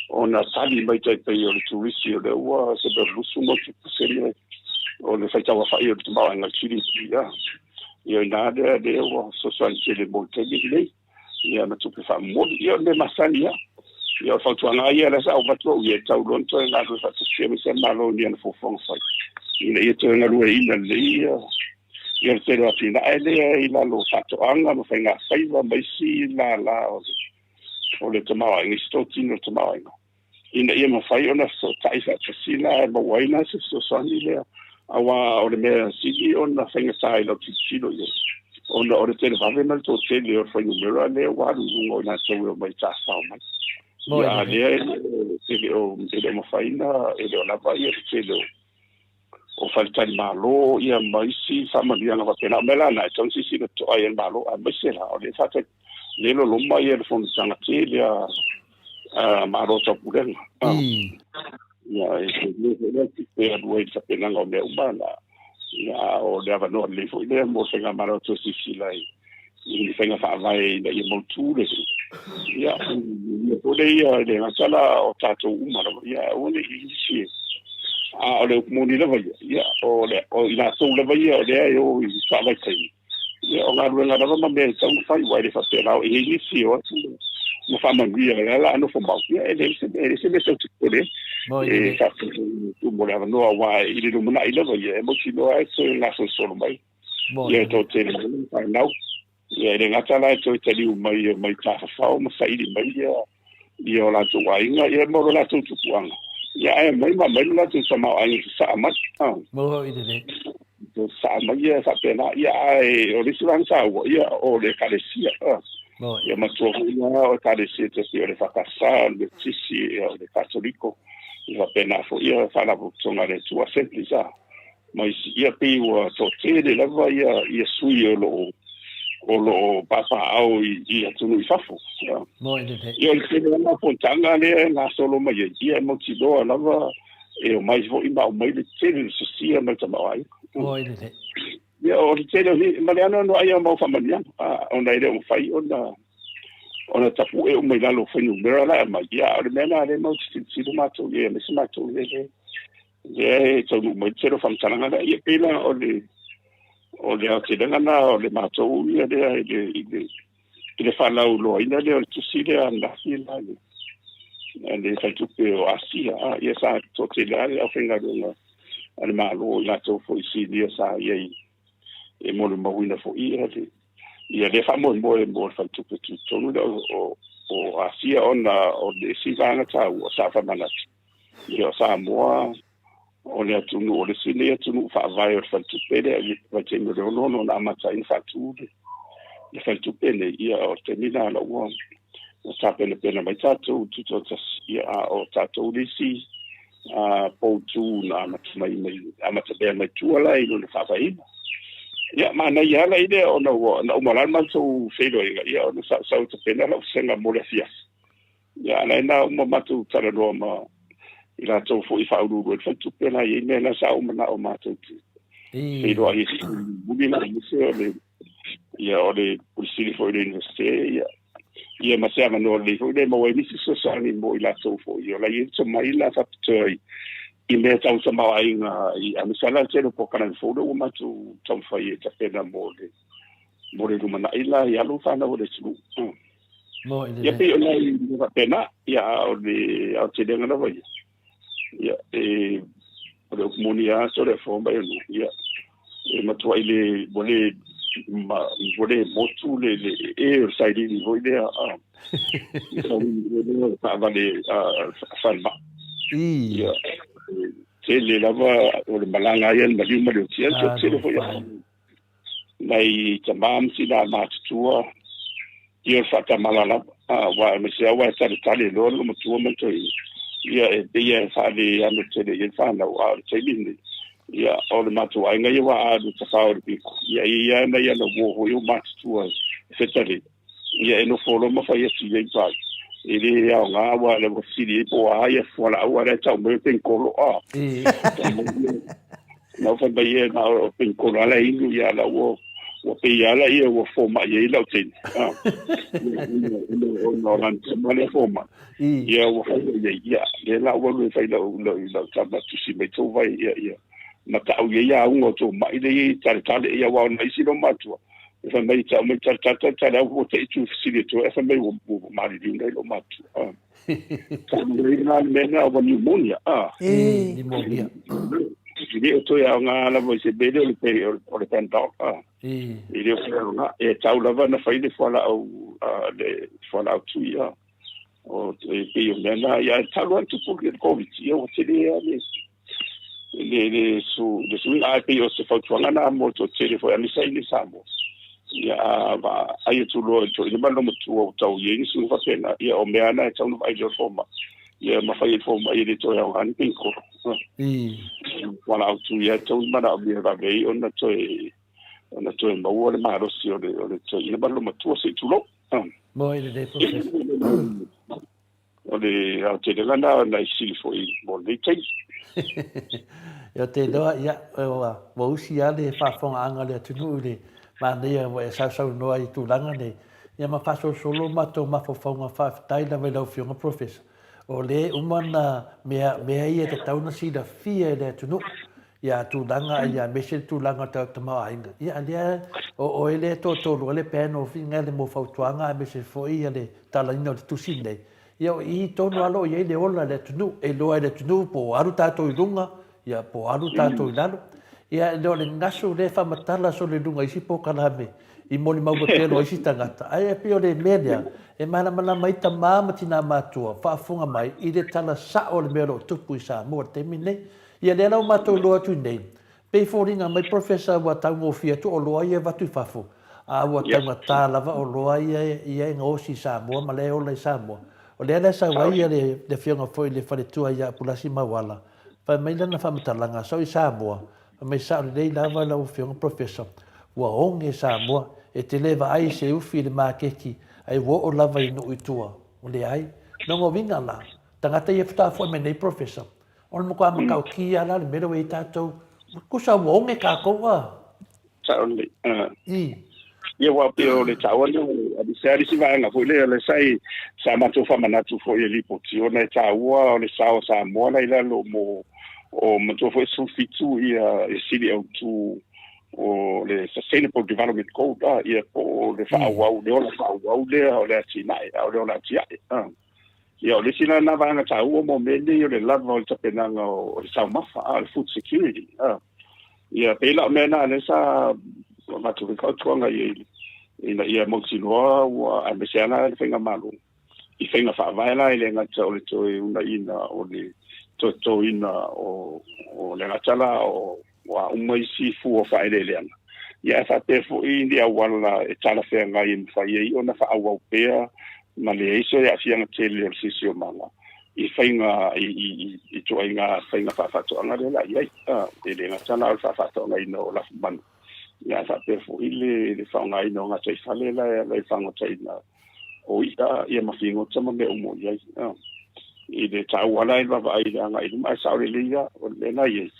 ona tali mai tai pe o turisti o de wa se de lusumo tu serie o le fai tawa fai o tamawa na chili ya na de o so so le bolte le ya na tu fa mo ya de masania ya fa tu nga ya la sa o batlo ya tau lon to na so sa se me se malo ni en fo fon fai ile to na lu ina le ia te roa tina ele ila lo fato anga mo fenga faiva mai si la o le tamawa ngi sto tino tamawa ina ia mo fai ona so taisa tsila mo waina se so sani le awa o le me sigi ona fenga sai lo tino ye ona o le tele vave mal to tele o fai numero le wa lu na so o mai ta sa mai ya le o mo fai na ele ona vai e tele o falta di malo ia mai si sama dia na pena mela na então si to ai malo a mesela o le fata le lo mai e fon sanga tele malo to puren ya le pe do sa pena ngo me umana ya o le ava no le fo le mo senga malo to si lai ni senga fa vai da ye mo tu le ya o le na sala o tato umana ya o le si ole moni le vai ya ole o ina so le vai ole o sa vai kai ya o ngaru la na me tau fai wai le fa pela o e si o mo fa mangia la no fo ba ya ele se me se tukole e fa tu mo la no wa ile no na ile vai e mo si no ai so na so solo mai ya to te fa now ya le ngata la to te li mai ta fa mo sai di mai ya o la to wa inga ya mo la to tu puanga ya mai la tu sama ai sa mat mo ide to sa mai ya sa pena ya o le suran sa ya o le kalesia ya ma to ya o kalesia te si o le fakasa le tisi o le katoliko ya pena fo ya fa la butonga le tua sempliza mai ya pe o to te le la va ya sui o lo papa au i atunu i fafo mo ide io il tema na pontanga le na solo mai ia mo ti do lava e o mais vo imba o mai le tele se sia ma tamai mo ide ia o le tele ni mariano no ai mo famania ona ide o fai ona tapu e o mai la lo fai numero la ma ia o le mena le mo ti do mato ia me se mato le e to no mai tero famtanga ia pela o le ate ngana o le matou ia le ile falau lo ina le tusile anda fila le fatupe o asia ia sa totelare a fenga do ale malo la to fo isi dia sa ia e mo le mawina fo ia le famo mo fatupe tu tonu o asia ona o le sivanga ta o sa fa manat ia sa mo o le atunu o le sile atunu fa vai o fatupe le va tengo no na mata in fatupe le fatupe le ia o termina la uo o tapele pena mai tatu tuto ia o tatu lisi po tu na mai amata be mai tu ala i le fa vai ia mana ia la ide o no moral man so felo ia o sa te pena la senga mo le fia ia la na mo matu tara no ma ila to fo I fa uru o fatupe la i me la sa o mana o matu felo ai budi na museo ia o le pulisili fo le universite ia ma se no le fo le mo ni so sa ni mo ila so fo ia la i so mai la fa toi I me tau sa mai nga I amisala tero po kana fo do ma tu tom fa ia ta pena mo le rumana ila ia lu fa na o le su mo ile ia pe ona I pena ia o le o te denga na vai ia o le comunia so le fo ba ia ma tu ile bole motu le sai di voi le fa vale falma ia se le lava o le malanga ia ma di ma le tia se le foi nei tamam si la matua ia fa malala wa me se wa tale lo mo tu mo to ia fa le ando te le fa na wa te ni ia o le matua inga ia wa adu ta fa o le piko ia na ia no mo yo matua fetale ia no folo mo fa ia si ia pa ele ia nga wa le sili po ia fo la wa le tau me pen kolo no fa ba ia na o pen kolo la ingu ia la wo pe ia la ia wo fo ma ia la tin no ran ma le fo ma ia wo fa ia la wo le fa la ta ba tu si me to vai ia ma ta o ia un to ma ile tale ia wa na isi no matua fa mai ta me ta o te tu si to fa mai wo ma di ngai lo matua ta me na me na o pneumonia pneumonia ile to ia nga la vo se bede o le pento ile o nga e ta la va na fa ile fo la o le fo la tu ia o te pe na ia ta lo tu por le covid ia o te le su a pe o se fa tu nga na mo to te fo ani sai ni samo ia va ai tu lo to le malo mo tu o tau ye su fa pena ia o me ana e tau vai jo forma ia ma fa forma ia to ia ani pinko wala tu ia tau mana o ia va vei ona to ma o le maro si o le to ia malo mo tu se tu lo mo ile de proces o le a te lana na isi fo I mo le tai yo te doa ia wa usi ale fa fon anga le tunu le ma ne wa sa no ai tu langa ne ia ma fa solo ma to ma fo fonga fa tai la velo fiona professor o le umana me ia te tauna si da fia le tunu ia tu langa ia me se tu langa ta ma ainga ia le o ele to le peno finga le mo fa tuanga me se fo ia le tala ino tu sine ia I tonu alo ia le ola le tunu e loa le tunu po aru tato I lunga ia po aru tato I lalo ia le ngaso le fa matala so le lunga isi po kalame I moli mau telo isi tangata ai pe o le media e mana mai ta mama tina matua fa funga mai I le tala sa o le melo tupu sa mo temine ia le lau mato loa tu nei pe foringa mai professor wa tango fia tu o loa ia vatu fafu a wa tanga tala o loa ia ngosi sa mo ma le o le sa mo o le ala sa wai le fionga foi le fale tua ia pulasi mawala fa mai lana fa matalanga so I Samoa mai sa le lava la fionga professor wa onge Samoa e te leva ai se ufi le makeki ai wo o lava I no itua o le ai no mo vinga la tangata ia fta foi nei professor on mo kwa makau ki ala le mero e tatou ku sa wo onge ka ko wa sa only ia wa pe o le tawana a di seri si vai nga foi le sai sa mato fa manatu foi li poti ona taua o le sao sa mo na ila lo mo o mato foi su fitu ia e sili au tu o le Sustainable Development Goal ia po le whaawau le ola whaawau le o le atinai o le ola atiai ia o le sina na vanga tāua mo mene o le lava o le tapenanga o le taumafa le food security ia peila o mena le sa maturi kautuanga ia moksinoa ua a meseana le whenga malu I whenga whaavaela le ngata o le toi una ina o le to ina o le ngatala o wa umai si fu o whaere leanga. Ia fa te fu I ni awala e tala whea ngai in whaie o na whaawau pēa ma le eiso e a fianga tele o sisi o manga. I whainga I toa inga whainga whawhatoanga le la iai. E le ngatala o whawhatoanga ina o lafu manu. Ia fa te fu I le whaunga ina o ngatai whale la e whangotai na o ia mawhingo tama me umo iai. I le tauala I lava ai le anga I mai saure lia o le na iai.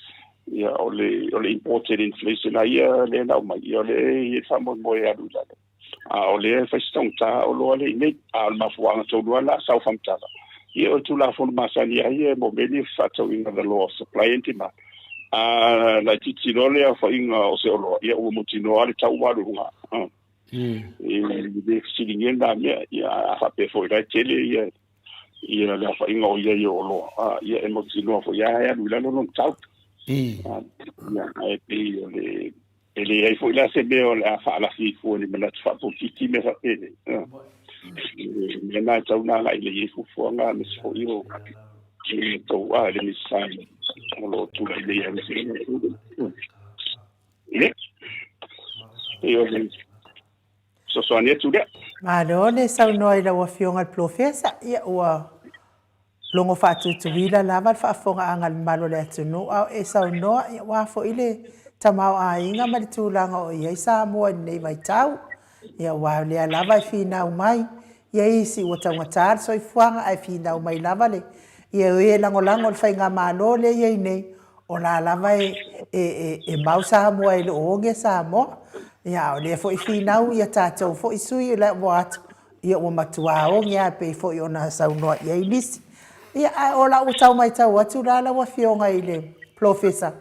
Ia o le imported inflation ia le na mai ia le famo mo ia lula. O le festong ta o lo le nei al mafuanga to la sau famtala. Ia o tu la fon masani ia mo beni fato in the law of supply and demand. La titirole a fa inga o se lo ia o mutino ale tau waru nga. Le silinga ia fa pe foi la tele ia la fa inga o ia o lo ia mo tino fo ia lula no tau. Ja, ele aí foi lá se bem a fala assim foi ele me fa pouquinho me fa ele me na tau na lá ele foi lá me foi o que tô ele me sai lo tu ele é eu so ania tu de Malone sau noi la wafionga profesa ia wa longo fatu tuwila lava whaafonga angal malo le atunu au e sau noa wa fo ile tamau a inga maritulanga o ia isa mua nei mai tau ia wa lea lava I fina umai ia isi o taungatar so I fuanga ai fina umai lava le ia ue lango le whainga malo le ia nei o la lava e mau sa mua le onge sa mua ia o lea fo I fina ia tātou fo I sui le watu ia o matua o ngia pe fo I ona sau noa ia ilisi ia o la o tau mai tau atu la wa fionga I le professor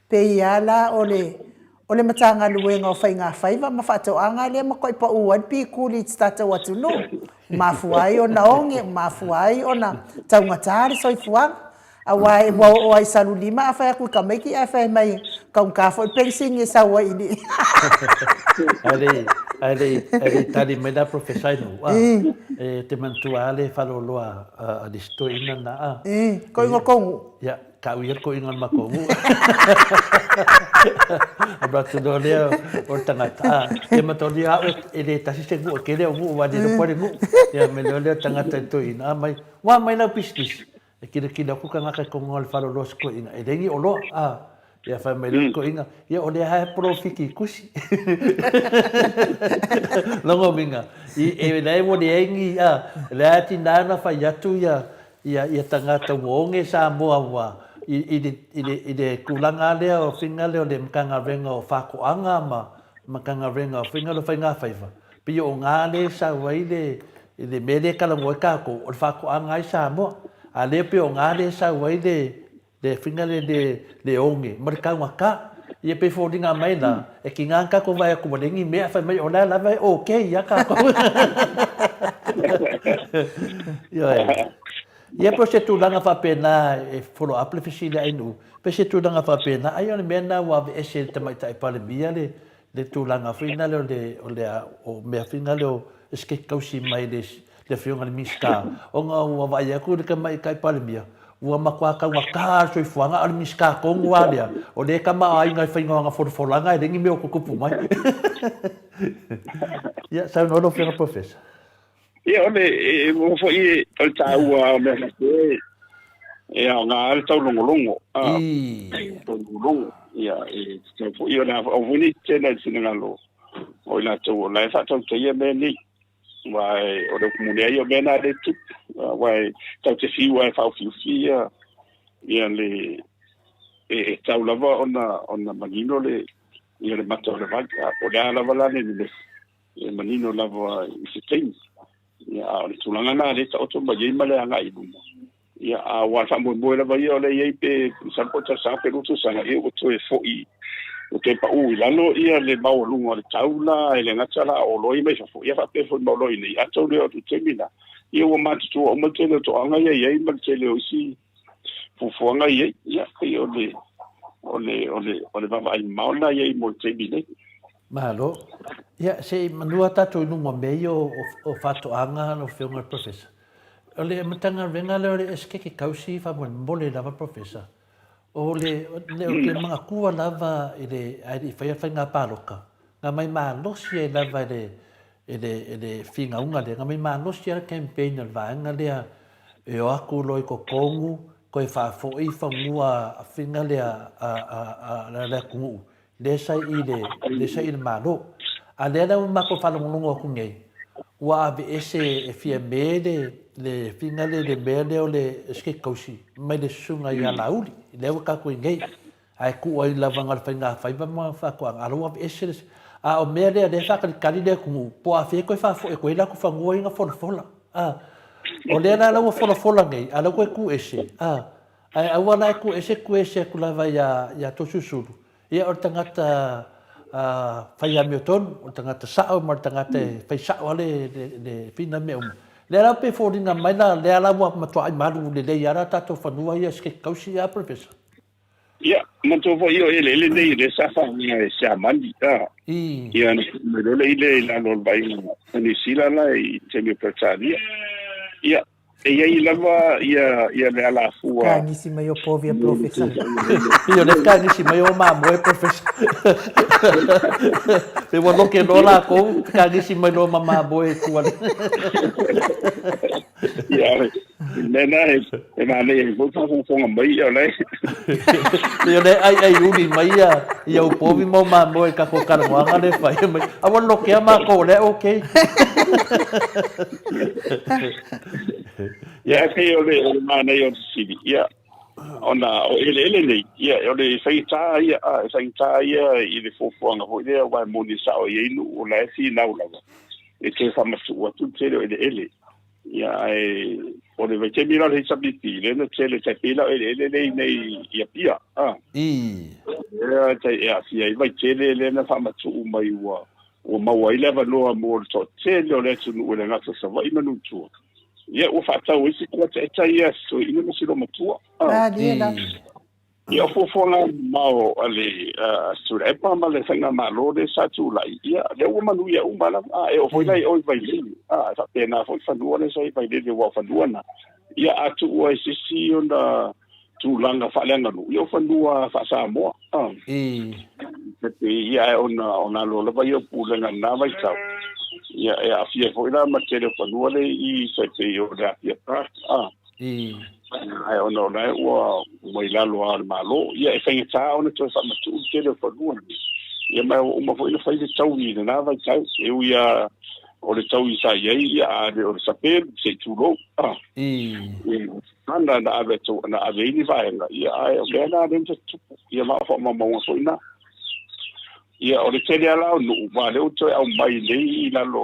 pe ia la o le matanga luenga o whainga whaiva ma whatoanga le ma koi pa uan pi kuli tata watu no mafuai o na onge mafuai o na taungatari soi fuang a wai o ai salu lima a whai aku ka meiki a whai mai kaungkafo I pensing e sawa ini Ale tali me da professor no te mantua ale faloloa a disto ina na ko ingo ya ka uir ko ingon makongu abatu do le o tangata te matolia ele tasi se go ke le o wa de pore go ya me le tangata to ina mai wa mai na pistis e kira ku kanga ka kongol falolos ko ina e dengi olo ia fa mai ko inga ia o le ha profiki kusi longo minga e nei mo de ingi le ati nana fa yatu ia tangata wonge sa moa wa i de kulanga le o finga le o le mkanga venga o fakoanga ma makanga venga o finga lo fainga faiva pi o ngale sa waile le mele kala mo ka ko o fakoanga i sa moa a le pi o ngale sa waile de finga le onge marka waka ia pe fodinga mai na e ki nganga ko vai ko modengi me fa mai ona la vai okay ya ka ko ia po se tu langa fa pena e follow up le fisile ai nu pe se tu langa fa pena ai ona mena wa e se te mai tai pale bia le tu langa fina le o me fina le ske kausi mai le fionga le miska o nga wa vai ku le mai kai pale bia ua makuaka waka soi fuanga al miska kongu alia o le kama ai ngai fainga nga forfolanga e dengi me o kupu mai ya sa no lo fera professor ia ole mo foi o tau me e nga al tau longo longo ia e foi ia o vuni tena sinangalo o la tau la fa tau te me ni vai o do comunidade io bena de tu vai tau te fiu fa fiu fia ia le e tau lava ona manino le ia le mato le vai o le lava la le manino lava I se tem ia le tulanga na le tau to ba ye male anga I bu ia a wa fa mo lava ia le ye pe sa pota sa pe lutu sa e o to e foi o te pa u lalo ia le maulunga le taula ele ngatala o loi mai fa ia fa pe fo mauloi nei ato le o te mina ia o matu o mo te to anga ia ia ma te le o si fu anga ia ia ia ole va ai maula ia mo te mina malo ia se manua tatu no meio o fato anga no filme professor ole matanga venga le eske ke kausi fa bon mole lava professor ole le mga kua lava ile fai nga paloka nga mai ma losia lava ele finga unga le nga mai ma losia campaign al vanga le e o aku loi ko kongu ko e fa fo i fa mua finga le a la ku le sai ile malo ale la ma ko fa longo ku ngai wa be ese e fia mede le finga le mede o le eske kausi mai le sunga ya lauli le ka ku ngai ai ku ai lava ngal finga fai ba ma fa ko alo wa ese a o mede le fa ka le ku po a fe ko fa fo e ko la ku fa ngoi nga fola o le na la fola ngai ala ko ku ese ai awala ku ese ku lava ya to susulu ia o tangata fai amiotonu o tangata sa'o ma tangata fai sa'o le fina me le ala pe fodinga mai na le ala wa matua ai malu le yara tato fanua ia ske kausi ya professor ia manto vo io ele nei le sa fa ni sia mandi ia me le la no vai ni sila la i te mi pertania ia e ia lava ia le ala fua Kangisi mai o povia professor. io le kangisi mai o ma mo professor pe wo lo ke no la ko kangisi mai no mama boy ku ia nena e ma le vo fa fo mai ia le io le ai uni mai ia o povi mo ma mo ka ko ka mo nga le fai mai a wo lo ke ma ko le okay ia ke ole mana yo sidi ia ona o ele nei ia ole feita ia i le fofonga ho ia wa moni sa o ia no o la si na ula e ke fa ma su tu tele ele ia ole ve ke mira le sabiti le no tele te pila ele nei ia pia ia ia ia vai tele le na fa ma su mai wa o ma wa ile va no mo to tele ole tu no le ngata sa va imanu tu ia o fata o isi ko te ia so ina mo silo matua ia fofonga mau ale sura pa ma le sanga malo de sa tu lai ia le o manu ia o mala e o foi lai o vai li sa pena foi fanua le sai vai de wa fanua na ia atu o isi onda tu langa fa langa no ia fanua fa sa mo ia ona lo vai o pula na vai sa ia afia foi la matele fanua le I se te o da ia pra ai ono nei o mai la lo al malo ia e fai ta ona to fa matu tele fanua ia mai o ma foi no fai de taui na vai tau eu ia o le tau isa ia a le o saper se tulo anda na ave to na ave ni vai ia ai o na dentro ia ma fa ma mo so ina ia o le tele ala no vale o to au mai nei la lo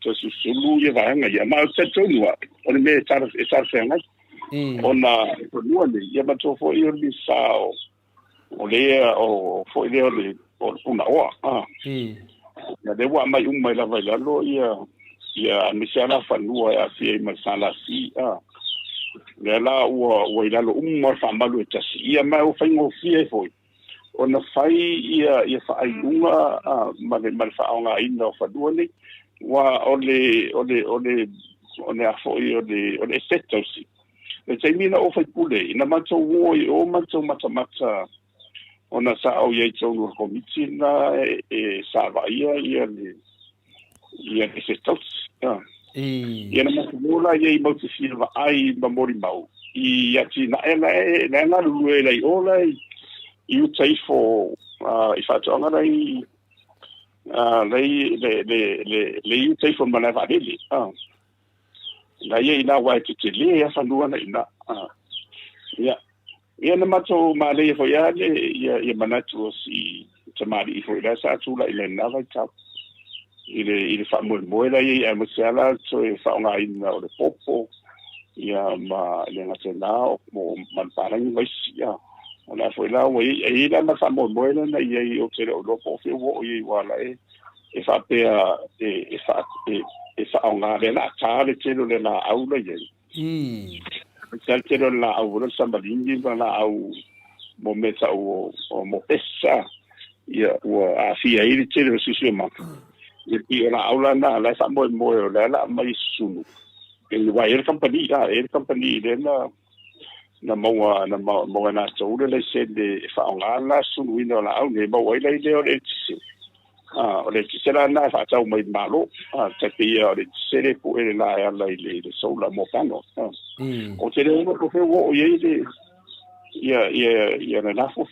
to susulu ia vai ia ma se to no o le me tar se ngai ona no le ia ma to fo ia ni sao o le o fo ile o le una o ya de wa mai mai la vai la lo ia mi se ala fanua ia fi ma sala si le la o ila lo ma fa malu tasi ia ma o fa ngo fi foi ona fai ia fa ai lunga ma le fa nga ina fa duone wa ole a foi ole setosi le taimina o fai pule ina mato wo o mato mata ona sa o ye tonu komiti na sa va ia le setosi ia na mato mola ia mo te silva ai ma mori mau ia ti na na luela I ola you take for if I don't know le you take for manava dele la ye ina wa te le ya fanua na ina ia na mato male fo ya le ia manatu si tamari fo la sa tu la ile na va ta ile fa mo la ye mo sala so fa nga ina o le popo ia ma le na te na mo man para ni vai sia Ona foi lá o e lá na famo moela na e o que o loco foi o e wala e fa pe e fa ona la tale che lo la aula ye se che lo la aula sambalingi la au momenta o mo essa ia o a fia ele che lo si ma e la aula na la fa mo la mai sunu e wa e company le na mo na so le se de fa la sunu ino la au ne mo le o le o le tisera na fa tau mai malo te pe o le tisere po e la ya le so la mo pano o te le ko fe wo ye de ia na fo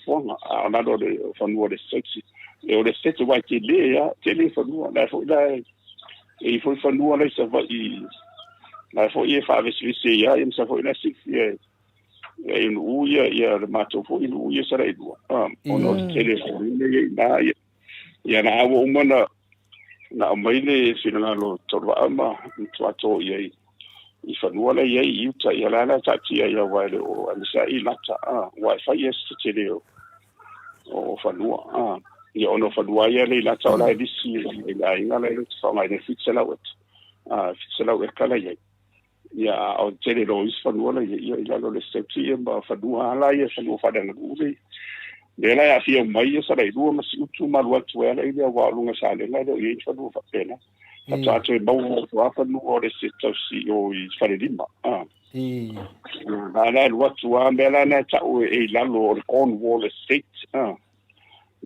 na do de fa no de sexy e o le sete wa te le ya te le fa no na fo da e fo fa no le sa va i na fo e fa vesi ya im sa fo na six ye e no ia le mato fo i no ia sara i do o no te le fo le na ia na awo umana na maile sina lo torwa ma twato ye I fanua le ye iuta ia la tatia ia wale o alisa I lata wifi yes tele o fanua ia ono fanua ia le lata o la disi ia inga le songa le fixela wet kala ye ia o tele lo is fanua le ia lo le septi ba fanua la ia fanua fadanga ule le la ia fia mai sa le dua masi utu malu atu ia ia wa lunga sa le la ia fanua fa pena Tato e mau o apa nu o le sita si o I fare lima. Na watu a mela na tau e lalo o le Cornwall Estate.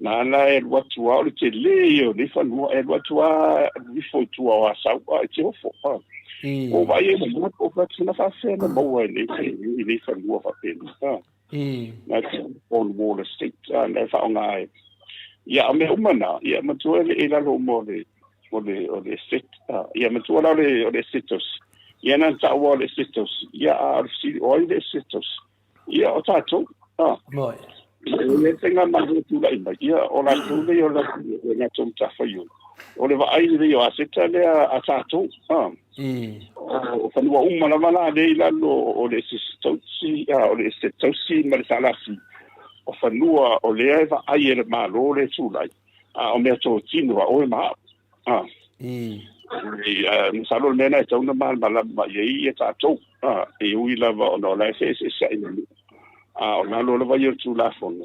Na e watu a o le te leo ni fanua e watu a ni foi tu a sau a te ofo. O vai e mo o watu na fa se na mo e ni fanua fa pena. Na Cornwall Estate na fa nga ia me umana ia matu e lalo mo le o le sit ia me tu o le sitos ia na ta o le sitos ia si o le sitos ia o tato moi le tenga ma tu la ia o la tu le o la tu ta fa yo o le va ai le o asita le a tato o fa no uma la le la o le sitos ia o le sitos ma le salasi o fa no o le va ai le ma lo le tu lai o me to tino o ma Misalo mena e tauna mala ye e tatou e ui lava o la se sa ina o na lo lava yo tu la fono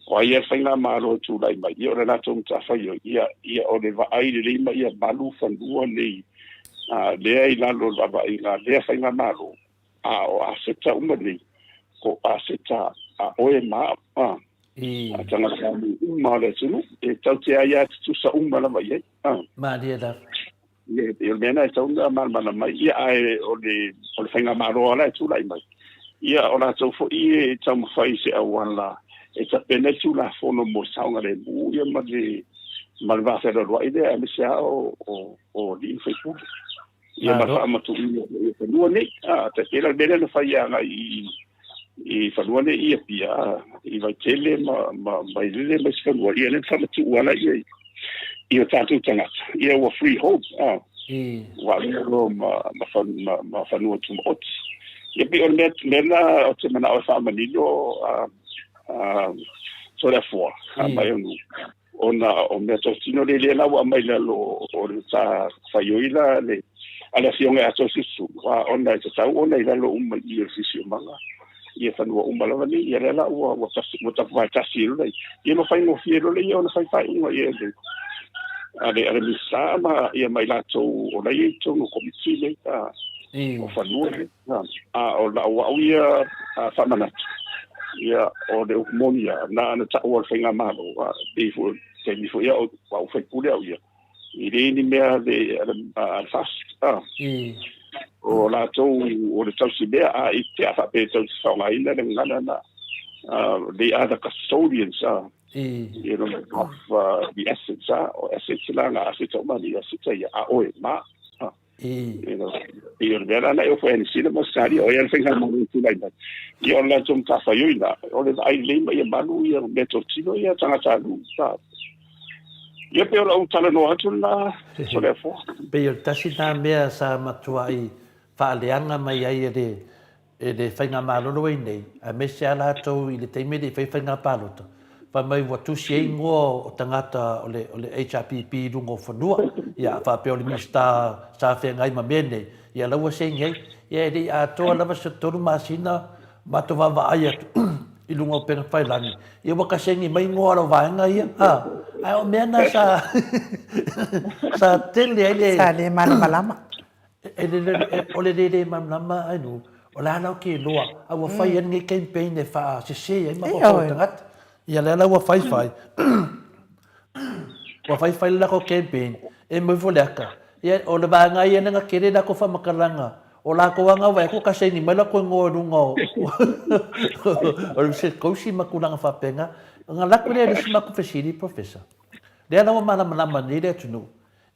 o ia faina malo tu la mai yo na tum ta fa yo ia o le va ai le mai ia balu fanua le le ai la lo lava ai la le faina malo o aseta uma le ko aseta o e ma tanga sa uma le tunu e tau te ai tu sa uma lava ye ma dia da ia mena e tauna mana mai ia ai o le whainga maro ala e tūlai mai. Ia o la tau fo i e tau mawhai se awan la e ta pene tūla whono mo saunga le mu ia ma le wawhera roa i lea me se o li whai pūki. Ia ma wha amatu i whanua ne, ta tēra mene na whai anga i whanua ne ia pia i vai tele mai lele mai se whanua ia le whamatu uala i o tātou tangata. Ia ua free hope. Wa lero ma whanua tumoti. Ia pi on mena o te mana o whamanilo so le fua. Mai onu. O mea tōtino le lea lau a mai lalo o le tā whaioila le ala fionga ato sisu. Wa ona i te tau ona i lalo uma i o sisi o manga. Ia whanua umalawa ni ia lea lau wa tapuai tasi ilo lei. Ia no whaingo fiero lei o na whaiwhai ingo ia lei. Ale misa ma ia mai lato o lai to no komiti le o fanua o la o ia famana ia o de monia na ta o fenga malo before ia o wa fe pule ia i ni mea de fast o la to o le tausi bea i te afa pe tausi fa mai na ngana they are the custodians you know of the assets or assets la assets o mani assets ya o ma you know io vera na io fue en sino moscari o ia fenga mo tu lai ba io la tum ta fa yuina o le ai le ia manu ia beto tino ia tanga ta lu sa ia pe o tala no atu na so le fo pe o tasi na mea sa matuai fa leanga mai ai e le whainga malolo e nei, a me se ala tau i le teime le whainga palota. Wha mai watu si e ngoa o tangata o le HRPP rungo whanua, ia whapea o le minista sa whengai ma mene, ia laua se ngei, ia e a toa lava sa toru masina, mato wawa ai atu, i lunga o penga whailangi. Ia waka sengi mai ngoa ra vaenga ia, ai o mena sa, sa tele ai le... Sa le malama. O le malama ai nu, o la lau ke loa, a wa whai an ngai campaign e wha se se ai ma o tangata. Ia le ala wa whai. Wa whai la ko campaign, e mo voleaka. Ia o le vaenga ia nga kere da ko whamakaranga. O la ko wanga wai ko kasei ni mai la ko ngō runga o le se kousi makulanga whapenga. Nga laku le si maku whesiri professor. Le ala wa malama ni le tunu.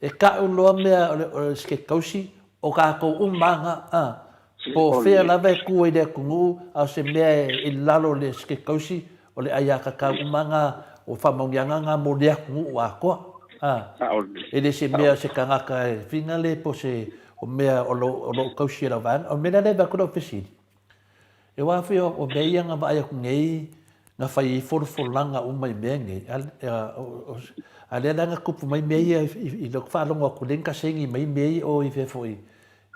E ka uloa mea o le ske kousi o ka ko umanga po fea lava e kua i le kungu au se mea i lalo le ske kousi o le aia ka umanga o whamaungianga ngā mo lea kungu o a koa. E le se mea se kangaka e whina le po se o mea o lo kausi e la vana. O mena le bakura o whesiri. E wafi o mea ianga wa aia kungei nga whai i forfolanga umai mea ngei. A lea langa kupu mai mea i lo whalonga o kulenka sengi mai mea o i whefoi.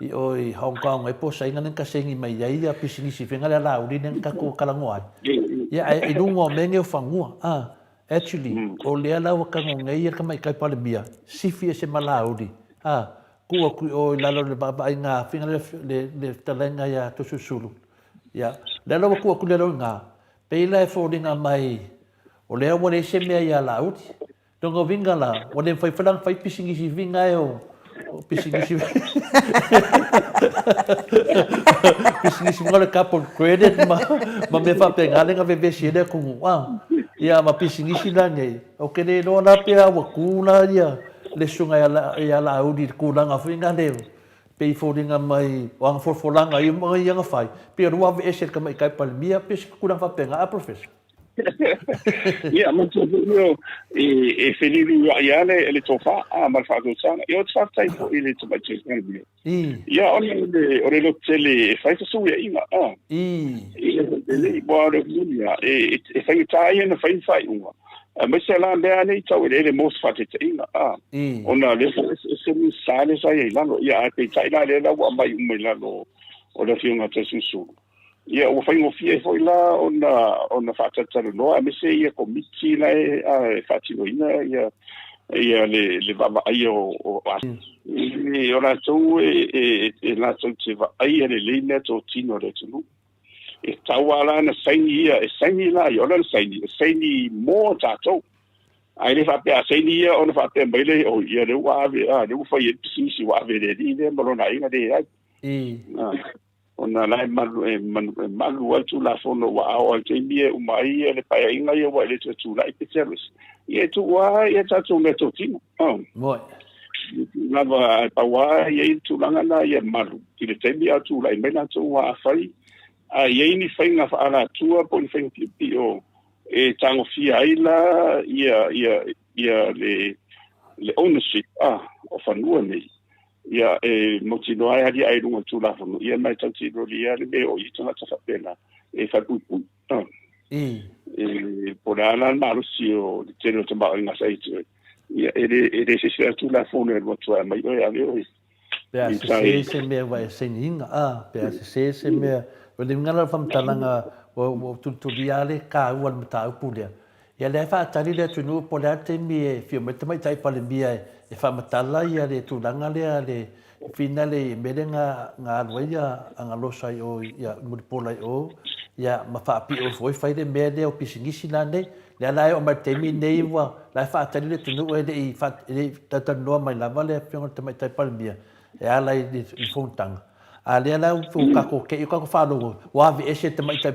I o i Hong Kong e po sainga nang kasengi mai ia a pisinisi whenga le lauri nang kako kalangoai. Ia i lungo menge o whangua. Actually, o lea lau kango ngai ka mai kai pale mia. Sifi e se malauri. Kua kui o i lalo le babai ngā whenga le talenga ia to susulu. Ia, lea lau kua kui lalo ngā. Peila e whoringa mai o lea wane se mea ia lauri. Tonga vinga la, wane whai whalang whai pisingisi vinga e o pisingisi ngole couple credit ma me whape ngalenga vevesi ene kungu. Ia ma pisingisi la nei. O kene no na pia wa kuna ia le sunga ia la audi kunanga whinga leo. Pei whoringa mai o anga forfolanga i mga ianga whai. Pia rua ve eser ka mai kai palmia pia kuna whape ngā professor. Ia, ma tu no e feliru ia le tofa ma fa do sana. Io fa tai po ile to bache ngi. Ia on le lo tele fa so ia inga. Le bo re ia e fa tai na fa unga. Ma se la le ne tau le most fa te inga. Ona le se mi sale sa ia la ia te tai la le la wa mai la lo o le fiunga te susu. Ia o fai ngofia foi la ona fatatalo no a me se ia komiti la e fatinoina ia le baba ai o ni ora tu e la tu se va ai le linea to tino de tu e tawala na saini la io la saini mo tato ai le fa pe saini ia ona fa pe mai o ia le wa le fai si wa le le mo na inga de ai ona lai malu atu la fono wa o te mie umai le pai inga ia wa le tu lai te service ia tu wa ia tatu me to tino moi na va pa wa ia tu langa na ia malu ki le te mie tu lai me na tu wa fai a ia ni fai nga fa ala tua po ni fai pi o e tango fia ila ia le ownership o fanua nei. Ia motino ai hadi ai lunga tu la fono ia mai tanti ro ia le o i tona ta pena e fa pu por ala malusi o de teno to ba nga sai ia e se se tu la fono e moto mai o ia o pe se me vai seninga pe se me o le ngala fam talanga o tu diale ka u al mata pulia ia le fa tali le tu no polate mi fi me mai tai pa le mia e fa matala ia le tu langa le finale merenga nga loia anga losa o ia mulpola o ia ma fa pi o foi fai de mede o pisingisi lande le ala o martemi nei wa la fa tali le tu no e de fa tata no mai la vale pe on mai tai palmia e ala i fontanga a le ala o ka ko ke ko fa lo wa vi ese te mai tai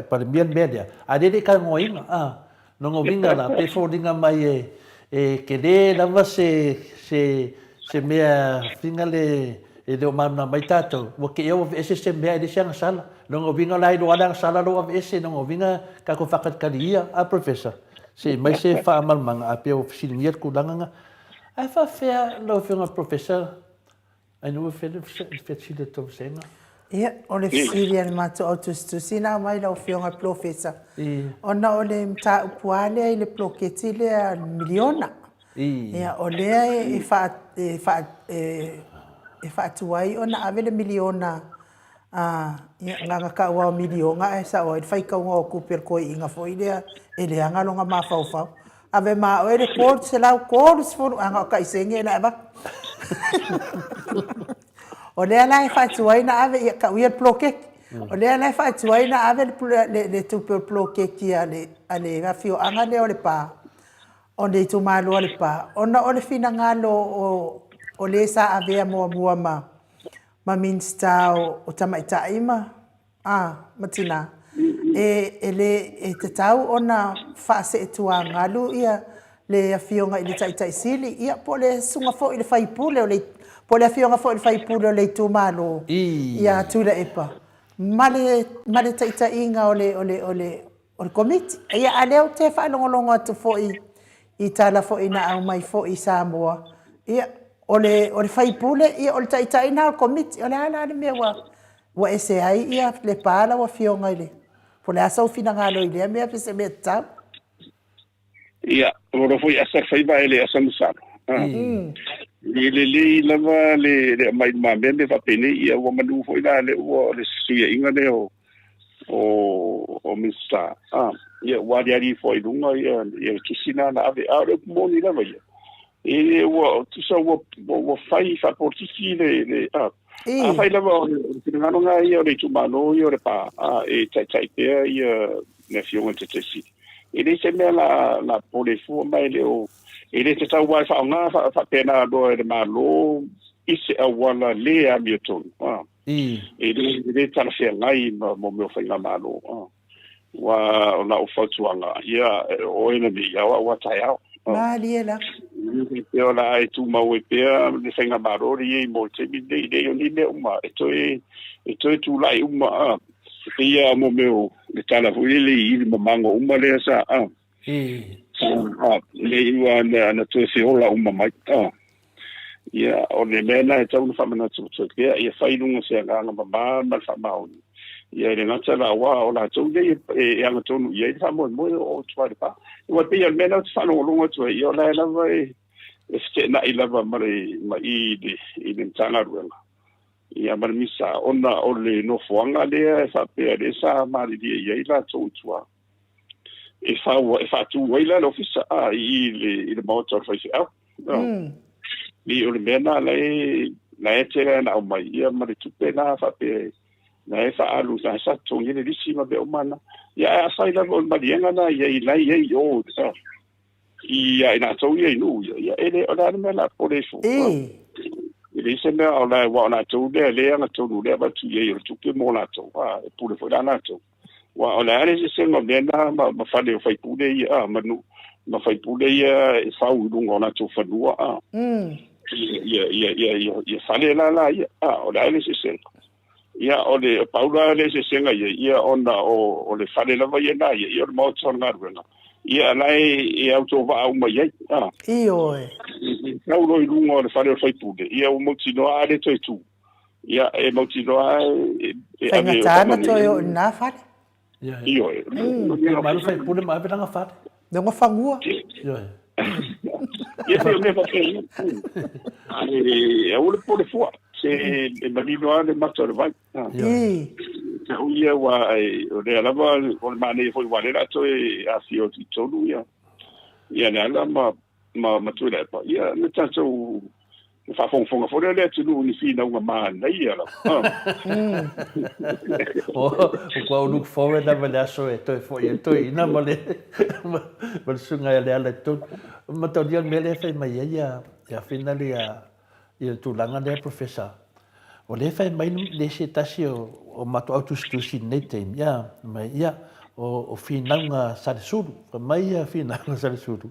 palmia media a de ka ngoinga no ngovinga la pe fordinga mai e que de lava se mea fingale e de mana mai tato o que eu esse se mea de sanga sala non vinga lá do ala sala do esse non vinga ka ko fakat kalia a professor se mai se fa mal manga a pe oficina ku danga a fa fe lo finga professor ai no fe de to senga Ia, o le fisiri ane mato au tustusi na mai lau fionga profesa. Ona o le mta upuale i le ploketi le a miliona. Ia, o lea e whaatuai ona ave le miliona nganga ka ua o milionga e sa o e whaika unga o kupir koi inga foi lea e le anga longa ma fau. Ave ma o e le kōru se lau kōru se furu anga o ka isengi e na eva. O lea lai whaatuai na ave ia ka uia plokeki. O lea lai whaatuai na ave le tupe plokeki a le gafio anga leo le pā. O le tu malo le pā. Ona o le fina ngalo o le sa avea mua ma minsta o tamaitai ma. Matina. E te tau ona whaase e tua ngalu ia le afionga i le taitai sili. Ia po le sunga fo i le whaipule o le po le afionga fo i le whaipule o le tu malo. Ia tula epa. Male taitai inga o le komiti. Ia aleo te whaelongolongo atu fo i tala fo ina au mai fo i Samoa. Ia o le whaipule ia o le taitai na o komiti. O le ala ale mea wa ese ai ia le pala wa fionga ile. Po le asa ufina ngalo ile mea pese mea tau. Ia, ora foi asa whaiva ele asa musano. Le lava le mai mamende va pene ia wa manu foi la le suia inga le o mista. Ia wadiari foi lunga ia kisina na ave are moni lava ia. E tusa wa fai fa portisi le fai lava o ngano nga ia le tumano ia le pa e tai pe ia ne fionga te si. E le se me la polefu mai le o e le te tau wai whaonga pena doa e malo ise a wala le a mioton. E le tala whea ngai mo meo whainga malo. Wa o na o whautuanga. Ia o ena mi ia wa tai au. Liela. E o la e tu mau e pea le whainga malo ri e mo te mi le o ni le uma. E toi tu lai uma. Ia mo meo le tala hui le i mamango uma le sa. Le iwa na tu se ola uma mai. Ia o le mena e tau na whamana tu kia. Ia whainunga se anga mama mal whamaoni. Ia le ngata la wa o la tau le e anga tonu. Ia i whamoe moe o tuare pa. Ia pia mena tu whanonga lunga tu e. Ia la e lava e ste na i lava mare ma i le mtanga ruenga. Ia marmisa ona o le no fuanga le fa pe le sa mari di ia la tua e fa tu wela lo fisa i le motor fa sia ni o le mena la etera na o mai ia mari tu pena fa pe na fa alu sa tu ni le sima be o mana ia sai la o marianga na ia ia o ia ina to ia nu ia ele o la mena por eso ele se me ala wa na tu le anga tu le ba tu ye tu ke mo na tu e pule fo na tu wa ala ele se mo bena ma fa le fai pule ia ma fai pule ia e fa u lungo na tu fa lua ia fa le la ia ala ele se ia o le paula le se senga ia ona o le fa le la va ia na ia o mo tsona ngana ia lai e auto va uma ia io Nau roi lunga o le whare o whaipude. Ia o mautinoa ale toi tu. Ia e mautinoa whaingatana toi o nā whare? Io e. Maru whaipude ma aweranga whare? Nonga whangua? Io e. Ia te o me whakei. E o le pole fua. Se e marino a le mata o le vai. Te uia wa o le alava o le mane e foi warera toi a fio ti tonu ia. Ia le ala ma tu le pa ia me tanto fa fonga fora le tu ni fina uma man ia la o look forward a vela so e to ina male mal sunga le ala to ma to dia mele fa mai ia finali ia tu langa le professor o le fa mai le se tasi o mato autostusi nete ia mai ia o finanga sa sulu mai ia finanga sa sulu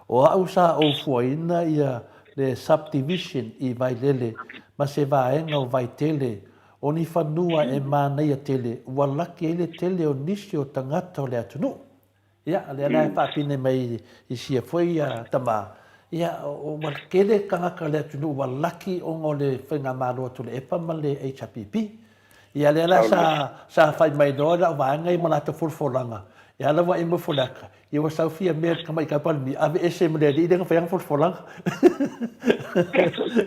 o au sa o fuaina ia le subdivision I vai lele ma se vaenga o vai tele o ni whanua e mana ia tele ua laki ele tele o nisi o tangata o le atunu ia le ana e whapine mai I sia foi ia tama ia o walakele kangaka le atunu ua laki o ngo le whainga maro atu le epa ma le HPP Ia le la sa fai mai no la wa ngai mala te fulfolanga. Ia la wa i mo fulaka. Ia wa sau fia me ka mai ka pa mi ave ese mo le di de fa yang fulfolanga.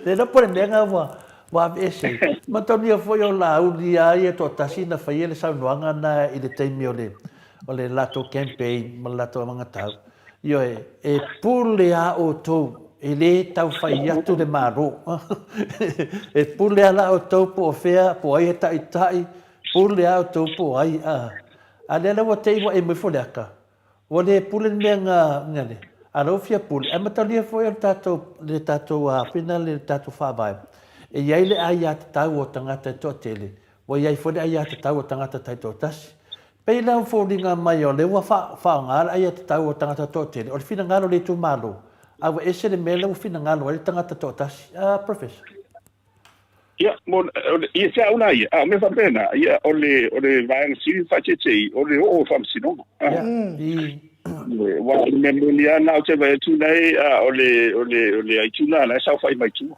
Le no por me nga wa ave ese. Ma toni fo yo la u dia ia to tasina fa ile sa noanga na i le taimi o le lato campaign ma lato manga tau. Io e pule a o to e le tau fai atu de maro. E pule ala o tau po fea, po ai ta itai, pule a o tau po ai a. A le wa te iwa e me foleaka. Wa le pule me ngane. A ro fia pule. E matalia fo e le tato a pina le tato fa vai. E iai le ai a tau o tangata to tele. Wa iai fo le ai a tau o tangata tai to tasi. Pei la foldinga mai o le wa fa ngala ai a tau o tangata to tele. O le fina ngalo le tu malo. Awa ese le mele ufina ngalo ele tangata to tasi. Professor. Ia, ia se una ia, me fa pena, ia ole vai si facete, ole o fam sino. Wa me mulia na te vai tu nei, ole ai tu na sa fai mai tu.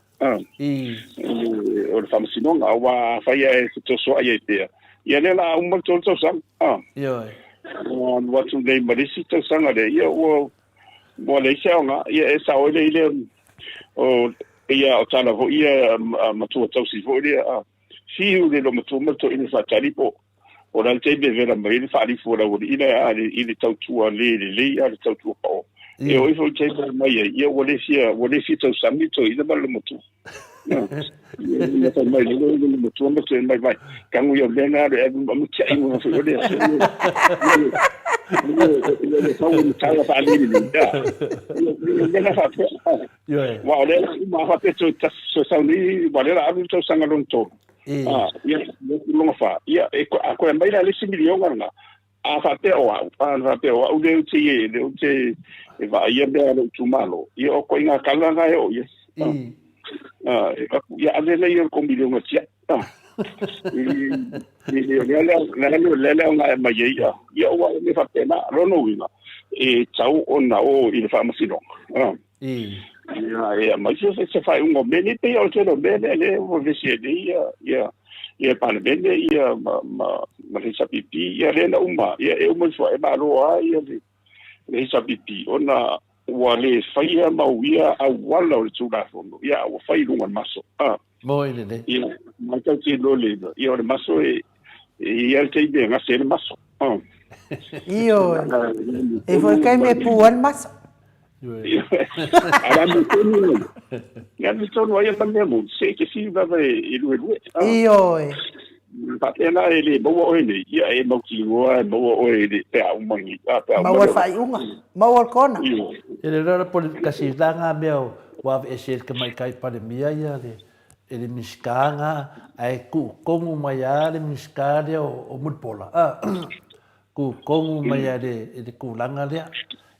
Ole fam sino, wa fai e to so ai te. Ia le la un mo to sang. Yo. Wa tu nei marisi to sang ale, ia mo le seonga ia e sa ole ile o ia o tana ho ia matua tau si ho ia fiu le lo matua to ina fa tali po o la te be vera mai le fa ali fo la o ina ile tau tua le ale tau tua po e o ifo te mai ia o le fi tau sami to ina ba le matua ia ta mai le matua mai kangu ia lena e mo te ai mo fo le le tau ni tau fa ali ni le fa wa le ma fa te so sa ni wa le la to sanga long to ia lo fa ia ko mai la le similio nga a fa te o u le te e va ia be lo tu malo ia o ko inga kala nga o ia ia ale le ia ko milio nga tia le nga mai ia wa le fa te na rono winga e tau ona o i le fa masino ia mas se fai un bene pe o te no bene le o vesi ia pana bene ia ma le sapipi ia le na uma ia e mo so e ba ro ia le sapipi ona wa le fai ma ia a wala o tu la fondo ia o fai lunga maso Mo ile ia ma ta ti lo le ia o maso ia te be nga se maso Io e voi kai me puan mas. Ala me tonu. Ya me tonu ia tambe mo se ke si va e lu. Io pa ena ele bo o ele ia e mo ki mo o ele pe a umangi pe ma wa fai unga ma wa kona. Ele rara por kasi langa meu wa e se ke mai kai pa mia ia ele miskanga ai ku kongu mai ale miskade o mutpola ku kongu mai ale ku langa le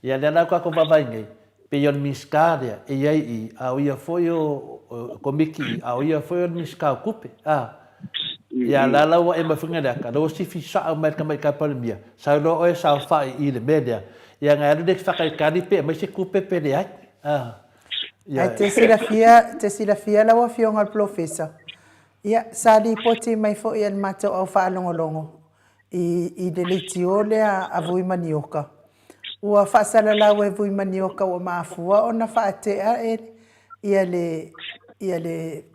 ia le na ko vai ngai pe yon miskade e ai au ia foi o komiki au ia foi o miska kupe ia la wa e mafunga le ka lo si fi sa mai ka pa mia sa lo o sa fa i le media ia ngai le fa ka ni pe mai se kupe pe le ai Ai te sila fia la wa fionga al professor. Ia sali poti mai fo ia mato au fa longo i de letiole a vui manioka. Ua fa sala la we vui manioka o mafua ona fa te ia le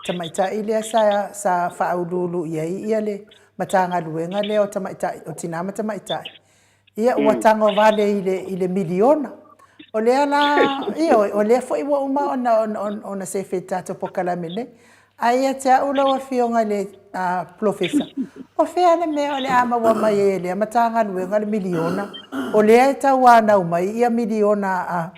tamaita ile sa fa ululu ia le matanga luenga le o tamaita o tinama tamaita. Ia ua tango vale ile miliona. O le ala o le fo iwa uma ona se feta to pokala mele ai te ula wa fionga le professor o fe ale me ole ama wa mai le matanga lu ngal miliona o le ta wana uma ia miliona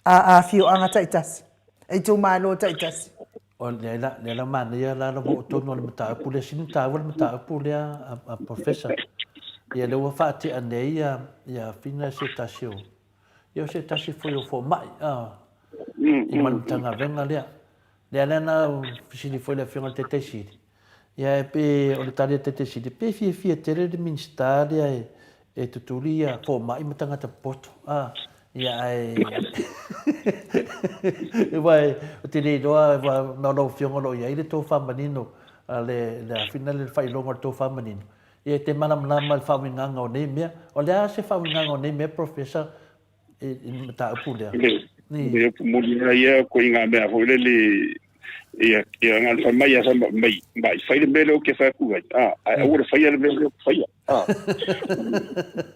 a fio anga taitas e tu malo taitas o le la man ia la no to no mata pule sin ta wal mata pule a professor ia le wa fati ane ia fina setasio Yo se tasi foi o fo mai i man tanga venga le na fisi foi le fiona tete sidi ia pe o le tali tete sidi pe fie tere de ministaria e tutulia fo mai matanga ta poto ia ai vai o te le doa va no fiona lo ia ile to fa manino le fina le fai longa to famanino e te mana mana fa nganga o nei mea o le se fa nganga o nei mea professor e ta pule ni e mo ia ko inga mea ho le ia ngal fa mai sa mai fai le mele o ke fa ku ai o le fai le mele o fai you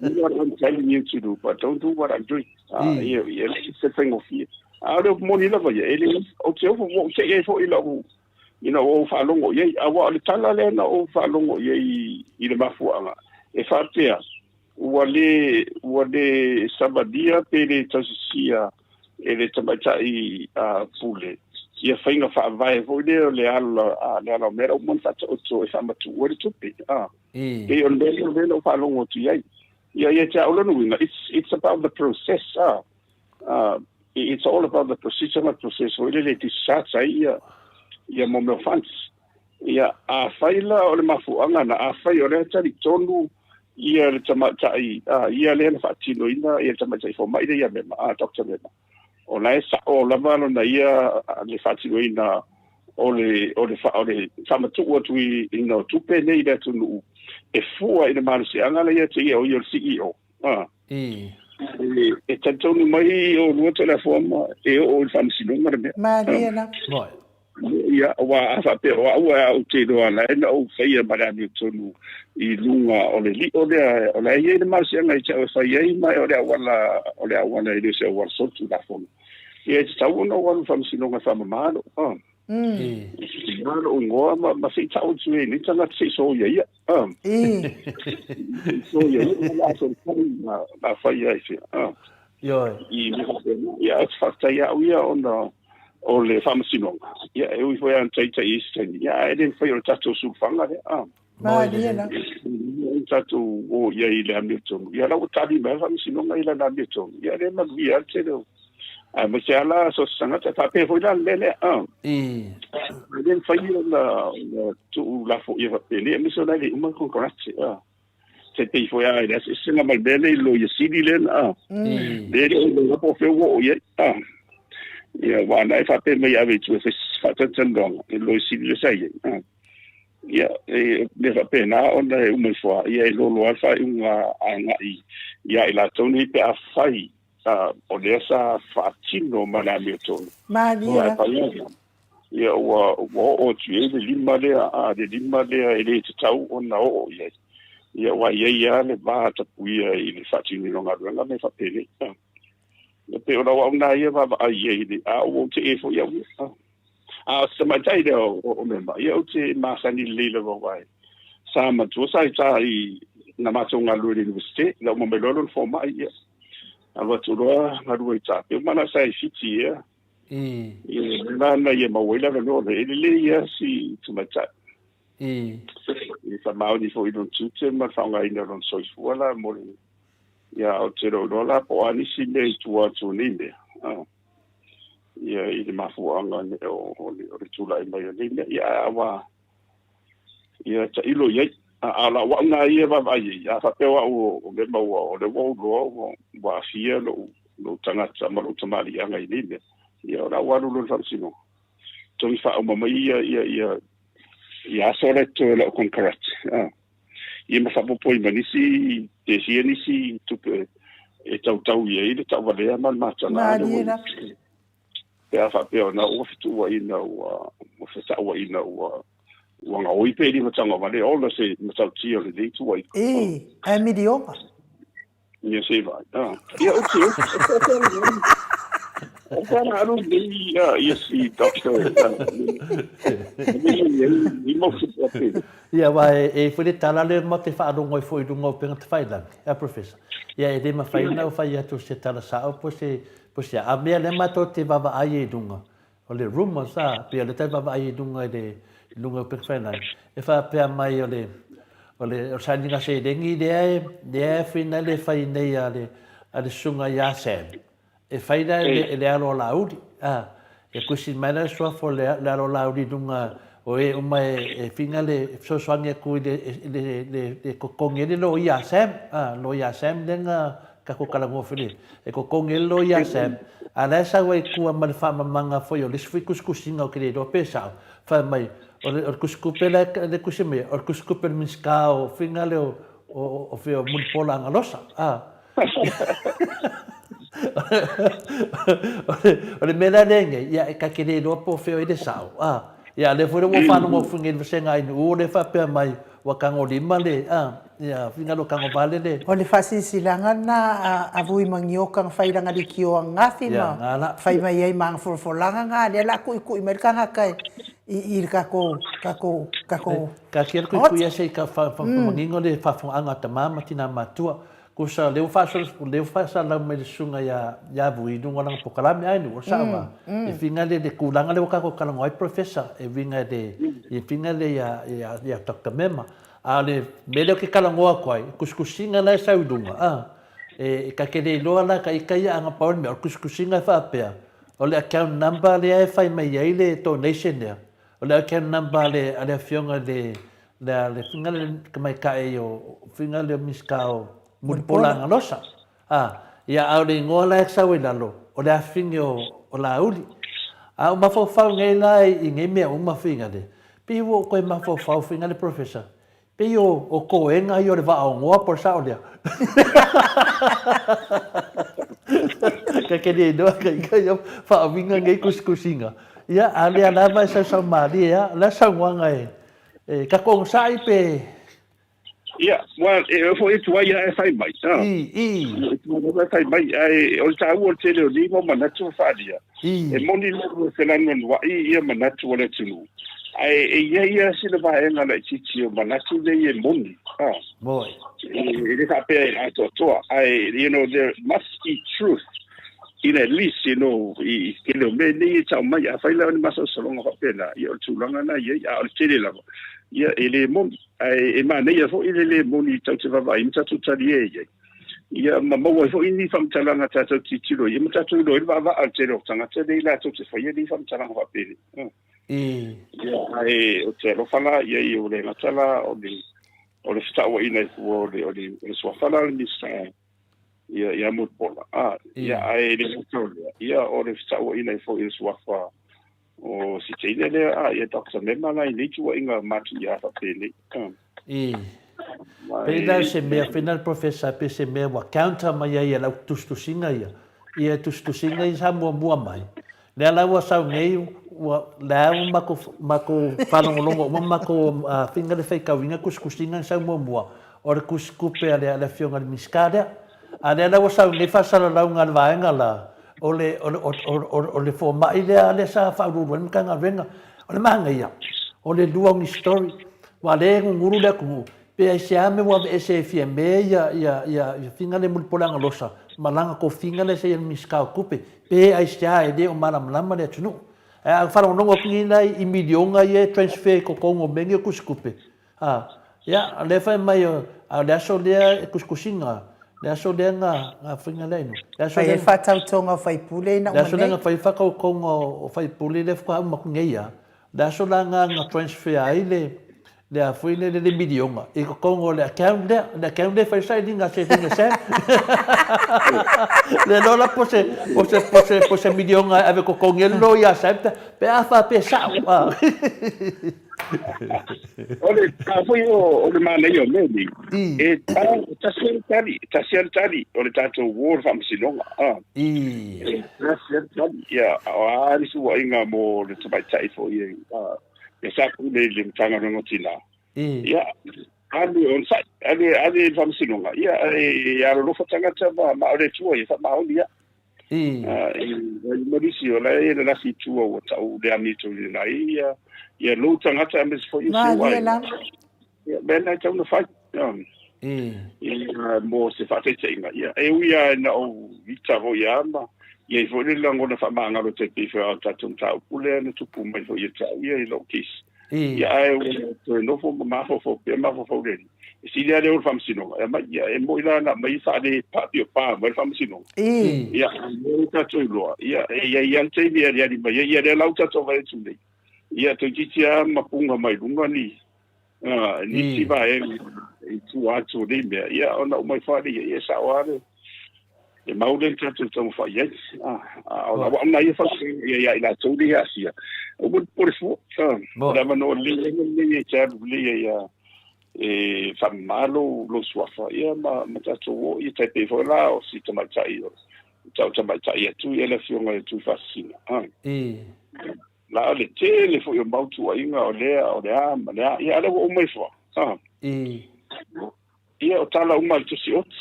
know what I'm telling you to do but don't do what I'm doing yeah it's a thing of fear out of money la vai ele o te o mo te e fo ila you know o fa longo ye a wa le tala le na o fa longo ye I le mafuanga e fa pea wale sabadia pe le tasusia e le tamatai a pule ia fainga fa vai vo le ala mera mon fa o e fa matu o le tupi e on le fa longo tu ye ia te aulo no it's about the process it's all about the process o le ti sa ia mo me fans ia a faila o le mafuanga na a fai o le tari tonu ia le tamatai ia le fa tino ina ia tamatai fo mai ia me doctor me o la sa o la mano na ia le fa tino ina o le tamatu o tu ina tu pe nei da tu e fua ina mano se anga ia te ia o ia CEO e tantonu mai o no telefona e o famsino Mariana ia wa fa pe wa o te do ala na o fai bara ni tonu I lunga o le li o le ye de marsia ngai cha o fai ai mai o le wala I se o so tu da fon ye ta uno wan fam sino nga fam malo malo ngo ma se ta o tu ni tanga se so ye so ye la so ma fai ai se yo ya fa ta ya ona o le whamasinonga. Ia, e ui foi an taita Eastern. Ia, e den foi o tatou sukfanga le. Mariana. Tatou o ia I le Hamilton. Ia, lau tali mea whamasinonga I le Hamilton. Ia, le magui al te reo. Ma se ala so sangata tape foi la lele. E den foi la tu la fo ia pele. Mi so la le uma konkorati. Se te foi a ida se singa malbele lo ia sidi len. Le o po fe o ia. Ia wana e whape mai awe tu e whatatandonga e loi siri le sai. Ia e le whape nā ona e umai wha ia e lolo alfa I unga anga ia I la tonu I pe a whai o lea sa whaatino mana mea tonu. Mariana. Ia ua o tu e le lima lea e le te tau ona o ia. Ia wa ia le maha tapu ia I le whaatino nonga ruanga me whape le. Pe ora wa una ia va ai ni o te e fo ia sa mai tai o memba ia o te masani lele wa wai sa ma tu sai tai na ma so nga lu university la mo melolo fo mai ia ava tu ro na ru ta pe mana sai fiti ia na ia ma wela no le ia si tu mai tai sa ma ni fo I don tu te ma fa nga ina don so wala mo ia o te rola po anisi nei tua tu nime ia I le mafuanga o le tula I mai nime ia wa ia ta ilo ia ala wa na ia va vai ia fa pe wa o me ma o le wa fia lo tanga ma lo tamali anga I nime ia ora wa lo fansino to I fa o ma ia sore to lo concret ia ma fa po I manisi te sia nisi tupe e tau ia I le tau valea man matana pe a fa pe ona o fitu wa ina o fesa wa ina o nga oi pe ni matanga vale o la se matau tio le dei tu wa e midioma ia se vai ia o tio o kana aru ni ia si doctor ni mo se pe ia vai e foi tala le mo te fa rongo foi dungo pe te fai lang professor ia e de ma fai na fai atu se tala sa po se a me le mato te va ai dunga o le room sa pe le te va ai dunga de lunga pe fai lang e fa pe mai o le sa ni se dengi de fina le fai nei ale sunga ya sen e fai da le alo laudi e kusi mana so fo le alo laudi dunga o e uma e finga le so soange ku le kokongere lo ia sem denga ka ko kala ngofili e ko kongelo ya sem ala sa wai ku ma fa manga fo yo lis fi kuskusinga o kile do pesa fa mai o kuskupela de kusime o kuskupel miskao fingale o fe o mun pola ngalosa o le mela nenge ya ka kile do po fe o de sao ya le foi mo fa no fungin senga inu o le fa pe mai wa kango lima le ya fingalo kango vale le o le fasisilanga na avui mangioka failanga dikio ngafi ma fai mai ai mang forlanga nga le la ku merkanga kai i kako ka kier ku ya sei ka fa mangingo le fa anga tamama tina matua ko sa le fa la me sunga ya vui dunga lang pokalame ai no sa ma e fingale de kulanga le ka ko kala ngoi professor e vinga de e fingale ya Dr. Mema ale mele ke kala ngoa kwai kuskusinga la sa udunga e ka kele lo la ka ikaya anga paul me kuskusinga fa pe o le account number le fa mai ile donation ya o le account number le ale fionga le fingale ka mai ka e o fingale miskao mun pola ngalosa ya ale ngoa la sa we lalo o le afingio o la uli o ma fo fa ngai la i ngai me o ma finga de piwo ko ma fo fa finga le professor pe o koenga yo le va o ngoa por sa olia ka de do ka yo fa vinga ngai kuskusinga ya ale ala va sa mali ya la sa wanga ka kong sai pe well for it why I find my I mai ai o ta o te le ni mo manatu fa dia e moni lo se la non wa i manatu wala tunu ai ia sila ba enga la chichi o manatu de ye moni boy it is up here I to I there must be truth in at least I kilo me ni cha mai a faila ni maso solonga fa pena yo tulanga na ye a tele la ya ele mon ai ma ne ya fo ele moni tau te va i mta tu tali ye ya mama wo fo ini fam talanga ta tau titilo ye mta tu do va a tele tanga tele la tu te fo ye ni fam talanga fa pena ai o te lo fala ye o le matala o le sta wa ina o le so fala ni sa ya mut pola ya ai le storia ya o le sta wa ina fo is wa fa o si te ile ya Dr. Mema la ni tu inga matu ya fa pele pela se me final professor pe se me wa counter mai ya la tustusinga ya tustusinga sa mo mai le la wa sa nei wa la mako falongo mako finga le fai ka winga kuskusinga sa mo o kuskupe ale fionga miskada ale la wa sa nei fa sa la unga vaenga la o le fo mai le sa fa ruan ka nga venga o le manga ia o le dua ni story wa le nguru le ku pe se ame wa se fie me ya finga le mul polanga losa malanga ko finga le se miska kupe pe ai sta e de o mala mala le tunu a fara no ngo pina I milionga ye transfer ko kongo bengi kuskupe ya le fa mai a le so le kuskusinga le so le nga finga le no le so le fa tau tonga fai pule na le so le nga fai fa ko kongo fai pule le fa ma kungeia le so la nga transfer ai le a foi le milionga e ko kongo le account le fai sai dinga se le no la pose milionga ave ko kongelo ya sempre pe a fa pe sa ole ka foi o le mana yo meli e ta sentali ole tato war fam silonga ya ari su inga mo le tabai tai fo ye e sa ku le tanga no tila ya ali on sai ali fam silonga ya lo fa tanga ta ma ole tu ye fa ma oli ya Mauricio la la situa o ta o le amito la ia lo tanga ta mes fo Ma la ben I don't fight mo se fa te inga e uia na o vita vo yama ia fo le lango na fa manga lo te pe fa ta tunta pule na tu pu mai fo ia ia lo kis ia ai no fo ma fo pe ma fo le si le ale o fam sino e mo ila na mai sa de pa pio pa mo fam sino ia mo ta tu lo ia te dia di mai ia le lauta to vai tu le ia to kitia mapunga mai lunga ni ni si va e tu atu de ia ona mai fa ia sa wale e maule tatu tau fa ye o na ia fa ia ila tau dia sia o por fu da mano le cha le ia e fa malo lo suafa ia ma tatu o ia te pe vola o si tama chai o tau tama chai tu ia le fionga tu fascina la le tele fo yo mautu ainga o lea ma lea ia le o mai fo ia o tala uma tu si ot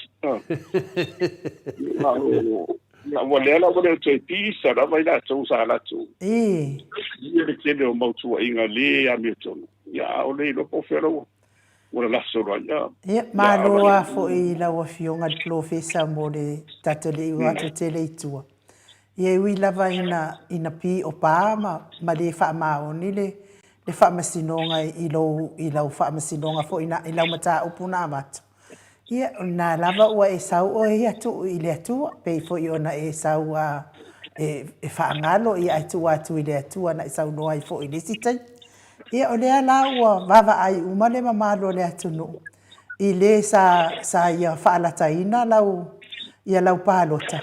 na volela o le te pisa la vai la tu sa la tu ia le tele o mautu ainga le a metono ia o le lo po fero o la solo ia maloa fo i la o fionga professor mo le tatele i wa tele tua ia ui lava ina pi o pāma ma le whaamaoni le whaamasinonga i lau whaamasinonga fo i lau mata upuna amatu. Ia nā lava ua e sau o e atu i le atua, pei fo i ona e sau e whaangalo i atu atu i le atua na e sau noa i fo i le sitai. Ia o lea la ua vava ai umale mamalo le atu no. I le sa ia whaalataina ia lau pālota.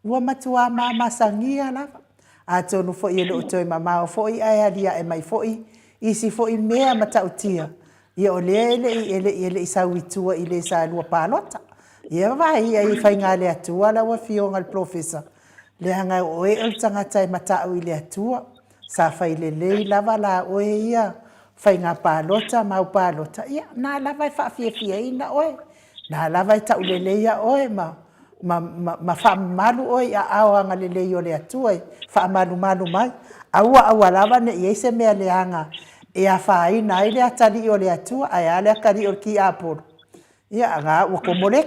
Ua matua masangia lava. A tonu fo i lo toi mamao fo i ai alia e mai fo i isi fo i mea matautia. Ia o lea ele i sau itua i le sa lua palota. Ia vai ai whainga le atua la ua fionga le professor. Le hanga o e tangata e matau i le atua. Sa whai le lava la o e ia whainga palota mau palota. Ia nā lava i whaafia ina oe. Nā lava i tau le ia oe ma whaamalu oi a aoanga le lei o le atua e whaamalu mai. Aua lava ne i eise mea le anga e a whaina ai le atari o le atua ai a le akari o ki aporo. Ia ngā ua komore.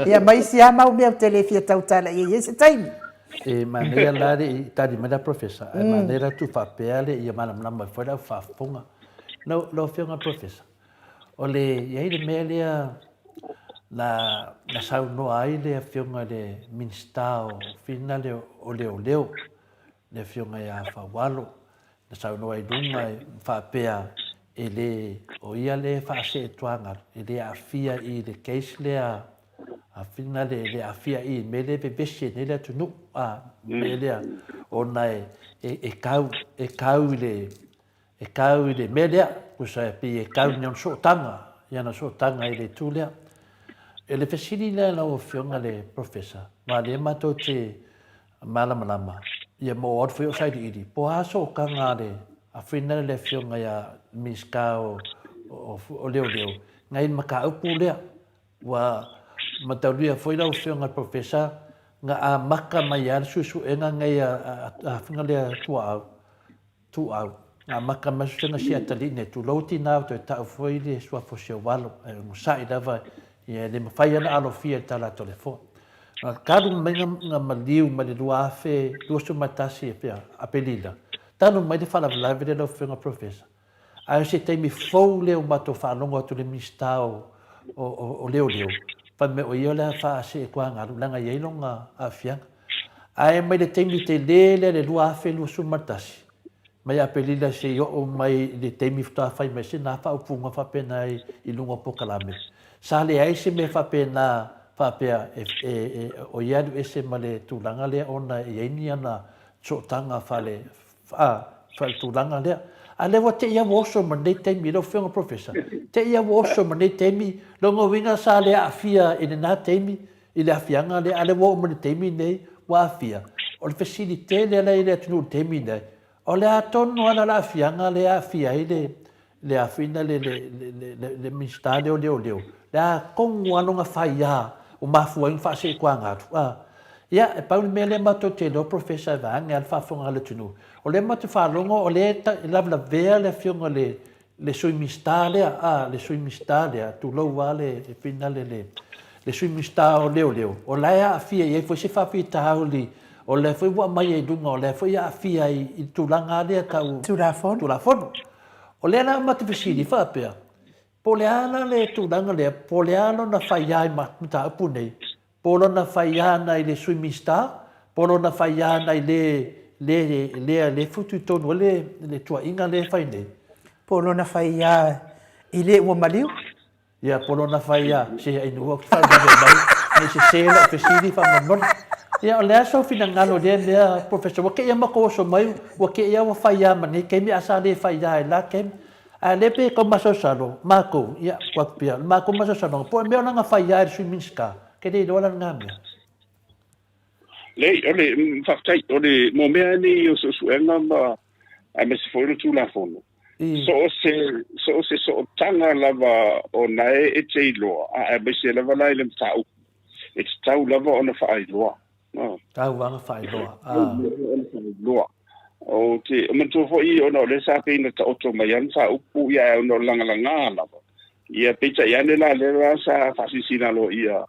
Ia mai si a mau mea telefia tautala i eise taimi. E manera lare i tari mera professor. E manera tu whapeale i a manamnama fwera u whafunga. Lau whionga professor. O le iei le mea lea na sau noa ai le whionga le minstao fina le o leo le whionga ia whawalo na sau noa i runga e whapea e le o ia le whaase e tuanga e le awhia i le case lea a fina le awhia i me le bebese ne le tunu a me lea o nai e kau i le me lea kusa e pi e kau nion so tanga iana so tanga i le tu lea. E le fesili lea lau whionga le professor. Ma le mato te malamalama. Ia mo ot fwio saidi iri. Po aso o kanga le a whina le whionga ia miska o leo. Ngai maka upu lea. Wa matauria fwoi lau whionga professor. Nga a maka mai ar susu e nga ngai a whina lea tu au. Nga maka masusanga si atali ne tu lauti nao to e tau fwoi le sua fosio walo. Musai lava ia le mawhai ana alofia tala telefon. Karu nga maliu ma le lua afe, lua sumatasi e pia, a pelila. Tanu mai le whala vlave le lau whionga professor. Ai se teimi fau leo mato whanongo atu le mistao o leo. Pa me o ia lea wha ase e kua ngaru, langa ielonga a whianga. Ai mai le teimi te le lua afe lua sumatasi. Mai a pelila se i o mai le teimi fta whai mai se na wha upunga whapena i lunga pokalame. Sa le aise me whapena o iadu ese ma le tūlanga lea ona i eini ana tōtanga whale tūlanga lea. A lewa te ia woso ma nei teimi, lo whionga professor. Te ia woso ma nei teimi, longa winga sa lea awhia i nā teimi, i le awhianga lea, a lewa o ma nei teimi nei, wa awhia. O le facilite lea lea i lea tunu teimi nei. O le atonu ana la awhianga lea awhia i le awhina le mistale o leo. Lea kongu anonga whaia o mafua in whaase i kua ngātu. Ia, e pauni mea le mato te lo professor vang, e al whafonga le tunu. O le mato whalongo, o le lavla vea le whionga le sui mistale, le sui mistale, tu lau wa le fina le sui mistale o leo. O laia a fia, e foi se whawhi tahau li, o le foi wa mai e dunga, o le foi a fia i tūlanga lea tau. Tūlafono. O le ana matu visiri whapea. Po le ana le tūlanga lea, po le ana na whaiai mata apu nei. Polo na whaiana i le suimista, polo na whaiana i le futu tonu, le tua inga le whai nei. Polo na whaia i le ua maliu? Ia, polo na whaia, se inu ua whai mai. ni se sela fe sili fa mamor ia o le aso finangalo le professor wa ke ia makoso mai wa ke ia wa faia mani ke mi asa le faia la ke a le pe ko masosalo mako ia kwa pia mako masosalo po me ona nga faia swimming ska ke le dola ngamia le ole faktai ole mo me ni o so enga ma a me se foi tu la fono so tanga lava o nae e te iloa a me se lava lai le tau e tau lava ona fa iloa tau wanga fa iloa o te me to fo I ona le sa pe na to mai an sa upu ia ona langa lava ia pita ia le la sa fa sina lo ia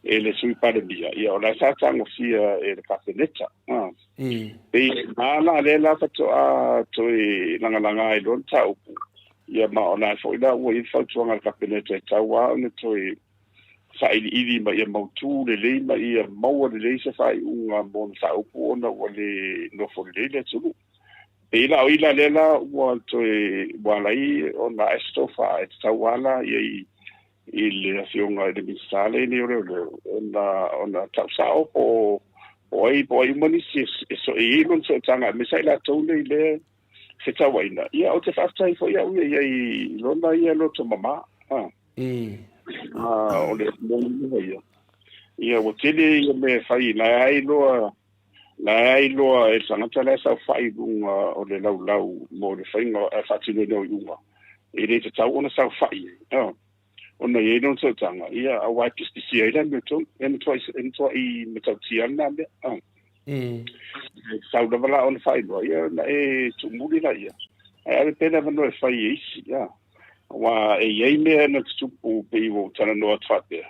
e le sui para dia ia o la sa tango fia e le capeneta pe ala le la fa to e langa I don't tau ia ma ona fo ida o I fa to ngal capeneta tau wa ne to e fa ili ma ia mautu le ma ia mau le se fa unga bon sa upu ona o le no fo le tulu pe la o ila le la o to e wala I ona estofa e tau wala ia il afiunga de misale ni ore ona tausao po oi moni so e non so tanga me sai la tone le se tawaina ia o te faftai fo ia I lona ia lo to mama o le moni ia o tele ia me fai la ai lo e sanga la sa fai o le lau mo le fai no e fatino no uma e le te tau ona sa fai ona ye non so tanga ia a wa kistisi ila meto en toi meto tiana be sa da bala on fai do ia na e tumuli la ia ai pena no fai isi ia wa e ye me na tupu pe wo tana no atfate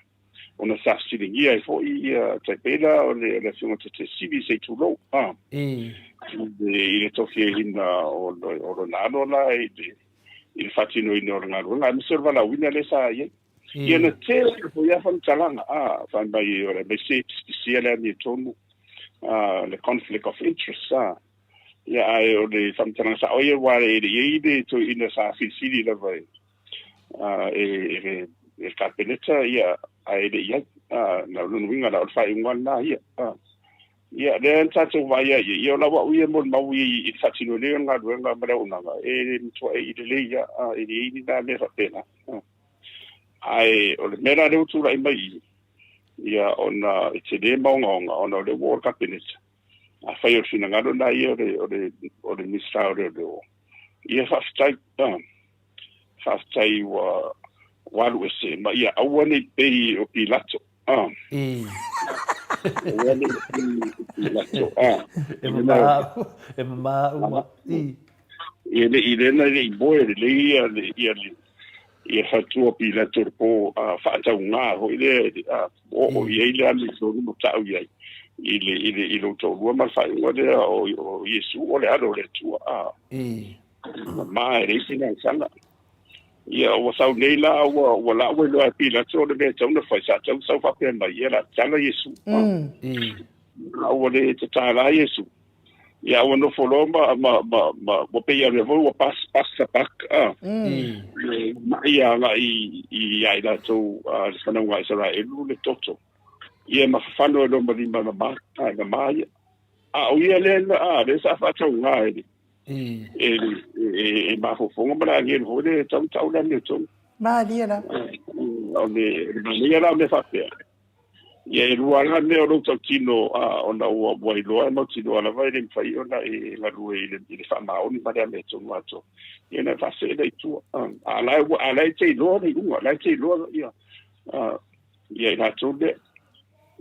ona sa sili ia fo ia te pena o le fino te sibi se tu lo ile to fie hinda o nano la il fatino in organo la mi serva la wina le sa ye ia na te fo ia fan talanga fan bai ora be se sia ni tonu le conflict of interest ia ai o le samtanga sa o ia wa e to in sa sili la vai e capeneta ia ai de ia na winga la fa ingwana ia le tatu vai ia la wa ia mo mau I fatino le nga duenga mara una e to e le ia ni na le fa pena ai o le mera le utu lai mai ia ona te le maunga ona le World Cup a fai o fina ngaro na ia o le mista o le ia faftai wa walu ese ma ia awane pei o pilato ile na le boy le ia fatua pilato po fa ta una ho ile o ile ali so no tau ia ile to lo ma fa o Yesu o le ado le tua ma re sina sala ia o sau nei la o la o lo pilato le be tau na fa sa tau sa fa pe mai ia la tala Yesu o le te tala Yesu ia o no foloma mo pe ia o pas pak ma ia la ia la to sana wa Israel le toto ia ma fano lo ma na mai o ia le sa fa tau ngai e ma fo fonga bra ni ho le tau la ni to ma dia la o le la me fa pe ia ruala me o to tino ona o boy lo no tino ala vai le fai ona e la rue le fa ma oni ma me to mato ia na fa se dai tu ala te lo ni ala te lo ia na to de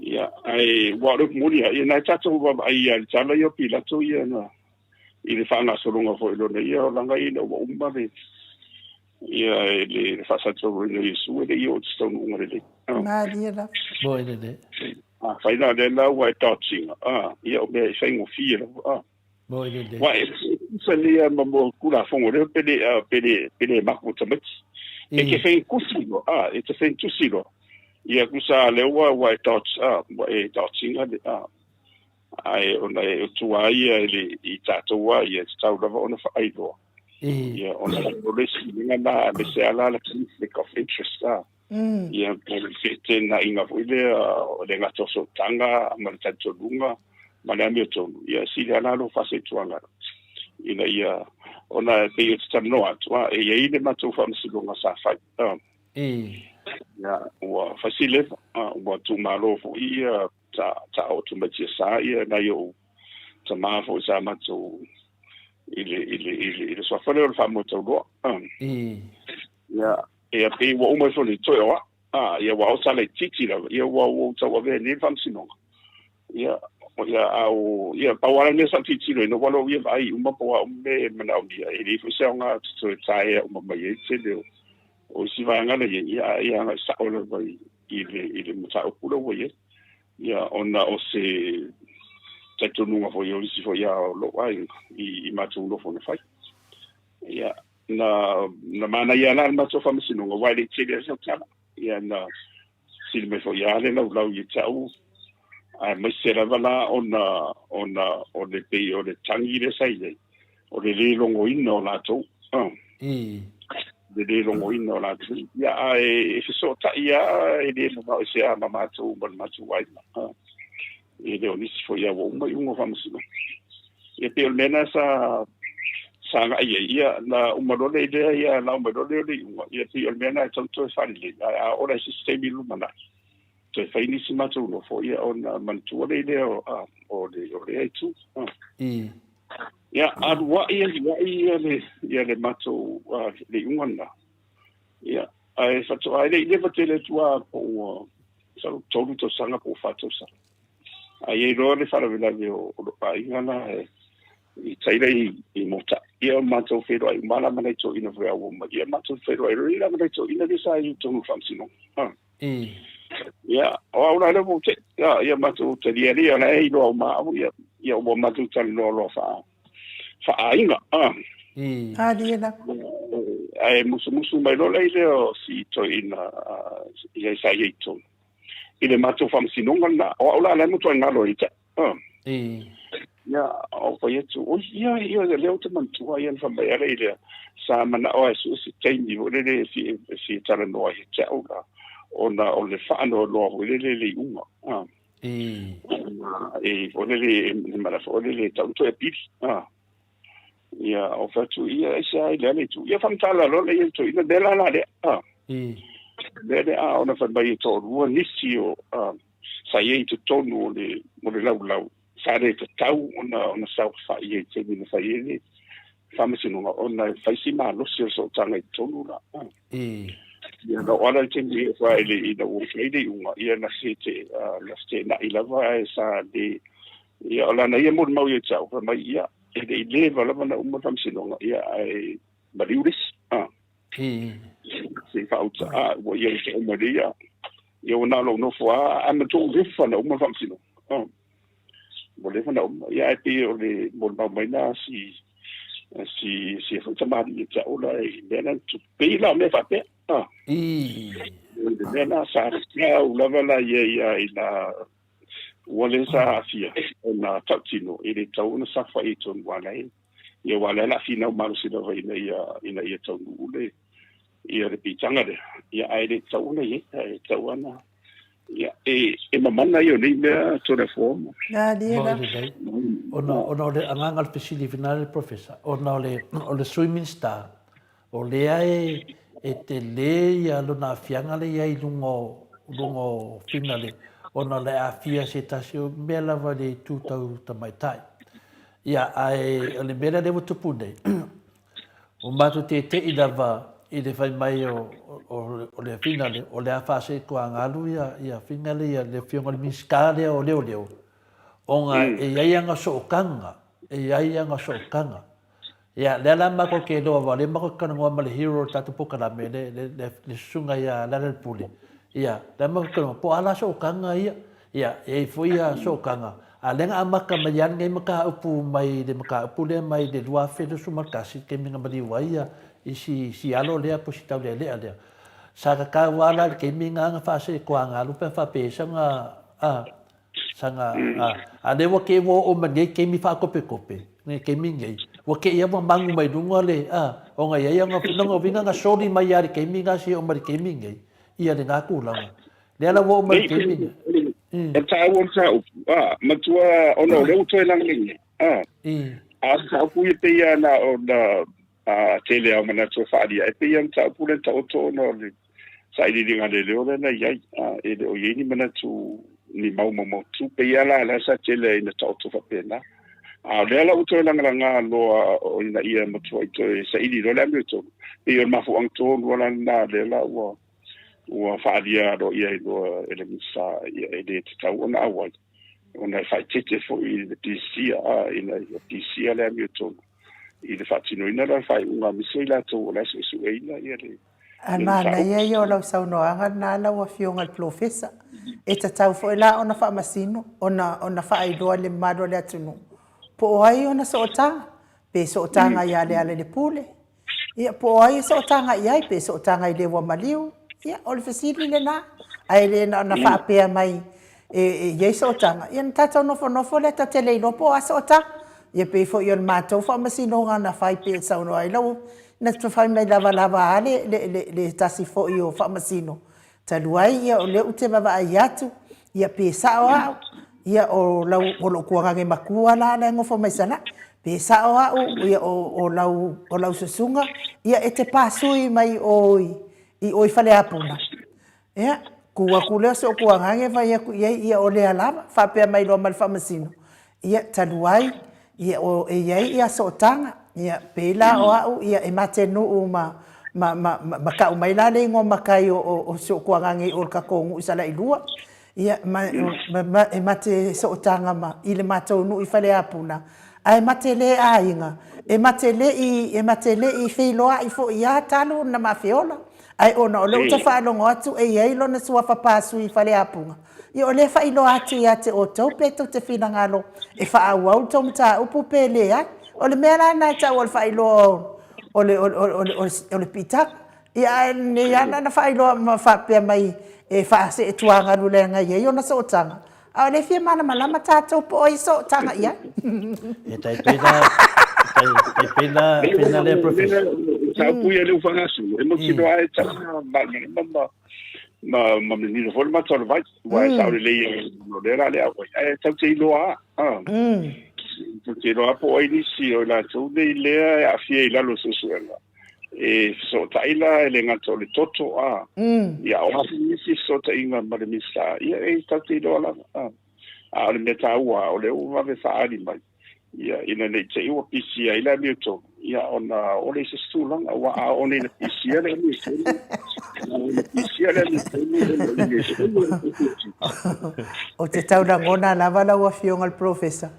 ia ai wa ro muri ia na tato ba ia tala yo pilato ia na ile fa na solonga fo lo ia langa ina o umba le ia le fa sa to le Yesu le io sto un le ma dia la boy de fa ina de la wa touching ia o me sai mo fie boy de wa se le mo kula fongo le pele ma ko tamet e che fe kusilo e che fe kusilo ia kusa le wa touch wa touching ai ona e tua ia I tato wa ia tau lava ona fa aido ia ona le si ninga na be se ala la conflict of interest ia te na inga fo ile le ngato so tanga ma le tanto lunga ma le ami tonu ia si le ana lo fase tuanga ina ia ona pe yo tano atwa e ia ile ma tu fa msilunga sa fa ia wa fasile wa tu malo fo ia ta automatia sa ia na yo ta ma fo sa ma tu ile so fa le fa mo to go ia e pe wo mo so le toa ia wa o sale titi la ia wa o ta wa ve ni fam sino ia ia pa wala ne sa titi no wala ia vai uma po me mana dia e fu se nga so tai uma mai se de o si va nga le ia sa o le vai ile mo sa o pulo wo ia ona o se te tonu fo yo si fo ia lo ai I ma tu lo fo ne fai ia na mana ia na ma so fam sino wa le tele sa tala ia na sil me fo ia le lau i tau ai mai se la vala o le pe o le tangi le sai le o le longo ino la to le longo ino la to ia ai so ta ia e le no se a mama to bon ma tu wai e le oni fo ia wo mai un fam sino e pe mena sa sanga ia na umadole ia na umadole ia ti almena tanto fali a ora sistemi lumana te faini sima tu no fo ia on mantuole o le tu ia adwa ia le mato le ungana ia ai fato ai le fatele tua po so todo to sanga po fato sa ai ro le fara vela o ai ngana I taile I mota ia mato fero ai mala mana to ina vea wo ma ia mato fero ai rila mana to ina desa I to famsino ia o ora le mo te ia mato te dia na ai lo ma ia wo mato tal lo fa ainga dia na ai musu mai lo le o si to ina ia sa ia to ile mato famsino na o ora le mo to ngalo ita ia o fa yetu o ia le o te mantua ia fa mai ale ile sa mana o su si teini o le si tala no ai te ona o le fa no lo o le unga o le mara fo le tanto e pili ia o fa tu ia sa ile tu ia fa tala lo le tu ina de la le le ona fa mai to ru nisi o sa ye tu tonu le mo le lau sare te tau ona sa fa ye te ni fa ye famasi no ona fa si ma lo so tanga tonu la ia no ona te ni fa ile I no fleide unga ia na sete la ste na ila va sa de ia ona na ia mo mau ye tau fa mai ia ile va la na mo famasi no ia ai baliuris si fa uta wo ye te maria ia ona lo no fa am to rifa na mo famasi no boleh mana ia pe o le mo mai na si fa tamari ia ola ia na tu pe la me fa pe ia na sa ia ula vala ia ina wale sa afia na tatino ile tau na sa fa ito wala ia wala la fina ma si da vai ina ia tau ule ia le pitanga de ia ai le tau na ia tau ana ia e mamana io nei mea to the form dia na ona le anganga le pesili finale professor ona le swimming star o le ai e te le ia lona fianga le ia lungo finale ona le afia se tasio mela vale tu tau tamaitai ia ai le mera de mutupune o matu te idava I le fai mai o le finale o le afase ko angalu ia finale ia le fionga le miskale o leo onga e ia nga sokanga ia le la ma ko ke do va le ma ko kana ngwa le hero tatu poka la me le sunga ia la le puli ia le ma ko po ala sokanga ia e foi ia sokanga a lenga amaka mayan ngai maka upu mai le maka upu le mai de dua fe do sumakasi ke minga mali waia si alo lea po si tau lea sa ka wala ke minga nga fase ko anga lupa fa pe sanga le wa ke wo o mane ke mi fa kope ne ke minga wa ke ia mo mangu mai dunga le o nga ia nga finanga vinga nga sori mai ari ke minga si o mari ke minga ia le ngaku la le ala wo mai te ni e ta wo ta matua ono le uto lang ni a sa ku pe ya na ona tele au mana to fa dia e pe ya ta ku le ta to no le sai di nga le le na ya e o ye ni mana tu ni mau tu pe ya la sa tele ina ta to fa pena le ala uto lang nga lo o ina ia matua to sai di lo le to e o mafu ang to wala na le la wo fa dia do ia do ele misa ia ele ta ona awai ona fa tete fo i de pisia ina pisia le mito i de fatino ina la fa una misela to la su ina ia le ana ia yo lo sa no anga na la wa fionga al professor e ta tau fo la ona fa masino ona fa ai do le mado le atunu po ai ona sota pe sota nga ia le ale de pule ia po ai sota nga ia pe sota nga le wa maliu ia o le fasili le na ai le na fa pe mai ye sota ia tata no fo le ta tele no po sota ia pe fo yon mato fa masino nga na fa pe sa no ai lo na to fa mai lava le tasi fo io fa masino ta luai ia o le ute va ai atu ia pe sa o ia o lo kuanga nge makua la ngofo mai sana pe sa o ia o lau susunga ia e te pasui mai i oi fale apuna ia kua kule so kua ngange vai ia o le alama fa pe mai lo mal fa masino ia taluai ia o ia so tanga ia pela o ia e matenu uma ma ka mai la le ngo makai o so kua ngange o ka kongu sala ilua ia e mate so tanga ma ile matou nu i fale apuna ai matele ainga e matele i feiloa i fo ia talo na mafiola ai ona o le uta whaalongo atu e eilo na sua whapasu i whale apunga. I o le whailo atu ia te o tau peto te whina ngalo e whaau au tau mta upu pele ai. O le mea nai tau o le whailo o le pitak. Ia ne ana na whailo ma whapea mai e whaase e tuanga rulenga ia i ona so tanga. A le fia mana malama tātou po o i so tanga ia. E tai pena le professor. Sa puia le ufangasu e mo kino ai ta ma menino foi ma tolo vai sa le no era le agua e ta te loa te loa po ai si o la tu de le a fie la lo suela e so taila le ngato le toto ya o si so tainga ma le misa e ta te loa a le meta o le uva ve sa ali mai ya ina le te o pisia ila mito ya ona ole se stulang wa one le pisia le mito pisia le o te tau na ngona lava la wa fionga al professor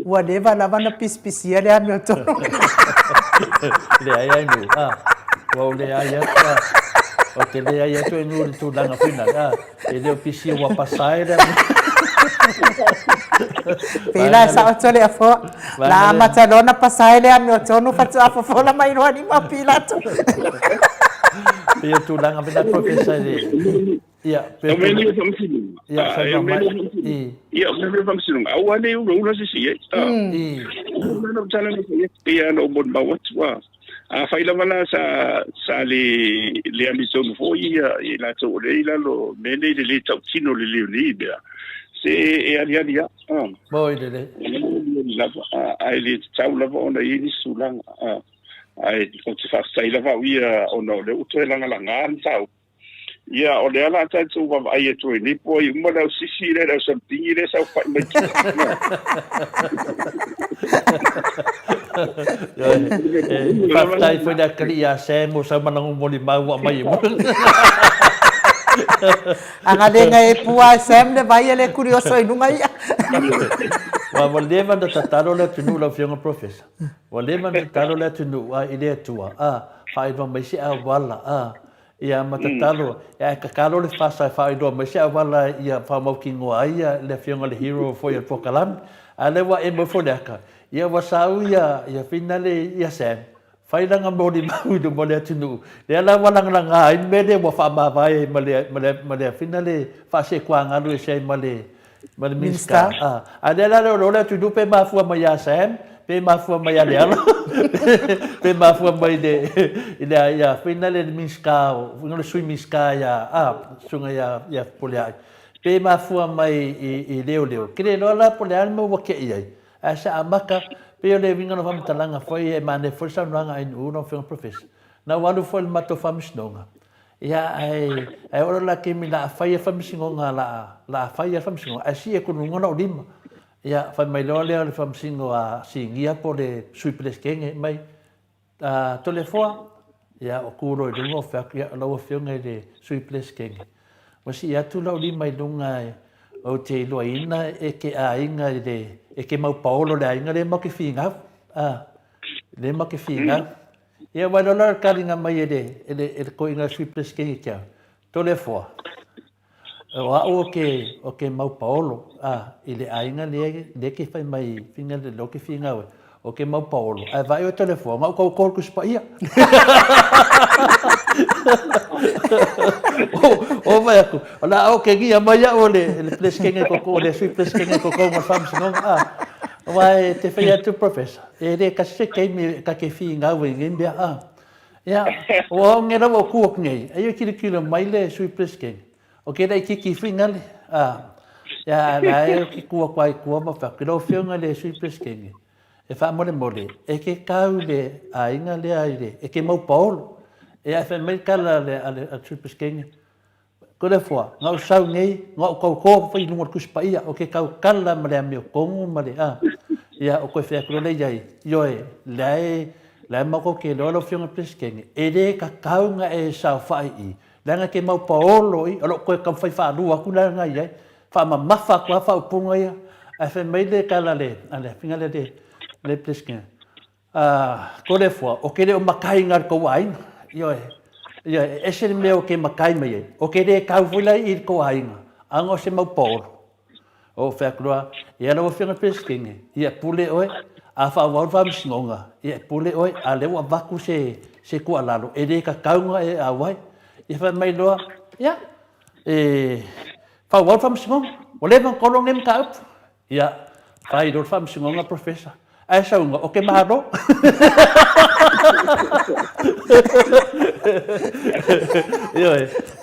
wa leva lava na pisia le mito le ai no wa le ai o te le ai to no tu langa fina e le pisia wa pasai Pela sa otole afo la matalona pasai le ami otono fatu afo fola mai no ani ma pila to Pia tu langa bena professor ia pe ia me vamos sim awane o lo si no tala ni ia no bon ba watwa a faila vala sa le amison foi ia to le lo mene le tino le libia se e alia boy de ai le tau lava ona i ni sulang ai o te fa sai lava ia ona le uto langa langa tau ia o le ala tau wa ai to ni po i mo la sisi le so tingi le sa fa me Pastai foi da cria semo sa manang mo limau wa mai Anga denga e pua sem le vai ele curioso e nunga ia. Wa voleva da tataro le tunu la fianga professor. Voleva da tataro le tunu a idea tua. Fai va mai se wala ia matatalo ia kakalo le fasa fai do mai se wala ia fa mau kingo ia le fianga le hero foi el pokalam. Ale wa e mo fodeka. Ia wa sau ia finale ia sem. Fai langa mori mau do mole tunu. Le ala walang langa in mede wa fa ba vai male finale fa se kwanga lu se male minsta. Adela lo le tunu pe ma fu ma ya sem pe mafua mai ale ala pe mafua mai de ila ya finale de miska ngole sui miska ya sunga ya polia pe mafua mai I leo kire no la polia mo wa ke ia asa amaka pe le vinga no fam talanga foi e mane foi sa no ai no foi professor na wanu foi mato fam snonga ya ai ora la ke mina fai fam singonga la fai fam singonga asi e kunu ngona odima ya fa mai lo le fam singo a singia po le sui pleskenge mai telefone ya o kuro de ngo fa ya lo fionga de sui pleskenge wasi ya tu lo di mai lunga o te lo ina e ke a inga de e ke mau paulo le inga le mo ke finga le mo ke finga ya wa lo la kalinga mai de e ko inga sui pleskenge kia telefone wa o ke mau paulo ile ainga le ke fai mai finga de lo ke finga o ke mau paulo ai vai o telefone mau ko ku spaia o vai aku la o ke gia mai o le pleskenge ko le sui pleskenge ko ma fam sino vai te fai tu professor e de ka se ke mi ka ke finga we ngia ya o ngera o ku ngai ai kilo mai le sui pleskenge o ke dai ki fingali ya la ki ku kwai ku ma fa kilo fionga le sui pleskenge e fa mole e ke kau le ainga le aire e ke mau paulo e a fa mai kala le a sui pleskenge ko le fois ngau sau nei ngau ko fa inu ku spaia o ke kau kala ma le meu kongu ma le ya o ko fa ko le jai yo e la ma ko ke lo fionga pleskenge e de ka kaunga e sa fai langa ke mau paolo I alo ko ka fai fa lua ku la ngai ai fa ma mafa ko fa punga ia a fe mai de kala le ale finale de le pleskin ko le fois o ke le o makai ngar ko wai yo e se me o ke makai mai o ke le ka fula I ko ai ango se mau paolo o fe kroa ia lo finga pleskin ia pule oi a fa wa fa msingonga ia pule oi a le wa vaku se ku alalo e de ka kaunga e a wai I fa mai loa ya fa wa fam singong o le van kolong nem ka up ya fa I do fam singong a professor ai sa unga o ke maharo yo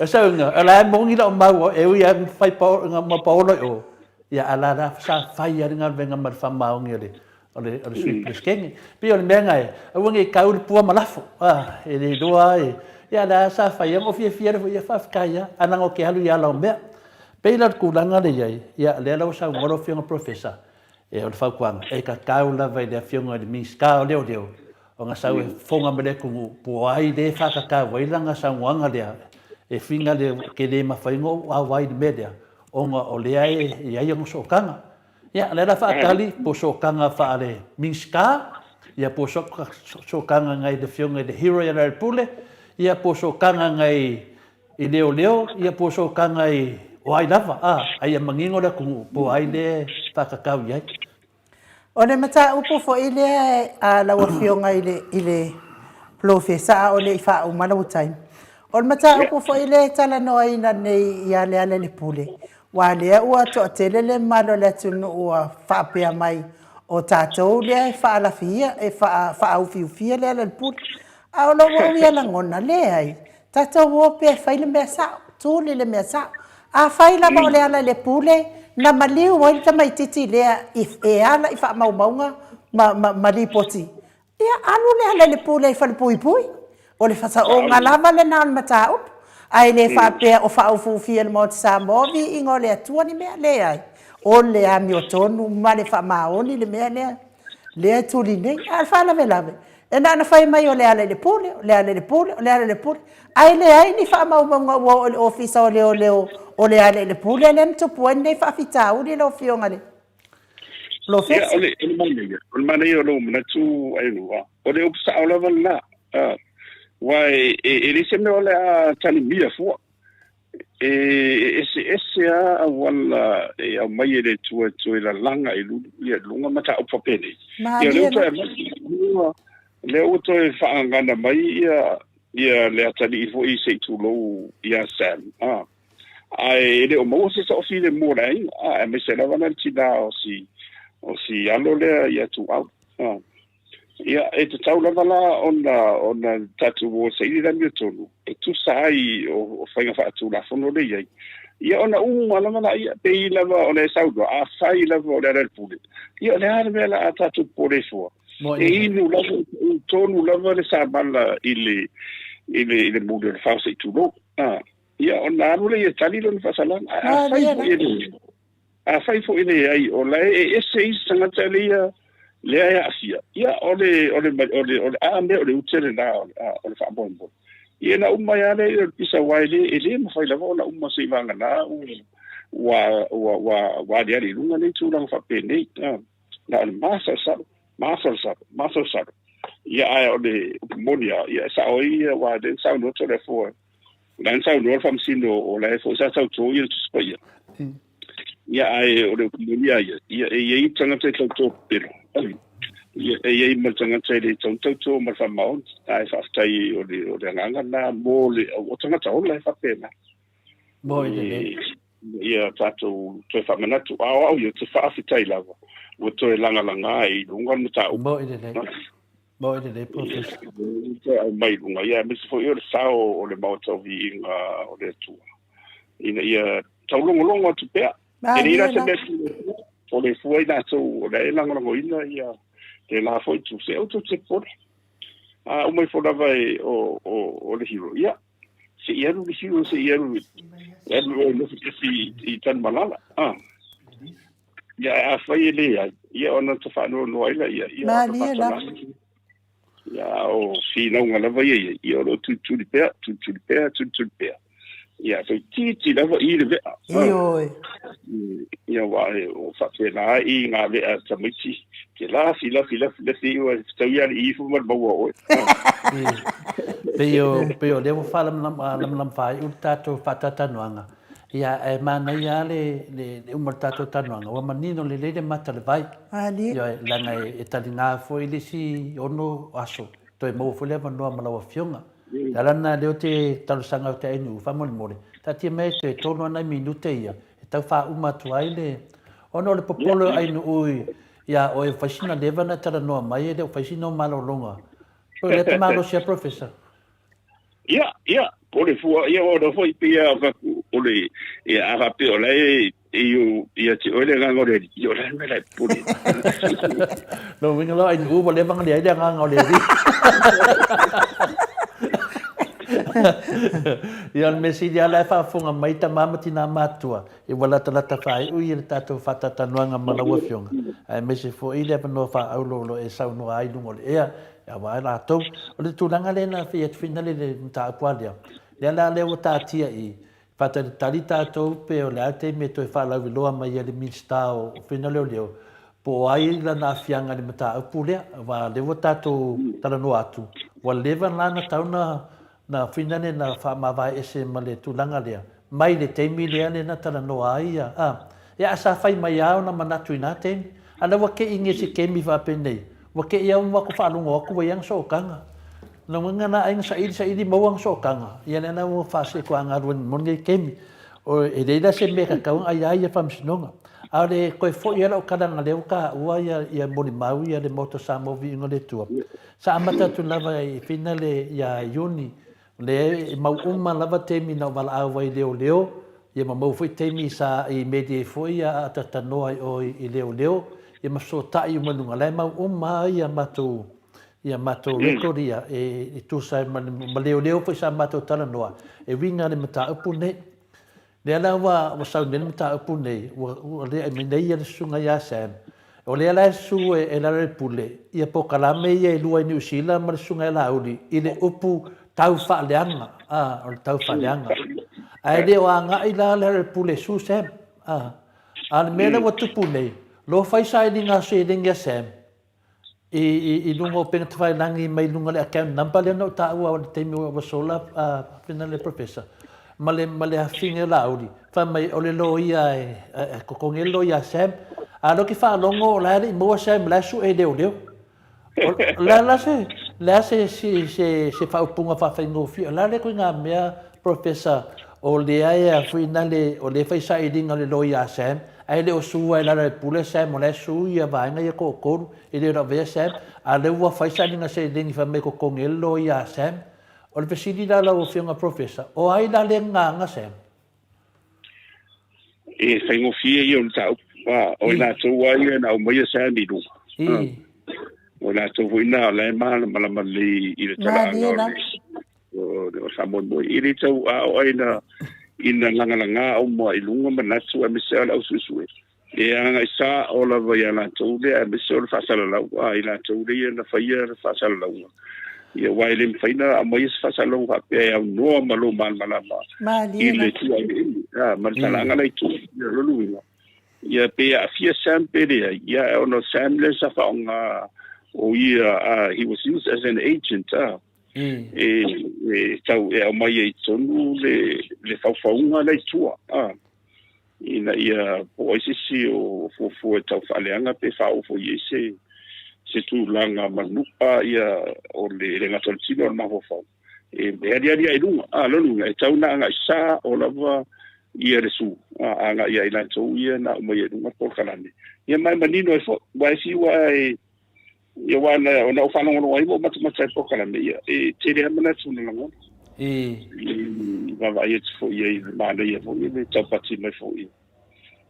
sa unga ala mo ngi la mau e ya fai pa ma paulo o ya ala da sa fai ya nga venga mar fam mau ngi ole sui pleskenge pi ole mengai o ngi ka u pu malafo e le doa ya la sa fa ya mo fia ya fa kaya anang o ke halu ya lombe pe la kulanga de ya le la sa ngoro fia professor e o fa kwang e ka kaula vai de fia ngor mi ska o leo o nga sa fonga mele ku po ai de fa ka vai langa sa nganga de e finga de ke de ma fa ngo a vai de media o nga o le ai ya yo so kanga ya le la fa kali po so kanga fa ale mi ska ya po so kanga ngai de fia ngai de hero ya le pule ia poso kanga ngai I leo ia poso kanga I wai lava ai mangingo da ku po ai le takakau ia o le mata upo fo ile a la wafionga ile profesa o le fa o mana time o le mata upo fo ile tala no ina nei ia le pule wa le ua to telele malo le tunu ua fa pe mai o tatou le fa la fia e fa au fia le pule a lo wo ia la ngona le ai tata wo pe fai le mesa tu le mesa a fai la mo le ala le pule na mali wo ta mai titi le if e ala if ma maunga mali poti ia alu le ala le pule fa le pui o le fa o ngala le na mata up ai le fa pe o fa fu fi el mot sa mo vi ingole tu ni me le ai o le a mi otonu ma le fa ma oni le me le tu li ne al fa la velave e na fai mai o le ale le pule ai le ai ni fa mau o le office o le ale le pule le mto puende fa fita o le fionga le lo fe o le mane o lo na tu ai no o le opsa o le vala wai e le se me o le a tani mia fu ese a wala e a mai le tu la langa I lu ia lunga mata o papene ia le to le auto e whaangana mai ia le atani I fo I se tu lo ia sam ai le o mo se so fi le mo rai e me se la wana tina o si alo le ia tu au ia e te tau lava la ona tatu o se ili rami o tonu e tu sai o whainga whaatu la whono le iai ia ona lava la ia pe i lava ona e saudo a whai lava o le arel pule ia le hara mea la a tatu pore fua e inu lava tonu lava le sa mala ile mule le whausa i tulo ia ona anu le ia tali lo le whasalan a whai fo ile ai o lai e ese i sangata le ia le ai asia ia ole a me ole utele na ole fa bombo ia na umma ya le pisa waile ele ma fa lava ona umma se vanga na wa dia ri lunga le tu lang fa pene na masa sa ia ai ole monia ia sa oi wa den sa no to le fo dan sa no fa msino o le fo sa to ia tu spa ia ai ole monia ia e tanga te to pero ia ma tanga te le to ma fa mount ai fa tai o le nganga na mo le o tanga ta o le fa pena boy ia tato to fa mana tu au ia te fa tai lava o to e langa ai lunga no ta boy de professor mai lunga ia me se foi o sao o le mauto vi o le tu ia tau longo tu pe e ira se me o le foi da so o le langa ina ia te la foi tu se auto te por o mai fo lava o le hero ia se ia no hero se ia no no se tan malala ia a foi ele ia ona te fa no ia ia o si não lava ia o tu de pé ia foi titi lava i le ia wa o fa lá i nga le a tamiti ke la fila o tau ia i fu ma o Peo le fala lam fai u tato fatata noanga ia e mana ia le tato tanoanga wa manino le mata le vai ia langa e talina foi le si ono aso to e mo foi le no malawa fionga lana le te talusanga te enu fa mole tati me te tono na minute ia e tau fa uma tuai le ono le popolo ai no ui ia o e fascina leva na tara no mai le fascina malo longa o le te malo sia professor ia pole fu ia o do foi pia va ole e a rapi ole ia te ole nga ngore io le me pole no vinga lo ai u bo le bang le ai nga ngore ia me si dia la fa funga mai ta mama tina matua e wala ta lata fai u ia tato fata tanuanga malawa fionga ai me se fo ile no fa aulo e sau no ai lungo ia ya wa la to o le tulanga le na fiat finale le ta kwalia le la le o ta tia i fata talita to pe o le ate me to fa la viloa mai le minsta o finale o leo po ai la na fianga le mata pulea va le o tato tala no atu wa leva la na tauna na finale na fa ma vai ese male tulanga le mai le te mile le na tala no ai ya sa fai mai au na manatu ina te ala wa ke inge se ke mi va penei wa ke ia wa ko fa lungo ko yang so kanga no nga na ai sa ili mo ang so kanga ia na mo fa se ko anga run mon nge kemi o e de da se me ka ai fam sinonga ale ko fo ia o kada nga le ka wa ia moni mau ia le moto sa mo vi ngole tu sa amata tu lava i finale ia yuni le mau lava te mi na wala a wai leo ia mau foi te mi sa i medi fo ia tata no ai o i leo ia maso tai manunga le mau ia mato rekoria e tu sai ma leo foi sa mato tala noa e winga le mata upune le ala wa sa le mata upune o le me nei ia sunga ia sam o le ala su e la repule ia po kala me ia lua ni usila ma sunga la uli ile upu tau fa leanga o tau fa leanga ai le wa nga ila la repule su sam al mele wa tupune lo fai sai dinga se dinga sam i lungo penga te whai langi mai lunga le account number le no ta ua te mi wa sola pina le professor male a finga la uri fa mai ole lo ia ko konge lo ia sam a lo ki fa longo la le mo sam la su e deu la se fa upunga fa fa no fi la le ko nga mea professor o le ai fuina le o le faisa i dinga le loia Sam ai le o sua la le pule Sam o le suia vainga ia ko i le rave Sam a le ua faisa dinga se dingi fa me ko kongel loia Sam o le pesidi la o fianga professor o ai la le nga Sam e fengo fie i on tau o na to wa ia na o mai Sam i du o na to voina le ma le i le tala o samo mo i le tau o ina ina langa o mo i lunga manatu a misel au susue e anga isa o la vai ana to le a misel fa sala la i la to le na faia fa sala la ia wai le faina a mai fa sala la pe au no malo mal malama i le tu a man sala ngala i tu lo luina ia pe a fia sampe le ia ono samle sa fa nga o ia he was used as an agent tau e mai e tonu le faufaunga le tua ina ia po isi o fo tau faleanga pe fau fo ise se tu langa manupa ia o le ngatol tino ma fo e dia e lunga lo lunga e tau na nga sa o lava ia le su anga ia ina tau ia na mai e lunga por kalani ia mai manino e fo vai si wai ia wana ona o fana ngono ai mo matu po kala me e te re mana tuna ngo va ia fo ia ma ia fo ia tau pati me fo ia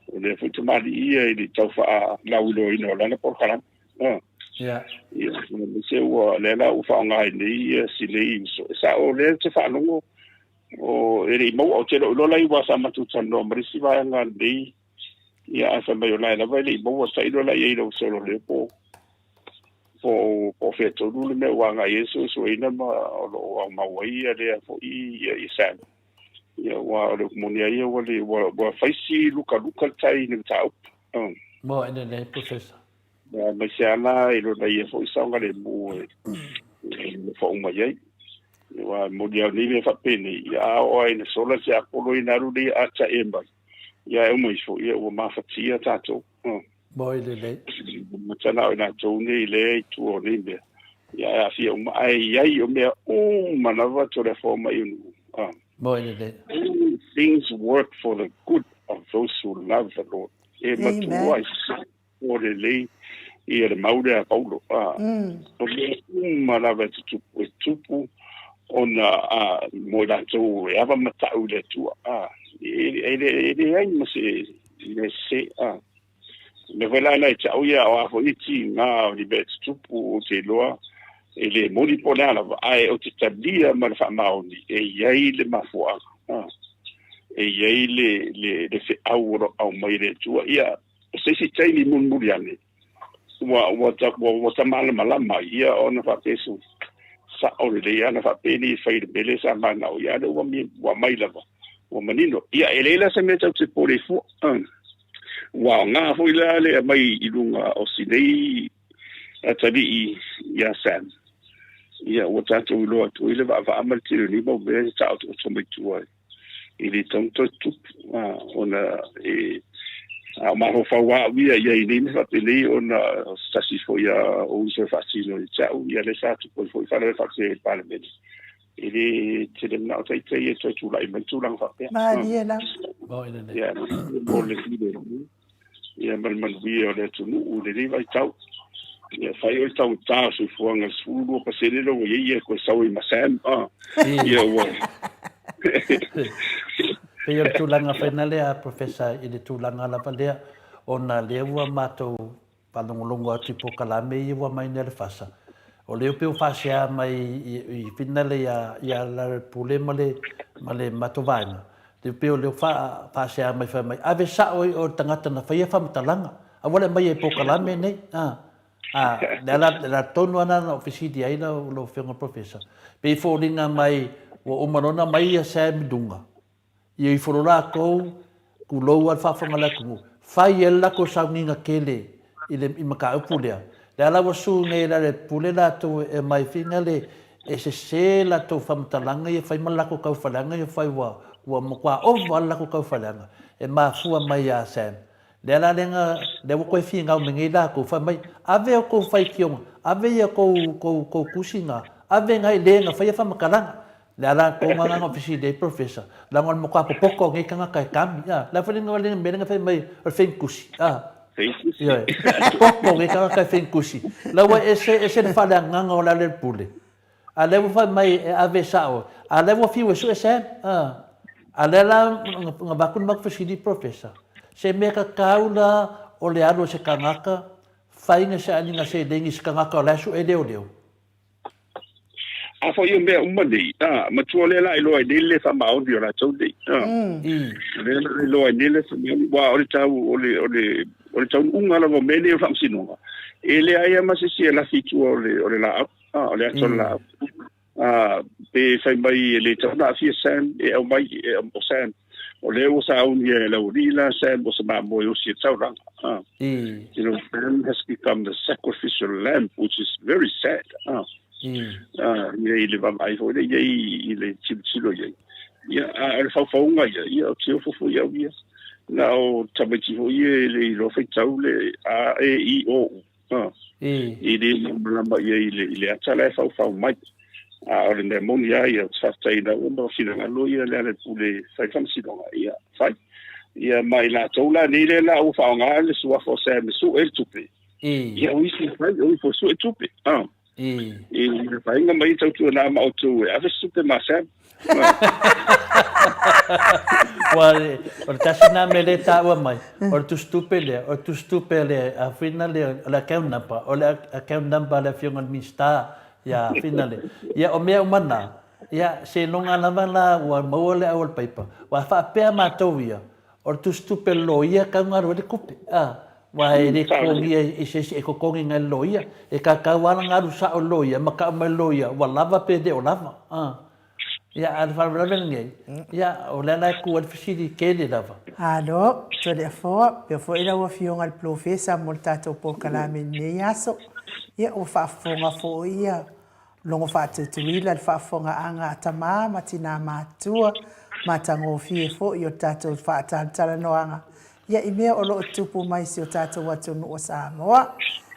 o le fo tuma ia i tau fa la ulo ino la por kala ia me se o le la o fa nga ni si le so sa o le te fa no o e mo o te lo la i wa sa matu tano mrisi va nga ni ia fa me la la va le mo sa i lo la i lo solo le po po feto lule me wanga yesu so ina ma o ma wai ale fo i sam ia wa le komunia ia wa faisi luka tai ni tau mo ene le professor ma siana i lo dai fo isa ngale mo fo ma ye wa mo dia ni me fa peni ia o ina sola se apolo ina rudi acha emba ia o mo fo ia o ma fatia tato boy le matana ina tone le tu o nimbe ya fi o ai ai o me o manava to reforma inu boy le things work for the good of those who love the Lord e matu ai o le e le maude a paulo o me manava tupu ona mo da to e ava mata u le tu e ai mo se me vela na cha uia o afo iti nga o libet tupu o te loa e le mori pona la ai o te tabia ma fa mauni e yai le mafua e yai le fe auro au mai le tua ia se si taini mun muriane wa ta malama ia ona fa pesu sa o le ia na fa peni fa i bele sa mana o ia wa mai lava o manino ia elela se me tau te pore fu wa nga foi la le mai i lunga o sinei atali ia sam ia o tato lo to ile va amal tiro ni mo be ta to me tu ai ili tonto tu ona e a ma ho fa wa ia ni fa pele ona stasi fo ia o se fascino il ciao ia le sa tu poi foi fare fa se parlemento ili te na tai tai e tu la inventu lang fa ma diela ia mo le video ia man via le tu u le vai tau ia fai o tau ta su fuanga su pa se le lo ia ko sa i masam ia wa Peo tulanga finale a professor i le tulanga la valea ona le ua matou palongolongo atu po kalame i ua mai nele fasa o le peo fasia mai i finale ia la pule male matovaina te peo le fasia mai fa mai ave sa o tangata na faia fa matalanga a wale mai e po kalame nei la tonu ana na ofisidi ai lo fenga professor pe fo linga mai o manona mai sa midunga i forora ko ku lo al fa fanga ku fai ela ko sauninga kele i maka upulea le ala wasu nei la le pulela to e mai finale e se la to famtalanga e fai malako ka falanga e fai wa mo kwa o wala ko ka falanga e ma fu mai ya sen le ala lenga le ko finga o mengila ko fa mai ave ko fai kiong ave ya ko kusinga ave ngai lenga fai fa makalanga Le ala ko nga nga ofisi de professor. La ngon mo ka popoko ngi kanga kai kam. Ya, la fali nga wali mbele nga fai mai or fen kusi. Ya. Popoko ngi kanga kai fen kusi. La wa ese fala nga nga wala le pule. Ale wo fai mai ave sao. Ale wo fi wo su ese. Ale la nga bakun mak ofisi de professor. Se me ka kaula o le alo se kangaka fai nga se ani nga se dengi se kangaka la su e deo. Afo yo me umani matua la ilo ai dele fa ma audio la tode le lo ai dele fa wa ori tau ori tau unga la mene fa sinonga ele ai ma se la fitu ori la ole atola pe fa mai le tau na fi san e o mai o san o le o sa un ye la urila san o sa mo yo si tau rang you know man has become the sacrificial lamb, which is very sad ile va mai fo ile chilo ia al fa nga ia o tio fo ia na o tabachi fo ia le lo fa tau le a e I o ile lamba ia ile atala fa mai o le mon ia fa tai da o no fina lo ia le pule fa si donga ia fa ia mai la tola ni le la o fa nga le su fo se me su el tupe ia o isi fa o fo su el tupe e fai nga mai tau tu na ma tu ave super masa o tasi na mele ta wa mai o tu stupele a finale la kauna pa o la kauna pa la fiong mista ya finale ya o me umana ya se longa la vala wa mole au paper wa fa pe ma tovia o tu stupelo ya kaunga ro de kupe wa e ko ia e ko ko ngai loia e ka wala ngaru sa o loia ma ka ma loia wa lava pe de o lava ya al fa ngai ya o la ku al fisidi ke de lava alo to de fo ila wa fiong al professor moltato po kalame ne yaso ya o fa fonga fo ia longo fa tuila al fa fonga anga tama matina matua matango fi fo yo tato fa tala noanga ia imea o lo tupu mai si o tātou atu no o Samoa.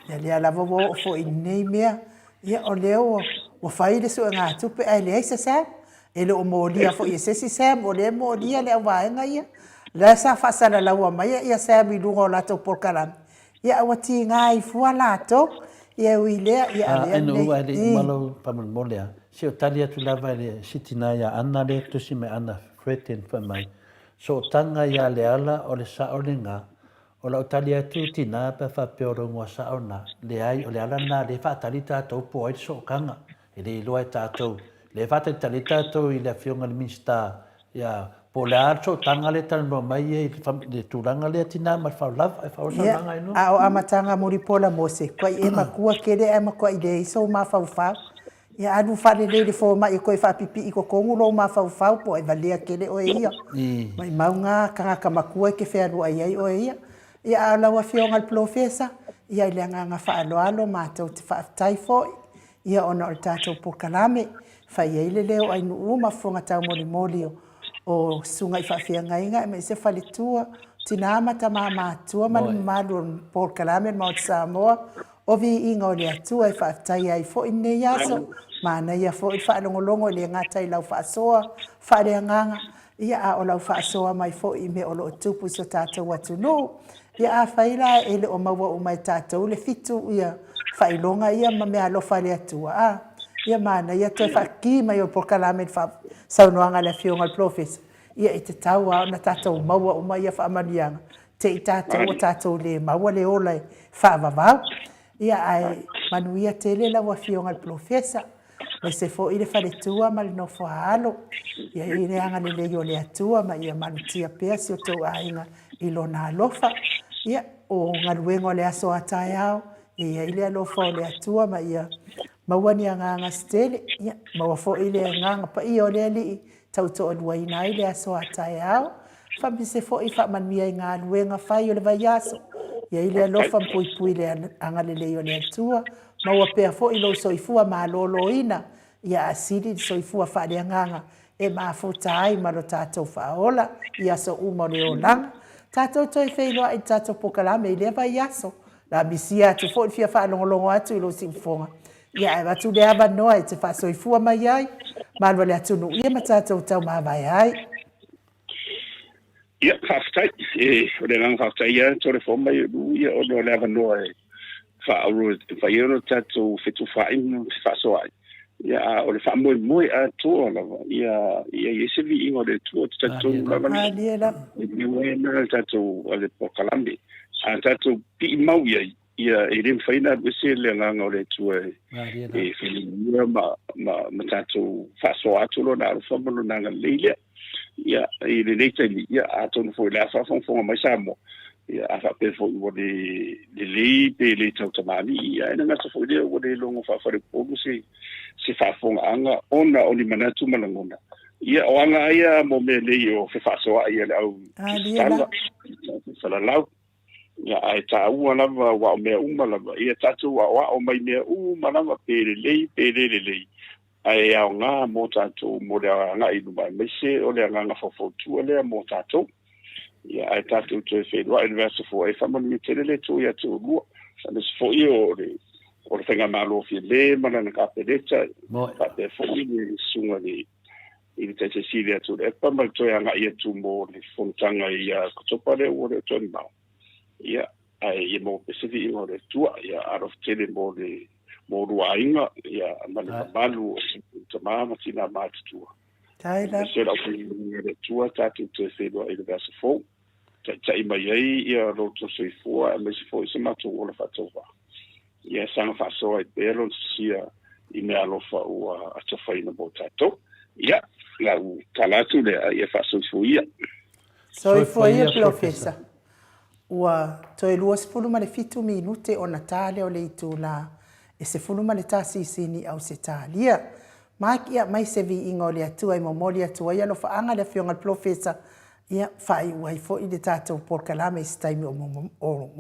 Ia lea lava wo fo I nei mea. Ia o leo o whaile su ngā tupe ai lea isa Sam. E le o mōlia fo I sesi Sam o lea mōlia lea waenga ia. Lea sa whasana laua mai ia Sam I lunga o lato porkaram. Ia awa ti ngā I fua lato. Ia ui lea ia lea nei. Ua le malo pamal molea. Si o tali atu lava le sitina ia ana le tusi me ana freten fa mai. So tanga ia le ala o le saolinga o la utali atu tina pa fa peoro ngwa saona le ai o le ala na le fa talita to po ai so kanga e le loa tatou le fa talita to I le fionga le minsta ia po le ato tanga le tan no mai e le turanga le tina ma fa love e fa o tanga ino a o amatanga muri pola mose ko e makua kele e makua I le so ma fa ia anu fale le fo mai ko fa pipi I ko kongulo ma fa po e valia kele o ia mai maunga kanga kamakua ke fe alu ai o ia ia ala wa fionga al professor ia le nga fa alo ma to fa taifo ia ona o tato por kalame fa ia ile leo ai nu ma fonga tau moli o sunga I fa fianga inga me se fale tua tinama tama tua malu por kalame ma Samoa o vi inga o le atua I fa tai ai fo ine yaso mana ia fo I fa longolongo le ngata I lau fa soa fa le nganga ia a o lau fa soa mai fo I me o lo tupu so tātou atu no ia a faila e le o maua o mai tātou le fitu ia fa ilonga ia ma me alo fa le atua ia mana ia to fa ki mai o por kalame fa saunoanga le fionga al professor ia I te taua na tātou maua o mai ia fa amanianga te I tātou le maua le ola fa vavau ia ai manuia tele la wa fionga al professor mai se fo I le fale tua ma le no fo halo ia I le anga le yo le atua ma ia manutia pea si o tau ainga I lona alofa ia o ngaruengo le aso atai au ia I le alofa o le atua ma ia mawani anga stele ia mawa fo I le anga pa I o le li tau to o ina I le aso atai au fa mi se fo I fa manuia ngā luenga fai o le vaiaso ia I le alofa pui le anga le yo le atua maua pea fo I lo soifua ma lolo ina ia asili soifua fa le nganga e ma futa ai ma lo tātou whaola ia so uma le olanga tātou toi whailoa I tātou pokalame I le vai aso la misia tu fo fia wha longolongo atu I lo simfonga ia e atu le ava noa e te whaasoifua mai ai, malua le atunu ia matata o tau mawai ai. Ia, whaftai, o le ngang whaftai ia, tore whoma i ia o le ava noa e whaaro, whaero tatou whetu whainu, whaaso ai. Ia, o le whaamoe a toa lava, ia ese vi ingo le tua tatou lava. Aliela. Ia wena tatou o le pokalame. A tatou pi mau iai. Ia e rem whaina wese le nganga o le tua e whenua ma tatou whaaso atu lo na arufa malo nanga leilea. Ia e le leitali, ia a tonu fo le afa fonga mai samo. Ia afa pe fo o le lei pe le tau tamani. Ia ena ngata fo le o le longo whawhare pogu se whafonga anga ona o ni manatu malangona. Ia o anga ia mo me lei o whewhasoa ia le au kistanga. Whalalau. Ia ai ta ua lava wa o mea uma lava. Ia tatu wa o mai mea uma lava pe le lei. Ai au ngā mō tātou mo le ngā inu mai meise o le ngā whawhautua lea mō tātou. Ia ai tātou te whenua e nivesa fo e whamanu me tele le tō ia tō lua. Sane se fo i o le whenga malo fia le mana na kāpereta. Kāpe fo i le sunga le i le taise siri atu le epa mai toi anga ia tū mō le whontanga i a kotopa le o le tōni mau. Ia ai i mō pesevi i o le tua ia arof tele mō le mo ruainga ia mani malu o tamama tina matutua. Taila. Se la le tua tatu te whenua i le vasa fō. Tai mai ai ia roto soifua a mesi fō i se matu o le whatowa. Ia sanga whasoa i bēron sia i mea alofa o atawhaina mō tātou. Ia, lau talatu lea ia whasoifuia. Soifuia Profesa. Ua toi lua sepulu ma le fitu minute o Natale o le itu la e se fuluma le tasi sini au se talia. Maki ia mai se vi ingo le atua i momoli atua ia lo faanga le fionga le Profesa ia fai uai fo i le tātou por kalame i staimi o mai. Oh,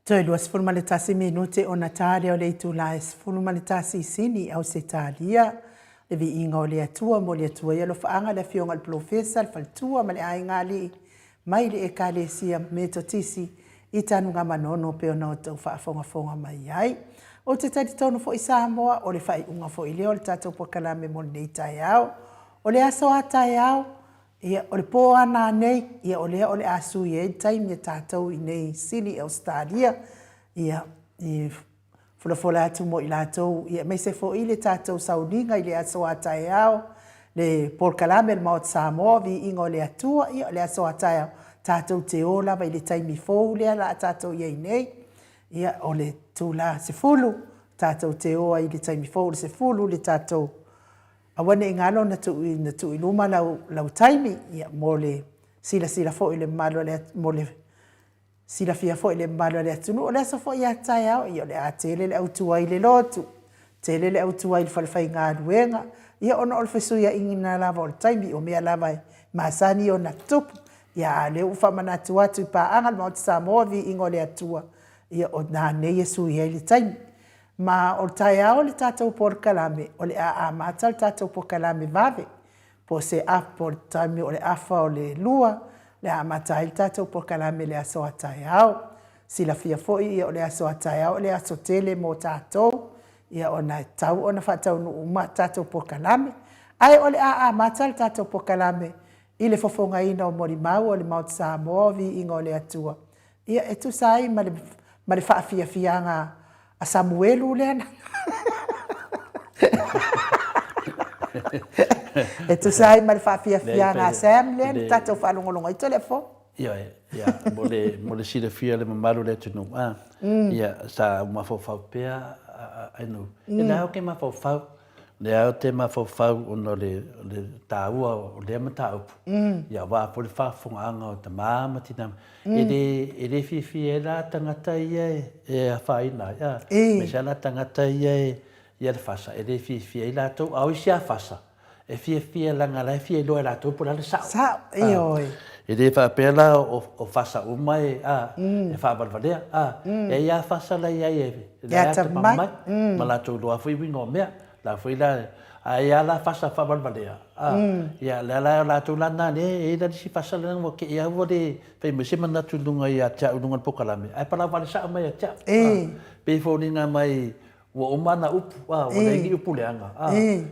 Toi lua sifuru maletasi minute o Natalia o le itula sifuru maletasi sini au se talia. Le vi inga o le atua mo le atua ia lo faanga le fionga le profesa le faltua ma le ainga li mai le ekalesia metotisi i tanu ngā manono pe ona o tau whaafonga mai ai. O te tati tonu fo i Samoa o le whai unga fo i leo le tatou pokalame mo nei tai au. O le aso a tai au ia o le po ana nei ia o le asu ia i taimi e tatou i nei sili Australia ia i fola atu mo i latou ia mai se fo i le tatou sauninga i le aso a tai au le pokalame le maot Samoa vi inga o le atua ia o le aso a tai au tatou te ola vai le taimi fo lea la tatou ia i nei ia o le tula se fulu tatou te oa i le taimi fo le se fulu le tatou awane ngalo na tu iluma lau taimi ia mo le sila fo i le malo le mo le sila fia fo i le malo le tunu o le so fo ia tai au ia le atele le autua i le lotu tele le autua i le falfai ngā ruenga ia ona o le fesu ia ingina lava o le taimi o mea lava masani o na tupu ia le ufa manatu atu i paanga le Mount Samoa vi ingo le atua ia o nā ne Yesu ia i le taimi ma o tai au le tatou porkalame o le a mata le tatou porkalame vave po se apo le taimi o le afa o le lua le a mata le tatou porkalame le aso a tai au sila fia foi ia o le aso a tai au le aso tele mo tatou ia ona tau ona fatau no uma tatou porkalame ai o le a mata le tatou porkalame i le fofonga ina o Morimau o le Mount Samoa vi ingo le atua ia e tu sai ma le faafia fianga a Samuelu lena. E tu sai ma le faafia fianga a Sam lena, tatou whaalongolongo i telefo. Ia, mo le sila fia le mamaru le tunu. Ia, sa mafofau pea, ainu. E nao ke mafofau, le au te mafofau ono le tāua o le amataupu. Ia, wā po le whaafonga o te māma tinama. E le fifi e la tangata ia e a whaina. Me sa la tangata ia e le whasa. E le fifi e la tau au isi a whasa. E fifi e langa lai fi e loa la tau pura le sao. Sao, e oi. E le whapela o whasa uma e whabalvalea. E ia whasa la ia e. Ia tamai. Ma la tau loa fui wingo mea. La fui la ia la whasa whabalvalea. Ia la tau lana ne e la disi whasa lana mo ke ia ua le whai mese mana tu lunga ia tia ulunga pokalame. Ai pala wale saa mai a tia. Pe whauninga mai ua umana upu. Ua nengi upu leanga.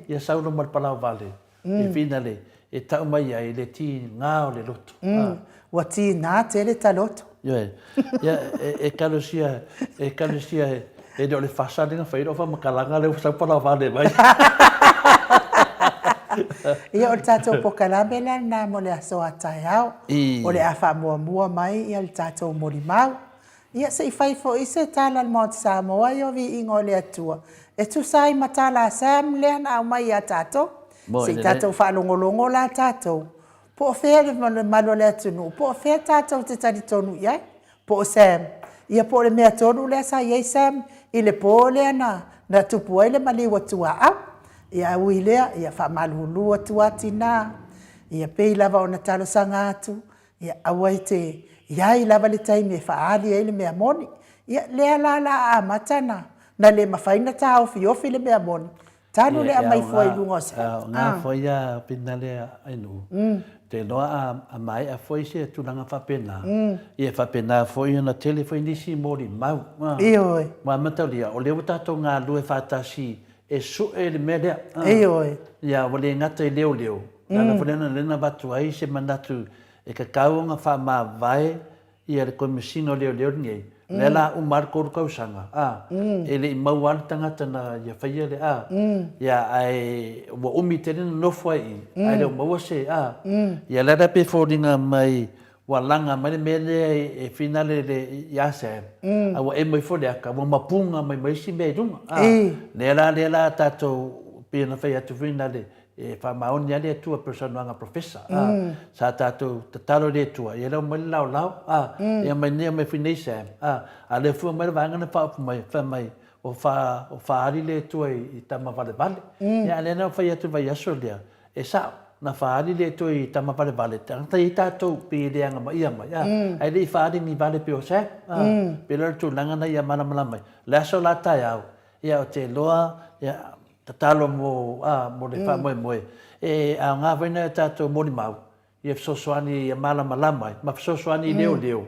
Ia saulo mal pala wale. E whina le. E tau mai ai le ti ngā o le loto. Ua ti ngā te le ta loto. Ia e kalusia e le whasa linga whairo wha makalanga le usau pala wale mai. Ia o le tatou pokalame la nā mo le aso a tai au. O le a wha mai ia le tatou Morimau. Ia se i whai fo i se tala le Mount Samoa i o vi ingo le atua. E tu sai matala Sam lea na au mai a tatou. Se tatou whaalongolongo la tatou. Po o whea le malo le atunu. Po o whea tatou te tari tonu iai. Po o Sam. Ia po le mea tonu lea sa iai Sam. I le po lea na tupu ai le maliwa tua au. Ia ui lea, ia whamalulua tua tina. Ia pei lava o na talo sanga atu. Ia awai te iai lava le taimi e whaali ai le mea moni. Ia lea la a matana. Na le mawhaina ta ofi le mea moni. Tanu lea mai foi lungo sa. Ngā foi a pina lea ainu. Te loa a mai a foi se tulanga whapena. Ia whapena foi na tele foi nisi Morimau. Ioi. Wa matalia, o leo tato ngā lue whatasi e su e le mea lea. Ioi. Ia wale ngata e leo. Nana whanena lena watu ai se manatu e ka kaunga wha mā vai ia le komisino leo ngei. Lela umar koru kausanga. E le mau ala tangata na ia whaia le ia ai wa umi te rena nofu ai. Ai leo maua se ia lera pe whoringa mai wa langa mai me le e finale le iase. Awa e mai fole aka wa mapunga mai si me runga. Lela tato pina whai atu finale e whamaoni ale tua personanga professor. Sa tātou tatalo le tua. Ia lau mai lau. Ia mai nea mai whinei Sam. A le fua mai wangana whaapu mai. Whamai o whaari le tua i tama vale. Ia alena whai atu vai aso lea. E sao. na whaari le to i tama pale vale. Tangata i tātou pe leanga mai ia mai. Ai le i whaari ni vale pe o se. Pe lera tu langa na ia mana mai. Le aso la tai au. Ia o te loa, ia tatalo mo le wha moe. E a ngā wena tātou moni mau. Ia fsosoani ia malama mai. Ma fsosoani leo.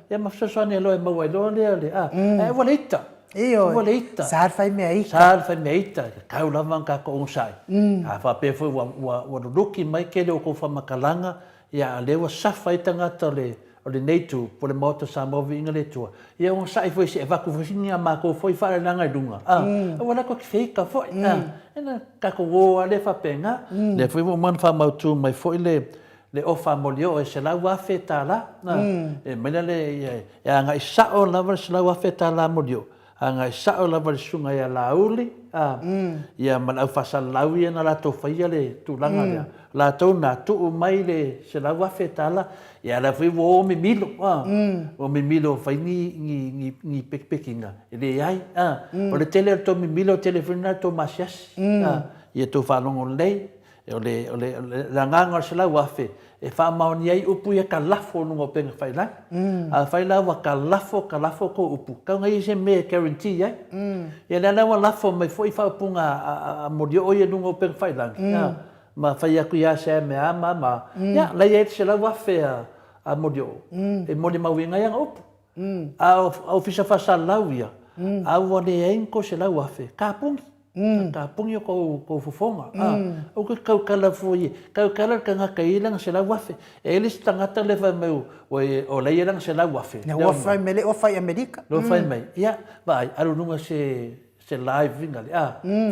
Ia ma fsosoani loe mau ai loa leo le. E wale ita. Iyo, saar fai mea ika. Saar fai mea ita, kau lava ka ko onsai. A whape fui wa ruki mai kele o ko whamakalanga, ia lewa safa i tangata o le neitu, po le mauta sa movi inga le tua. Ia onsai fui se e waku fusini a mako foi whare langa i dunga. Wana ko ki whika foi. Ena kako woa le whapenga, le fui mo man whamautu mai foi le ofa molio e se lau afe tala. E mena le, e anga i sao lava se lau afe tala molio. Anga sao lava le sunga ia lauli ia manau fasalau ia na latou faia le tulanga lea latou na tuu mai le se lau afetala ia la fai wo me milo o me milo fai ni pekipekinga ele ai o le tele to me milo telefona to masias ia to falongo lei o le langanga se lau afe e fa maoni ai upu ia ka lafo no penga fai la a fai la wa ka lafo ko upu ka ngai se me guarantee ai ia la wa lafo mai foi fa punga a modio o ia no penga fai la ma fai aku ia se me ama ia la ia se la wa fe a modio e moli ma winga ia upu a ofisa fa salawia a wa le enko se la wa fe ka pungi ka pungi ko fofonga o ke kau kala foi kau kala ka nga kailang se la wafe elis tangata le fa meu o le yelang se la wafe na wafe mele o fai america lo fai mai ia vai aru nunga se live vingali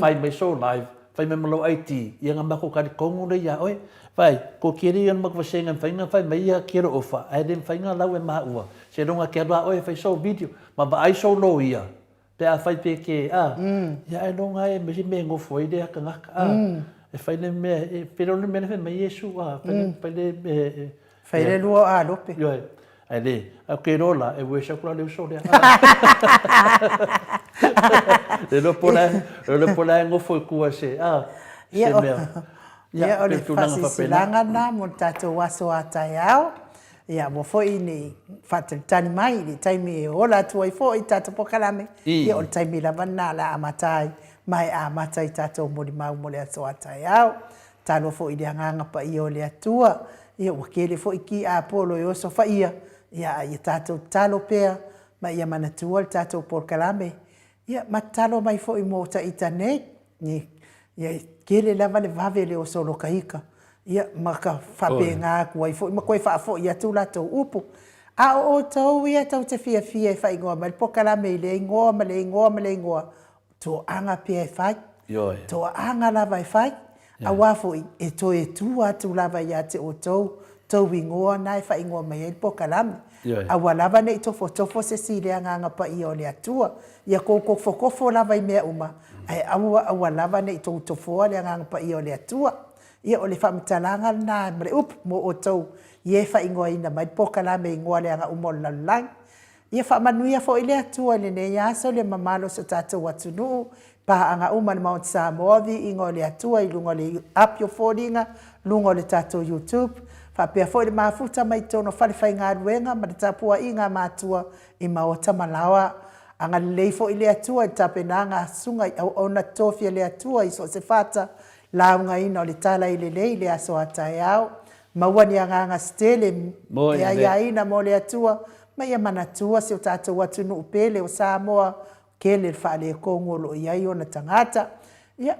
fai mai so live fai mai malo IT ia nga mako ka kongu le ia oi vai ko kiri yon mak vasenga fai mai ia kiro ofa ai dem fai nga lawe ma ua se runga ke ba oi fai so video ma ba ai so lo ia te a fai peke ia e no ngai me si me ngo foi de ka ngaka e fai le me pero le me me yesu fai le lua a lope yo ai le a ke rola e we sa kula le so le le pola ngo foi ku se ia o le fasilanga na mo tatou waso atai au ia mo foi ni fataltani mai ni taimi ola tu ai foi tata pokalame ia o taimi la vanna la amatai mai amatai tata mo di mau mo le aso atai au talo foi di nganga pa io le atua ia o kele foi ki a polo yo so fa ia tata talo pea mai ia mana tu tata pokalame ia matalo mai foi mo ta itane ni ia kele la vale vavele o solo kaika ia maka fapenga ku ai foi makoi fa fo ia tu la to upu a o to ia to te fia fa ingoa mal pokala me le ingoa to anga pe fa to anga la vai fa a wa fo e to e tu atu la vai ia te o to wingoa nai fa ingoa me el pokala a wa lava nei to fo se si le anga pa i o le atua ia ko fo la vai me uma ai a wa lava nei to fo le anga pa i o le atua ia o le whamitalanga na mre up mo o tau ie wha ingoa ina mai pokala me ingoa le anga umo lalang. Ia wha manuia fo ile atua le ne yaso le mamalo sa tātou atunu pa anga uma le Mount Samoavi ingoa le atua i lungo le apio fōringa lungo le tātou YouTube. Wha pia fo le mafuta mai tono whale whai ngā ruenga ma le tāpua i ngā mātua i maota malawa. Anga lei fo ile atua i tāpena ngā sunga au ona tofia le atua i so se whata. Launga ina o le tala i le lei le aso atai au. Mauani a nganga stele ia ina mo le atua. Ma ia manatua se o tātou atunu upele o Samoa. Kele le whaale e kongolo i ai o na tangata. Ia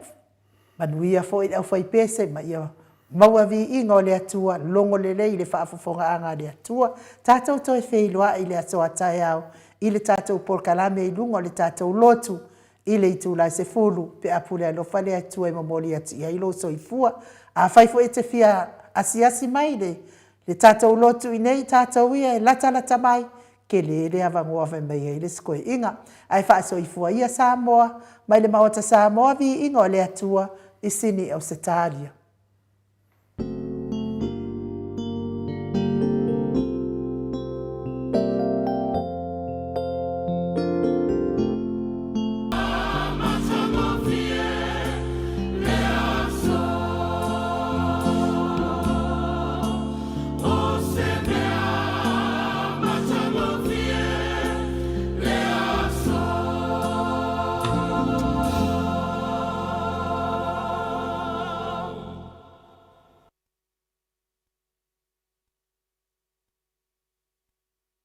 manuia fo i au whai pese ma ia mauavi inga o le atua. Longo le lei le whaafofonga anga le atua. Tātou toi wheiloa i le aso atai au. I le tātou porkalame i lungo le tātou lotu. Ile i tūlai se fulu, pe apule alo whale atua i mamoli ati ia ilo so i fua. A whaifo e te fia asiasi mai le tātou lotu i nei, tātou ia e lata mai, ke le avangoa whai mai e le skoe inga. Ai wha so i fua ia Samoa, mai le maota Samoa vi inga o le atua i sini au Setalia.